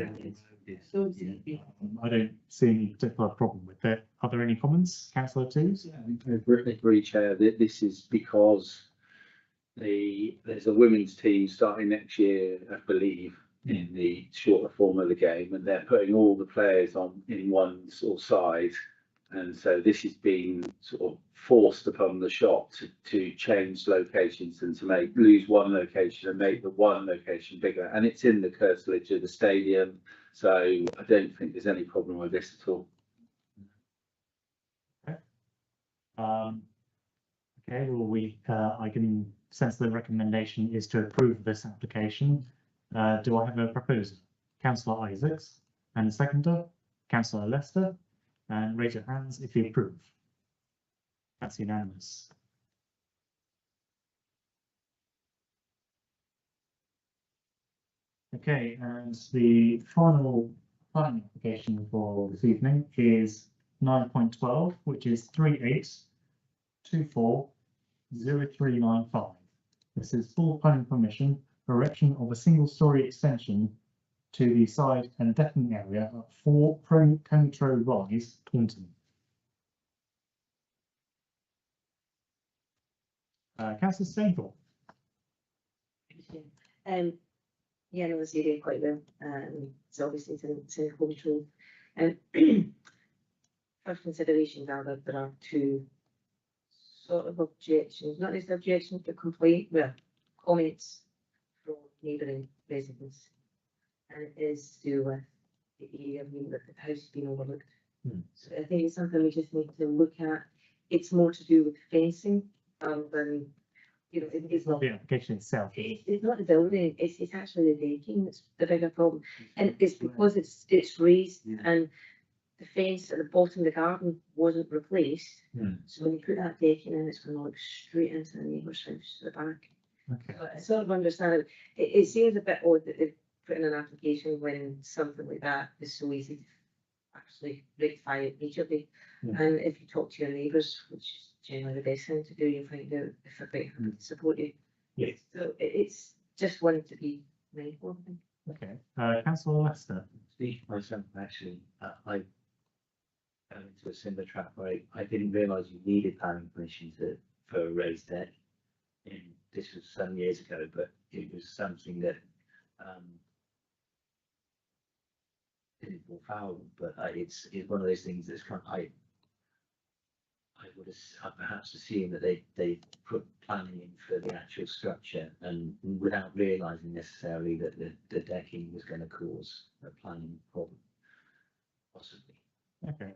I don't see any particular problem with it. Are there any comments, Councillor Twos? I agree, Chair. This is because there's a women's team starting next year, I believe, in the shorter form of the game, and they're putting all the players on in one sort of side. And so this is being sort of forced upon the shop to change locations and to lose one location and make the one location bigger. And it's in the curtilage of the stadium, so I don't think there's any problem with this at all. Okay. Okay. Well, I can sense the recommendation is to approve this application. Do I have a proposer? Councillor Isaacs and a seconder, Councillor Lester, and raise your hands if you approve. That's unanimous. Okay, and the final planning application for this evening is 9.12, which is 38240395. This is full planning permission for erection of a single-storey extension to the side and decking area at 4 Contro Rise, Taunton. Councillor Stainthorpe. Yeah, I know this area quite well. It's obviously it's in control. First considerations are that there are two sort of objections, not necessarily objections, but comments from neighbouring residents. And it is to do with the area that the house has been overlooked. So I think it's something we just need to look at. It's more to do with fencing than, you know, it's not The application itself. it's not the building, it's actually the decking that's the bigger problem. And it's because it's raised and the fence at the bottom of the garden wasn't replaced. So when you put that decking in, it's going to look straight into the neighbour's house at the back. Okay. But I sort of understand it seems a bit odd that they've put in an application when something like that is so easy to actually rectify it immediately. And if you talk to your neighbours, which is generally the best thing to do, you'll find out if they're quite happy to support you. Yes. So it's just one to be mindful of. Okay. Councillor Lester. Speaking for myself, actually, I fell into a similar trap where I didn't realise you needed planning permission for a raised deck. And this was some years ago, but it was something that didn't fall foul. But it's one of those things that's kind of, I would have perhaps assumed that they put planning in for the actual structure and without realising necessarily that the decking was going to cause a planning problem, possibly. Okay.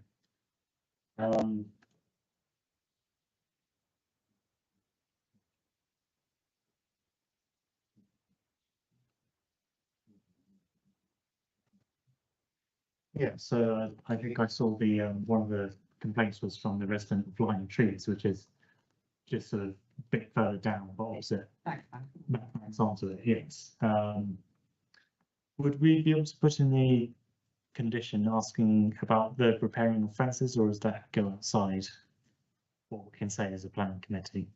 Yeah, so I think I saw the one of the complaints was from the resident of Flying Trees, which is just sort of a bit further down, but opposite backs onto it. Yes. Would we be able to put in the condition asking about the repairing of fences, or does that go outside what we can say as a planning committee?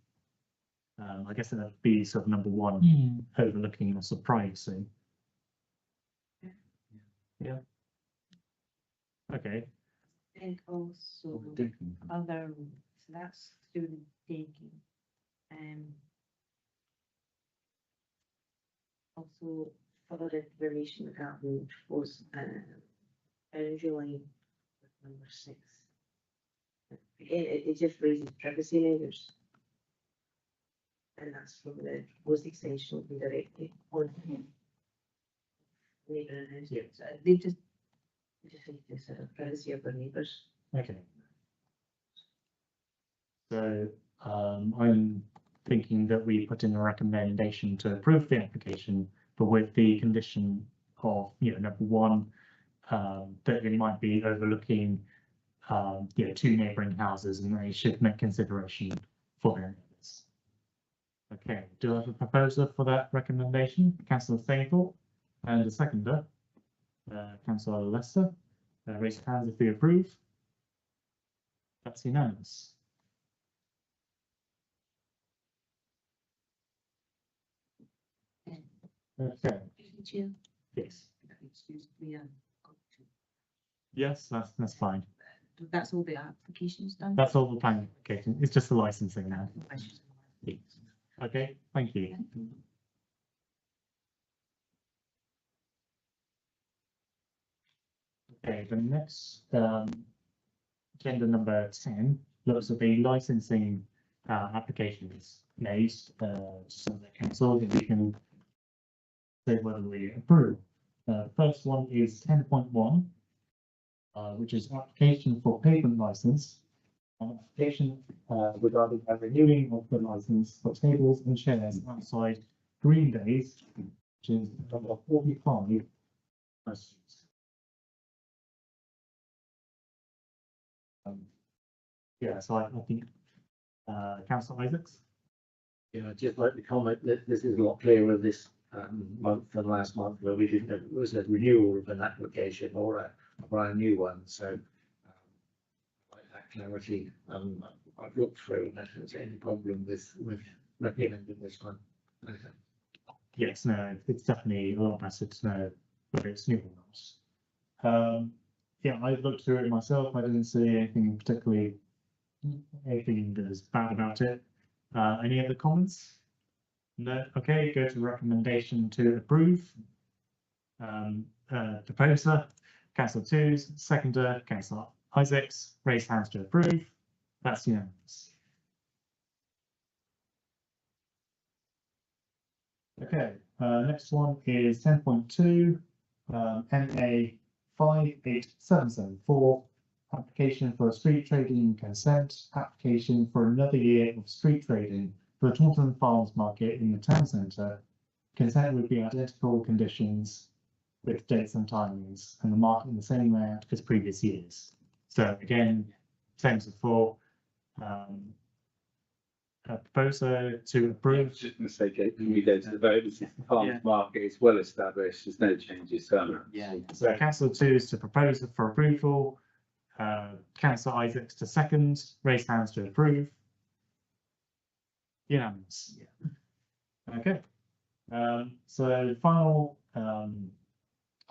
I guess that would be sort of number one, overlooking loss of privacy. Yeah. Okay. And also other, so that's to do with taking. Also further information regarding was boundary line with number 6. It just raises privacy measures. And that's from the proposed extension will be directly on neighbouring houses. Yeah. So they just need to sort of privacy of their neighbours. Okay. So I'm thinking that we put in a recommendation to approve the application, but with the condition of, number one, that it might be overlooking, 2 neighbouring houses, and they should make consideration for their neighbours. Okay, do I have a proposer for that recommendation? Councillor Stainthorpe, and a seconder, Councillor Lester. Raise your hands if you approve. That's unanimous. Okay. Yes. Excuse me, Yes, that's fine. that's all the applications done. That's all the planning application. It's just the licensing now. Yes. Okay, thank you. Okay, the next agenda number 10 looks at the licensing applications made to the council that we can say whether we approve. First one is 10.1, which is application for pavement license. An application regarding a renewing of the license for tables and chairs outside Green Days which is number 45. Yeah, so I think, Councillor Isaacs. Yeah, I'd just like to comment that this is a lot clearer this month than last month, where we didn't know it was a renewal of an application or a brand new one, so like that clarity. I've looked through and I don't see any problem with recommending this one. Okay. Yes, no, it's definitely a lot better to know whether it's new or not. Yeah, I looked through it myself. I didn't see anything that is bad about it. Any other comments? No. Okay, go to recommendation to approve. Proposer, Councillor Twos, seconder, Councillor Isaacs, raise hands to approve. That's unanimous. Okay, next one is 10.2, NA 58774, application for a street trading consent, application for another year of street trading for the Taunton Farms Market in the town centre. Consent would be identical conditions with dates and timings, and the market in the same layout as previous years. So again, same as before. A proposer to approve. Just going to say, Jake, can we go to the vote? This is the farmers market, it's well established, there's no changes. Yeah. So Councillor Twos to propose for approval, Councillor Isaacs to second, raise hands to approve. Unanimous. Yeah. Okay. So final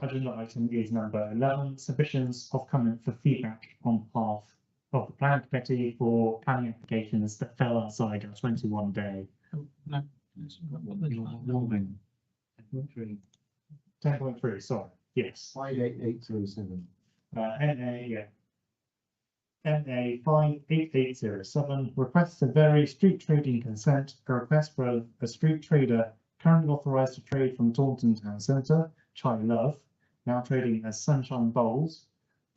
agenda item is number 11, submissions of comment for feedback on behalf of the plan committee for planning applications that fell outside our 21-day. No. 10.3, sorry, yes. 58807. NA, yeah. NA 58807 requests to vary street trading consent. A request for a street trader currently authorised to trade from Taunton Town Centre, Chai Love, now trading as Sunshine Bowls,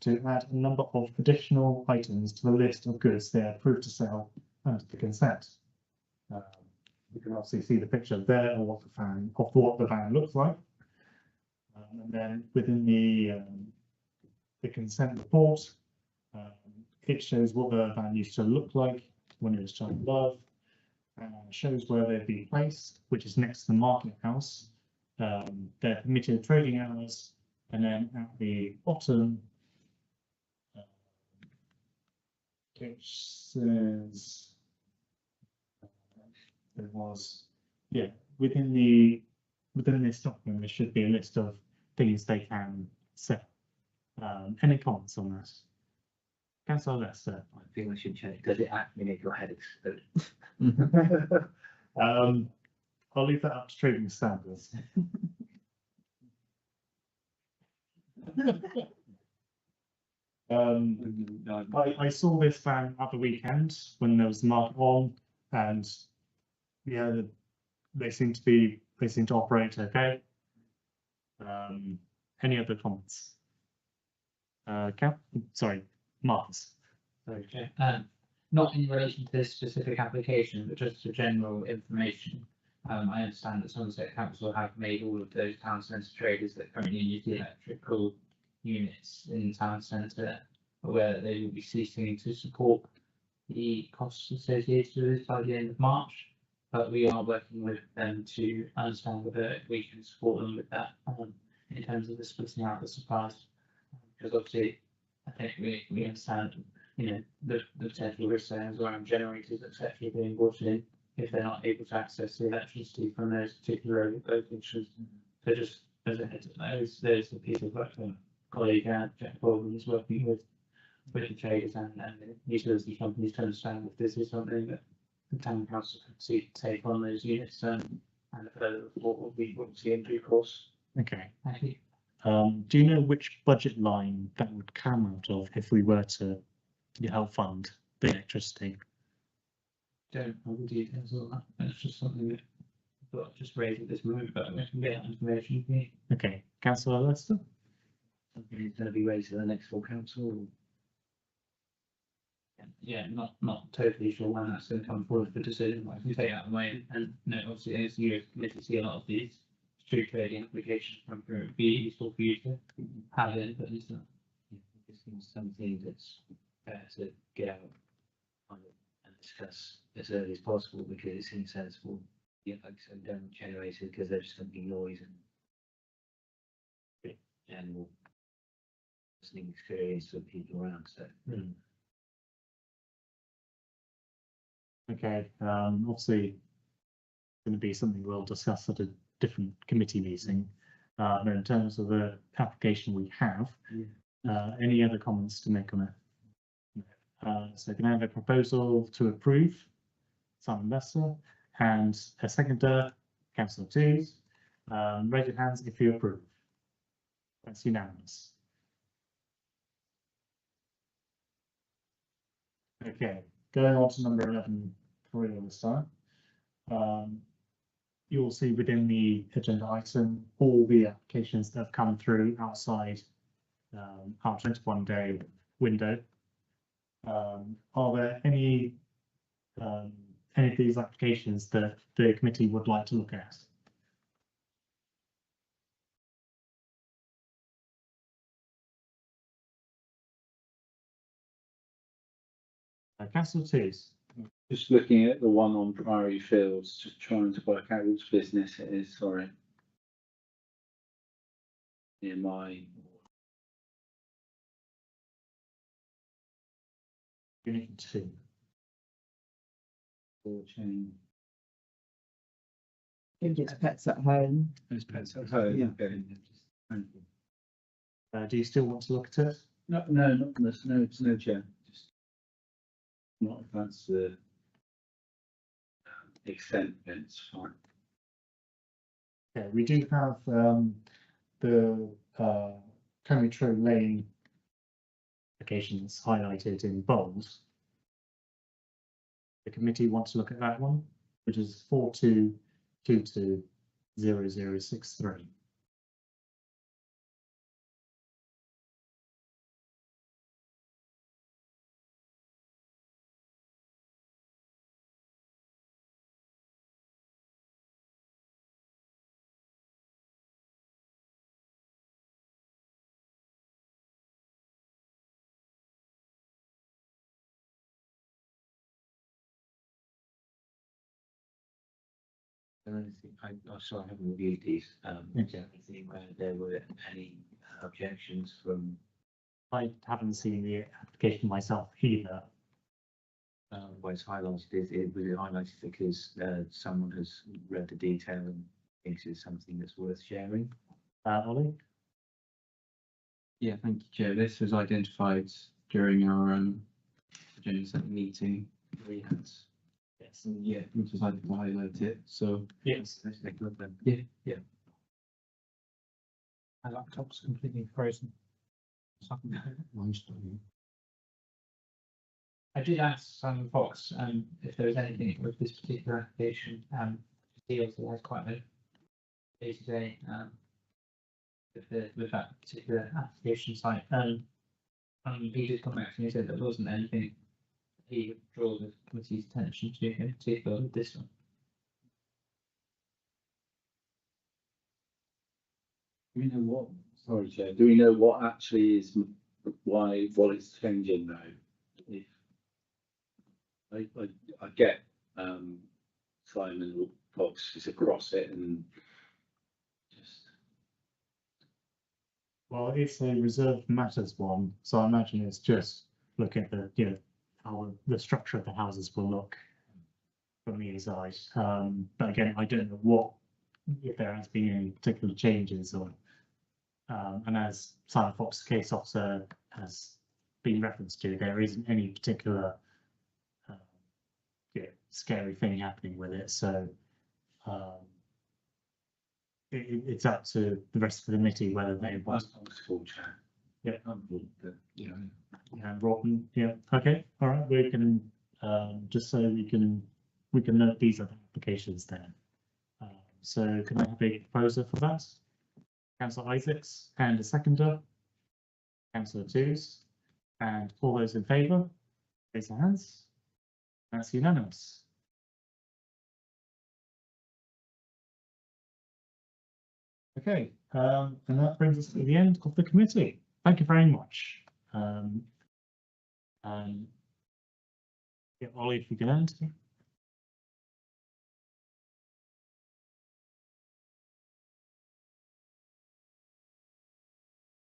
to add a number of additional items to the list of goods they are approved to sell under the consent. You can obviously see the picture there of what the van looks like. And then within the consent report, it shows what the van used to look like when it was Child Love, and shows where they'd be placed, which is next to the market house. Their permitted trading hours, and then at the bottom, which says there was, yeah, within this document there should be a list of things they can sell. Any comments on that? Councillor Lester. I think I should check. Does it actually make your head explode? I'll leave that up to trading standards. I saw this van at the weekend when there was the market on, and yeah, they seem to operate okay. Any other comments? Sorry, Marcus. Okay. Not in relation to this specific application, but just for general information. I understand that Somerset Council have made all of those town centre traders that currently use the electrical units in town centre aware that they will be ceasing to support the costs associated with this by the end of March. But we are working with them to understand whether we can support them with that in terms of the splitting out the supplies. Because obviously, I think we understand, you know, the potential risk there around generators, etc., being brought in if they're not able to access the electricity from those particular locations. So just as a heads up, there's the piece of work that colleague Jack Baldwin is working with the traders and the utility companies to understand if this is something that the town council could see to take on those units, and a further report will be obviously in due course. Okay. Thank you. Do you know which budget line that would come out of if we were to help fund the electricity? Don't know the details of that. It's just something that I thought I'd just raise at this moment, but I can get that information for you. Okay, Councillor Lester. Something is going to be raised at the next full council. Yeah, not totally sure when that's going to come forward for decision, but I can take that away. And no, obviously, as you see a lot of these pre-create the application from through, it'd be useful for you to have it input into that. It seems something that's fair to get out kind of and discuss as early as possible because it seems sensible. Yeah, like I said, don't generate it because there's just going to be noise and general listening experience for people around. So Okay, obviously going to be something we'll discuss at a different committee meeting. But in terms of the application we have, any other comments to make on it? So can I have a proposal to approve? Simon Lester and a seconder, councillor Twos. Raise your hands if you approve. That's unanimous. Okay, going on to number 11 for real this time. You will see within the agenda item all the applications that have come through outside our 21-day window. Are there any of these applications that the committee would like to look at? Councillor Twos. Just looking at the one on Priory Fields, just trying to work out which business it is, sorry. Near my, Unit 2. chain. I think it's Pets at Home. There's Pets at Home, Yeah. okay. Thank you. Do you still want to look at it? No, not this, no, it's no chair, just. Not if that's the extent, then it's fine. Okay, we do have the Cometro Lane applications highlighted in bold. The committee wants to look at that one, which is 42220063. I'm sorry, I haven't reviewed these. Okay. Anything where there were any objections from I haven't seen the application myself either. what it's highlighted? Was it highlighted because someone has read the detail and thinks it's something that's worth sharing? Ollie? Yeah, thank you, Chair. This was identified during our agenda setting meeting. We had, yes, and yeah, we decided to highlight it. So Yes. Let's take a look then. My laptop's completely frozen. I did ask Simon Fox if there was anything with this particular application. He also has quite a day-to-day with that particular application site. He did come back to me and said there wasn't anything he would draw the committee's attention to in particular with this one. Do we know what, sorry, Chair, do we know what actually is, what it's changing now? If I get, Simon Fox is across it and just. Well, it's a reserved matters one, so I imagine it's just look at the, how the structure of the houses will look from the inside. But again, I don't know what, if there has been any particular changes or, and as Simon Fox, case officer, has been referenced to, there isn't any particular scary thing happening with it. So it's up to the rest of the committee whether they want. School Chair. Yeah. Yeah. And Rotten, yeah, okay, all right, we can just so we can note these other applications then. So can I have a proposer for that? Councillor Isaacs and a seconder. Councillor Twos, and all those in favour, raise their hands. That's unanimous. Okay, and that brings us to the end of the committee. Thank you very much. Yeah, Ollie, if you can end.